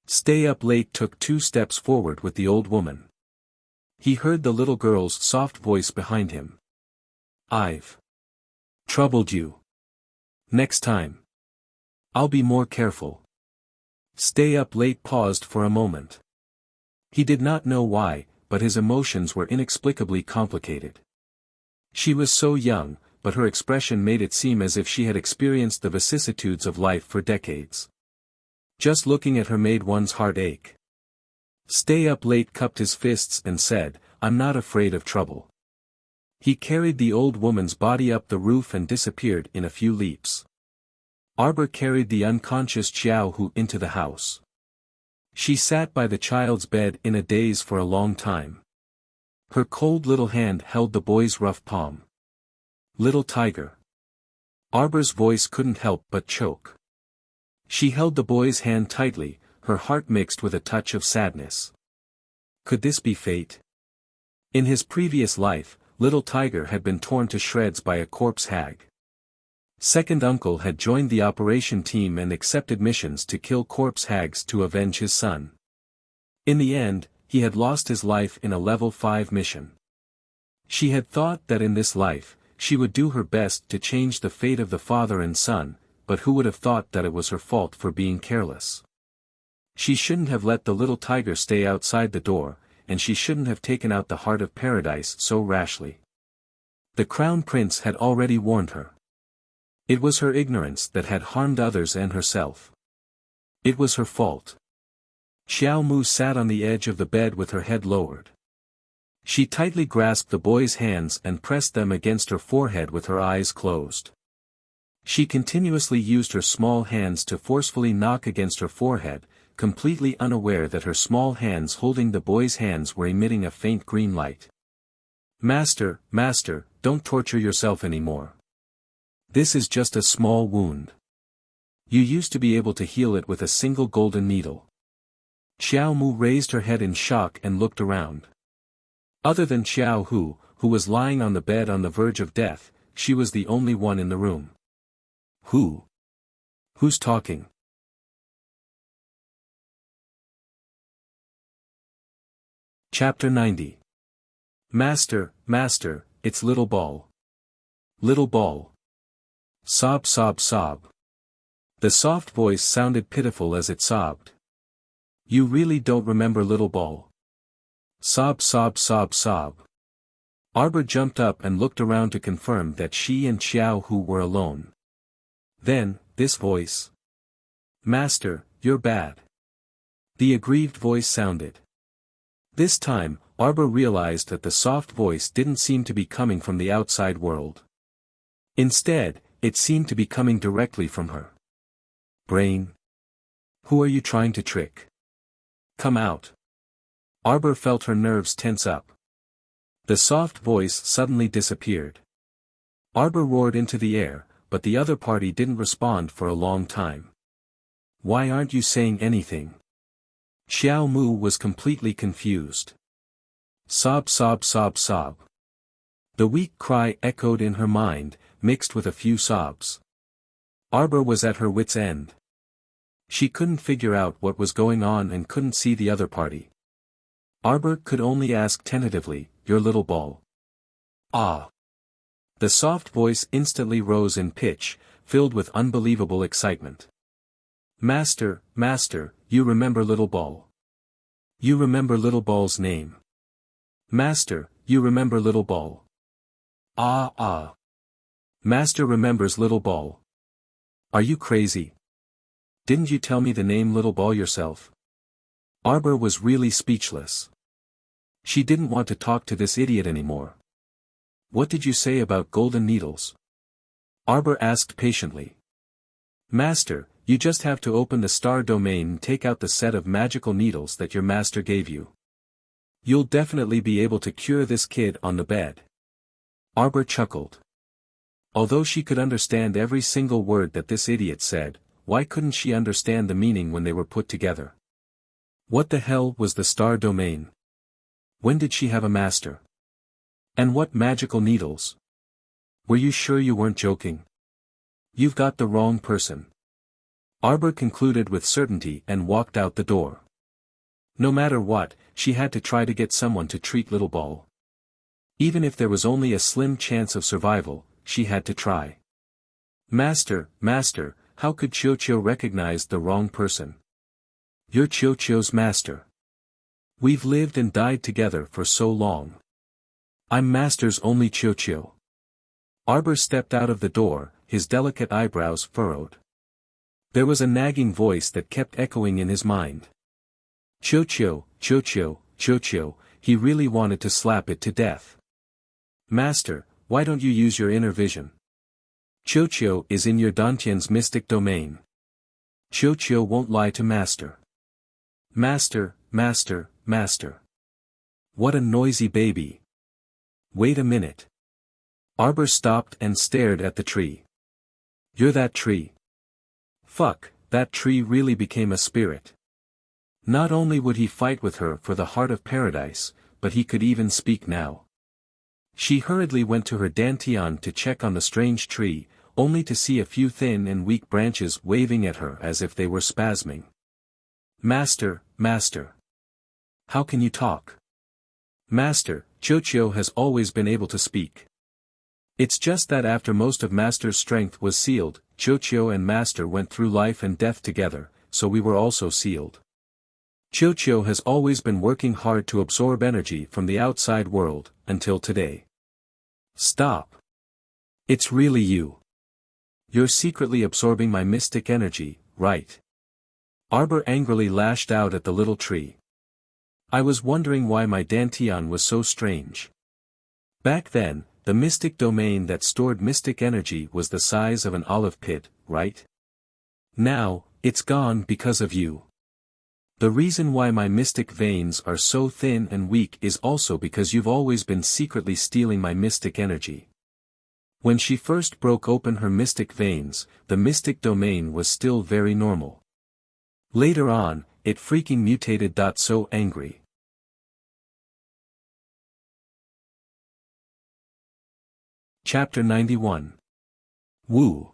Stay Up Late took 2 steps forward with the old woman. He heard the little girl's soft voice behind him. "I've troubled you. Next time. I'll be more careful." Stay Up Late paused for a moment. He did not know why, but his emotions were inexplicably complicated. She was so young, but her expression made it seem as if she had experienced the vicissitudes of life for decades. Just looking at her made one's heart ache. Stay Up Late cupped his fists and said, "I'm not afraid of trouble." He carried the old woman's body up the roof and disappeared in a few leaps. Arbor carried the unconscious Xiao Hu into the house. She sat by the child's bed in a daze for a long time. Her cold little hand held the boy's rough palm. "Little tiger." Arbor's voice couldn't help but choke. She held the boy's hand tightly, her heart mixed with a touch of sadness. Could this be fate? In his previous life, little Tiger had been torn to shreds by a corpse hag. Second uncle had joined the operation team and accepted missions to kill corpse hags to avenge his son. In the end, he had lost his life in a level 5 mission. She had thought that in this life, she would do her best to change the fate of the father and son, but who would have thought that it was her fault for being careless? She shouldn't have let the little tiger stay outside the door, and she shouldn't have taken out the heart of paradise so rashly. The crown prince had already warned her. It was her ignorance that had harmed others and herself. It was her fault. Xiao Mu sat on the edge of the bed with her head lowered. She tightly grasped the boy's hands and pressed them against her forehead with her eyes closed. She continuously used her small hands to forcefully knock against her forehead, completely unaware that her small hands holding the boy's hands were emitting a faint green light. Master, master, don't torture yourself anymore. This is just a small wound. You used to be able to heal it with a single golden needle. Xiao Mu raised her head in shock and looked around. Other than Xiao Hu, who was lying on the bed on the verge of death, she was the only one in the room. Who? Who's talking? Chapter 90. Master, master, it's little ball. Little ball. Sob, sob, sob. The soft voice sounded pitiful as it sobbed. You really don't remember little ball. Sob, sob, sob, sob. Arbor jumped up and looked around to confirm that she and Xiao Hu were alone. Then, this voice. Master, you're bad. The aggrieved voice sounded. This time, Arbor realized that the soft voice didn't seem to be coming from the outside world. Instead, it seemed to be coming directly from her brain. Who are you trying to trick? Come out. Arbor felt her nerves tense up. The soft voice suddenly disappeared. Arbor roared into the air, but the other party didn't respond for a long time. Why aren't you saying anything? Xiao Mu was completely confused. Sob, sob, sob, sob. The weak cry echoed in her mind, mixed with a few sobs. Arbor was at her wit's end. She couldn't figure out what was going on and couldn't see the other party. Arbor could only ask tentatively, your little ball. Ah. The soft voice instantly rose in pitch, filled with unbelievable excitement. Master, master, you remember little ball. You remember little ball's name. Master, you remember little ball. Ah ah. Master remembers little ball. Are you crazy? Didn't you tell me the name little ball yourself? Arbor was really speechless. She didn't want to talk to this idiot anymore. What did you say about golden needles? Arbor asked patiently. Master, you just have to open the star domain and take out the set of magical needles that your master gave you. You'll definitely be able to cure this kid on the bed. Arbor chuckled. Although she could understand every single word that this idiot said, why couldn't she understand the meaning when they were put together? What the hell was the star domain? When did she have a master? And what magical needles? Were you sure you weren't joking? You've got the wrong person. Arbor concluded with certainty and walked out the door. No matter what, she had to try to get someone to treat little ball. Even if there was only a slim chance of survival, she had to try. Master, master, how could Qiuqiu recognize the wrong person? You're Qiuqiu's master. We've lived and died together for so long. I'm master's only Qiuqiu. Arbor stepped out of the door, his delicate eyebrows furrowed. There was a nagging voice that kept echoing in his mind. Qiuqiu, Qiuqiu, Qiuqiu, he really wanted to slap it to death. Master, why don't you use your inner vision? Qiuqiu is in your Dantian's mystic domain. Qiuqiu won't lie to master. Master, master, master. What a noisy baby. Wait a minute. Arbor stopped and stared at the tree. You're that tree. Fuck, that tree really became a spirit. Not only would he fight with her for the heart of paradise, but he could even speak now. She hurriedly went to her dantian to check on the strange tree, only to see a few thin and weak branches waving at her as if they were spasming. Master, master. How can you talk? Master, Qiuqiu has always been able to speak. It's just that after most of Master's strength was sealed, Qiuqiu and Master went through life and death together, so we were also sealed. Qiuqiu has always been working hard to absorb energy from the outside world, until today. Stop. It's really you. You're secretly absorbing my mystic energy, right? Arbor angrily lashed out at the little tree. I was wondering why my dantian was so strange. Back then, the mystic domain that stored mystic energy was the size of an olive pit, right? Now, it's gone because of you. The reason why my mystic veins are so thin and weak is also because you've always been secretly stealing my mystic energy. When she first broke open her mystic veins, the mystic domain was still very normal. Later on, it freaking mutated. So angry. Chapter 91. Wu.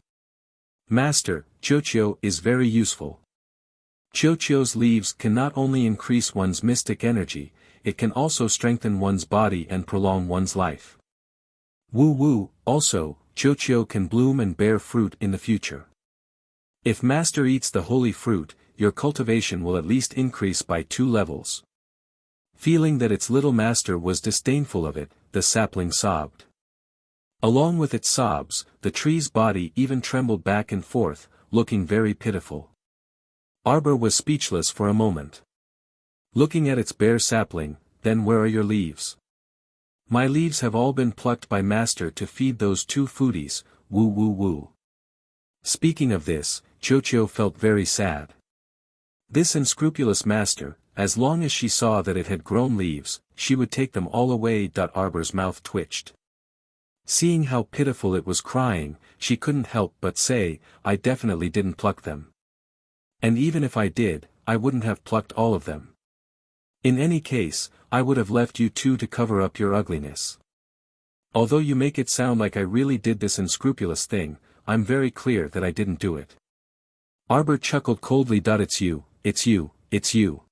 Master, Chocho is very useful. Chocho's leaves can not only increase one's mystic energy, it can also strengthen one's body and prolong one's life. Wu, also, Chocho can bloom and bear fruit in the future. If Master eats the holy fruit, your cultivation will at least increase by 2 levels. Feeling that its little master was disdainful of it, the sapling sobbed. Along with its sobs, the tree's body even trembled back and forth, looking very pitiful. Arbor was speechless for a moment. Looking at its bare sapling, then where are your leaves? My leaves have all been plucked by Master to feed those 2 foodies, Wu. Speaking of this, Chocho felt very sad. This unscrupulous Master, as long as she saw that it had grown leaves, she would take them all away. Arbor's mouth twitched. Seeing how pitiful it was crying, she couldn't help but say, I definitely didn't pluck them. And even if I did, I wouldn't have plucked all of them. In any case, I would have left you 2 to cover up your ugliness. Although you make it sound like I really did this unscrupulous thing, I'm very clear that I didn't do it. Arbor chuckled coldly. It's you.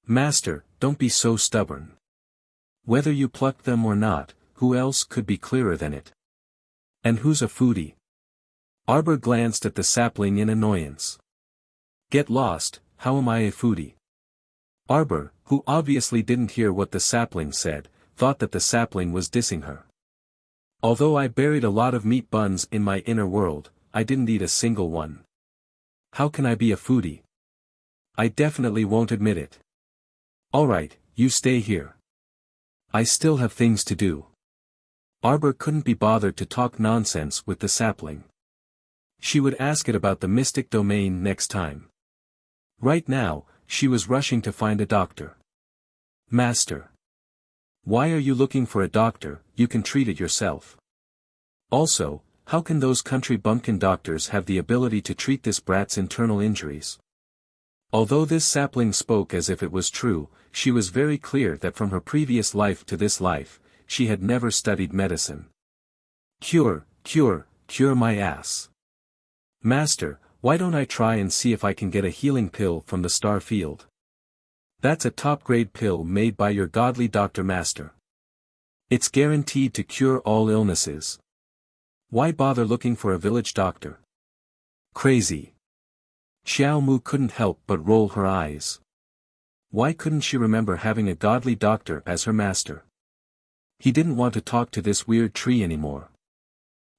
Master, don't be so stubborn. Whether you plucked them or not, who else could be clearer than it? And who's a foodie? Arbor glanced at the sapling in annoyance. Get lost, how am I a foodie? Arbor, who obviously didn't hear what the sapling said, thought that the sapling was dissing her. Although I buried a lot of meat buns in my inner world, I didn't eat a single one. How can I be a foodie? I definitely won't admit it. Alright, you stay here. I still have things to do. Arbor couldn't be bothered to talk nonsense with the sapling. She would ask it about the mystic domain next time. Right now, she was rushing to find a doctor. Master. Why are you looking for a doctor? You can treat it yourself. Also, how can those country bumpkin doctors have the ability to treat this brat's internal injuries? Although this sapling spoke as if it was true, she was very clear that from her previous life to this life, she had never studied medicine. Cure my ass. Master, why don't I try and see if I can get a healing pill from the star field? That's a top-grade pill made by your godly doctor Master. It's guaranteed to cure all illnesses. Why bother looking for a village doctor? Crazy. Xiao Mu couldn't help but roll her eyes. Why couldn't she remember having a godly doctor as her master? He didn't want to talk to this weird tree anymore.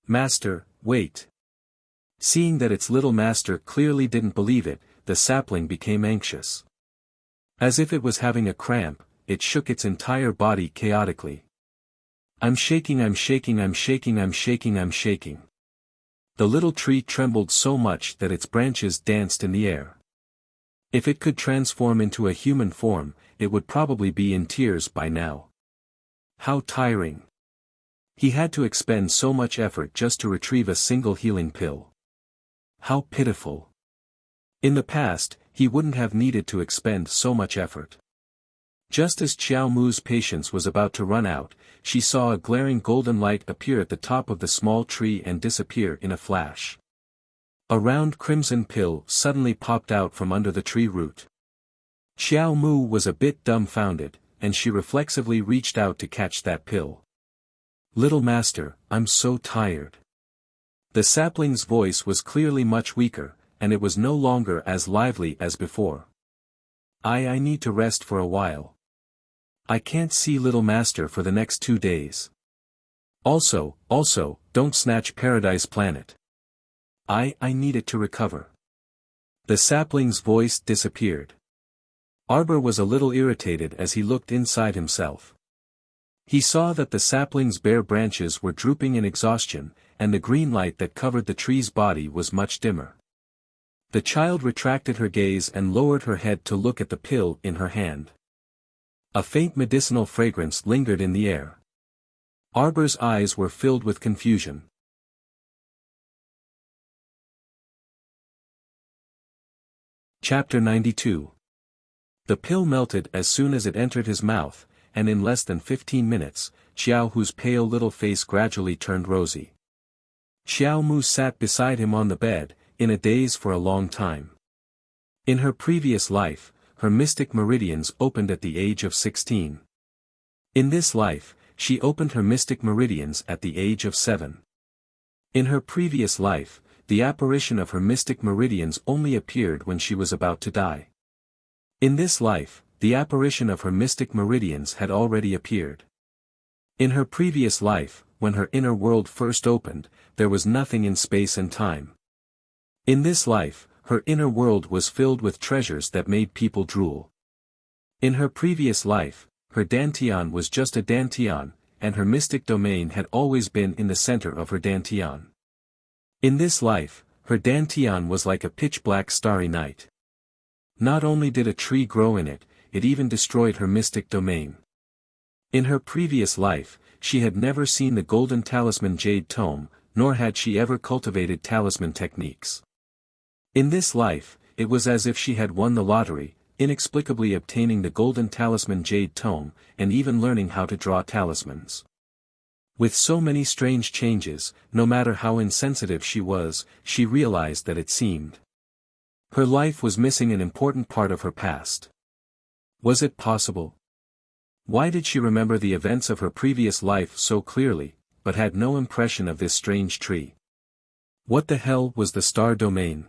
Master, wait. Seeing that its little master clearly didn't believe it, the sapling became anxious. As if it was having a cramp, it shook its entire body chaotically. I'm shaking. The little tree trembled so much that its branches danced in the air. If it could transform into a human form, it would probably be in tears by now. How tiring. He had to expend so much effort just to retrieve a single healing pill. How pitiful. In the past, he wouldn't have needed to expend so much effort. Just as Xiao Mu's patience was about to run out, she saw a glaring golden light appear at the top of the small tree and disappear in a flash. A round crimson pill suddenly popped out from under the tree root. Xiao Mu was a bit dumbfounded, and she reflexively reached out to catch that pill. Little master, I'm so tired. The sapling's voice was clearly much weaker, and it was no longer as lively as before. I need to rest for a while. I can't see little master for the next 2 days. Also, don't snatch Paradise Planet. I need it to recover. The sapling's voice disappeared. Arbor was a little irritated as he looked inside himself. He saw that the sapling's bare branches were drooping in exhaustion, and the green light that covered the tree's body was much dimmer. The child retracted her gaze and lowered her head to look at the pill in her hand. A faint medicinal fragrance lingered in the air. Arbor's eyes were filled with confusion. Chapter 92. The pill melted as soon as it entered his mouth, and in less than 15 minutes, Xiao Hu's pale little face gradually turned rosy. Xiao Mu sat beside him on the bed, in a daze for a long time. In her previous life, her mystic meridians opened at the age of 16. In this life, she opened her mystic meridians at the age of 7. In her previous life, the apparition of her mystic meridians only appeared when she was about to die. In this life, the apparition of her mystic meridians had already appeared. In her previous life, when her inner world first opened, there was nothing in space and time. In this life, her inner world was filled with treasures that made people drool. In her previous life, her dantian was just a dantian, and her mystic domain had always been in the center of her dantian. In this life, her dantian was like a pitch-black starry night. Not only did a tree grow in it, it even destroyed her mystic domain. In her previous life, she had never seen the golden talisman jade tome, nor had she ever cultivated talisman techniques. In this life, it was as if she had won the lottery, inexplicably obtaining the golden talisman jade tome, and even learning how to draw talismans. With so many strange changes, no matter how insensitive she was, she realized that it seemed her life was missing an important part of her past. Was it possible? Why did she remember the events of her previous life so clearly, but had no impression of this strange tree? What the hell was the star domain?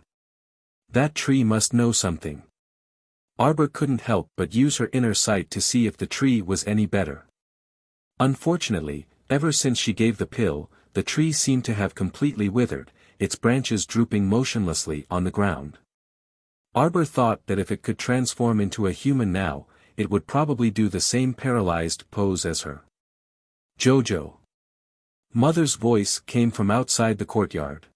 That tree must know something. Arbor couldn't help but use her inner sight to see if the tree was any better. Unfortunately, ever since she gave the pill, the tree seemed to have completely withered, its branches drooping motionlessly on the ground. Arbor thought that if it could transform into a human now, it would probably do the same paralyzed pose as her. Jojo. Mother's voice came from outside the courtyard.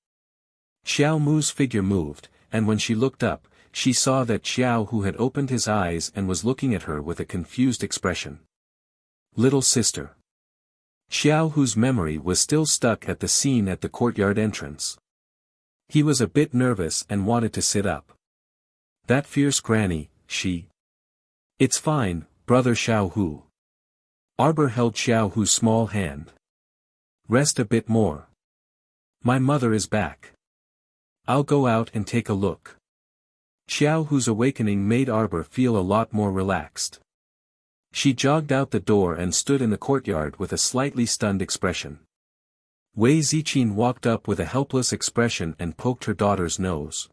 Xiao Mu's figure moved, and when she looked up, she saw that Xiao Hu had opened his eyes and was looking at her with a confused expression. Little sister. Xiao Hu's memory was still stuck at the scene at the courtyard entrance. He was a bit nervous and wanted to sit up. That fierce granny, she. It's fine, brother Xiao Hu. Arbor held Xiao Hu's small hand. Rest a bit more. My mother is back. I'll go out and take a look. Xiao Hu's awakening made Arbor feel a lot more relaxed. She jogged out the door and stood in the courtyard with a slightly stunned expression. Wei Ziqin walked up with a helpless expression and poked her daughter's nose.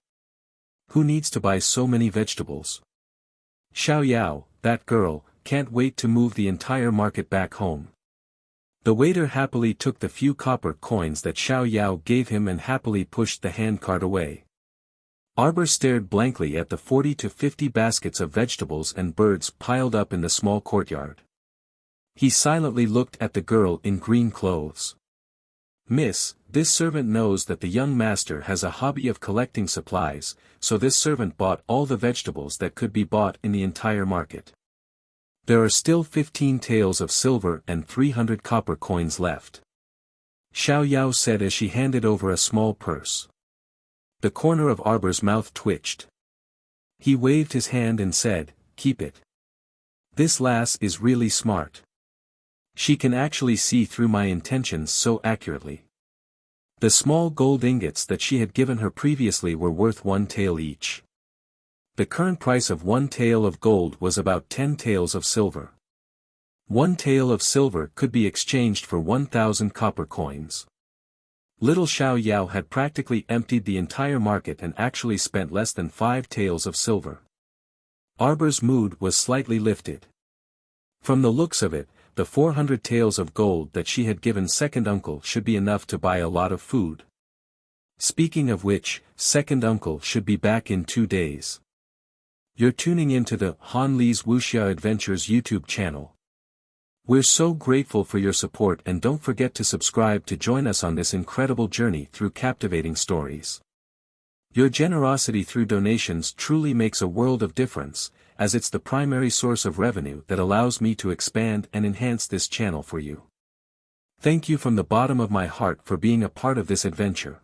Who needs to buy so many vegetables? Xiao Yao, that girl, can't wait to move the entire market back home. The waiter happily took the few copper coins that Xiao Yao gave him and happily pushed the handcart away. Arbor stared blankly at the 40 to 50 baskets of vegetables and birds piled up in the small courtyard. He silently looked at the girl in green clothes. Miss, this servant knows that the young master has a hobby of collecting supplies, so this servant bought all the vegetables that could be bought in the entire market. There are still 15 taels of silver and 300 copper coins left. Xiao Yao said as she handed over a small purse. The corner of Arbor's mouth twitched. He waved his hand and said, keep it. This lass is really smart. She can actually see through my intentions so accurately. The small gold ingots that she had given her previously were worth 1 tael each. The current price of 1 tael of gold was about 10 taels of silver. 1 tael of silver could be exchanged for 1,000 copper coins. Little Xiao Yao had practically emptied the entire market and actually spent less than 5 taels of silver. Arbor's mood was slightly lifted. From the looks of it, the 400 taels of gold that she had given second uncle should be enough to buy a lot of food. Speaking of which, second uncle should be back in 2 days. You're tuning into the Han Li's Wuxia Adventures YouTube channel. We're so grateful for your support and don't forget to subscribe to join us on this incredible journey through captivating stories. Your generosity through donations truly makes a world of difference, as it's the primary source of revenue that allows me to expand and enhance this channel for you. Thank you from the bottom of my heart for being a part of this adventure.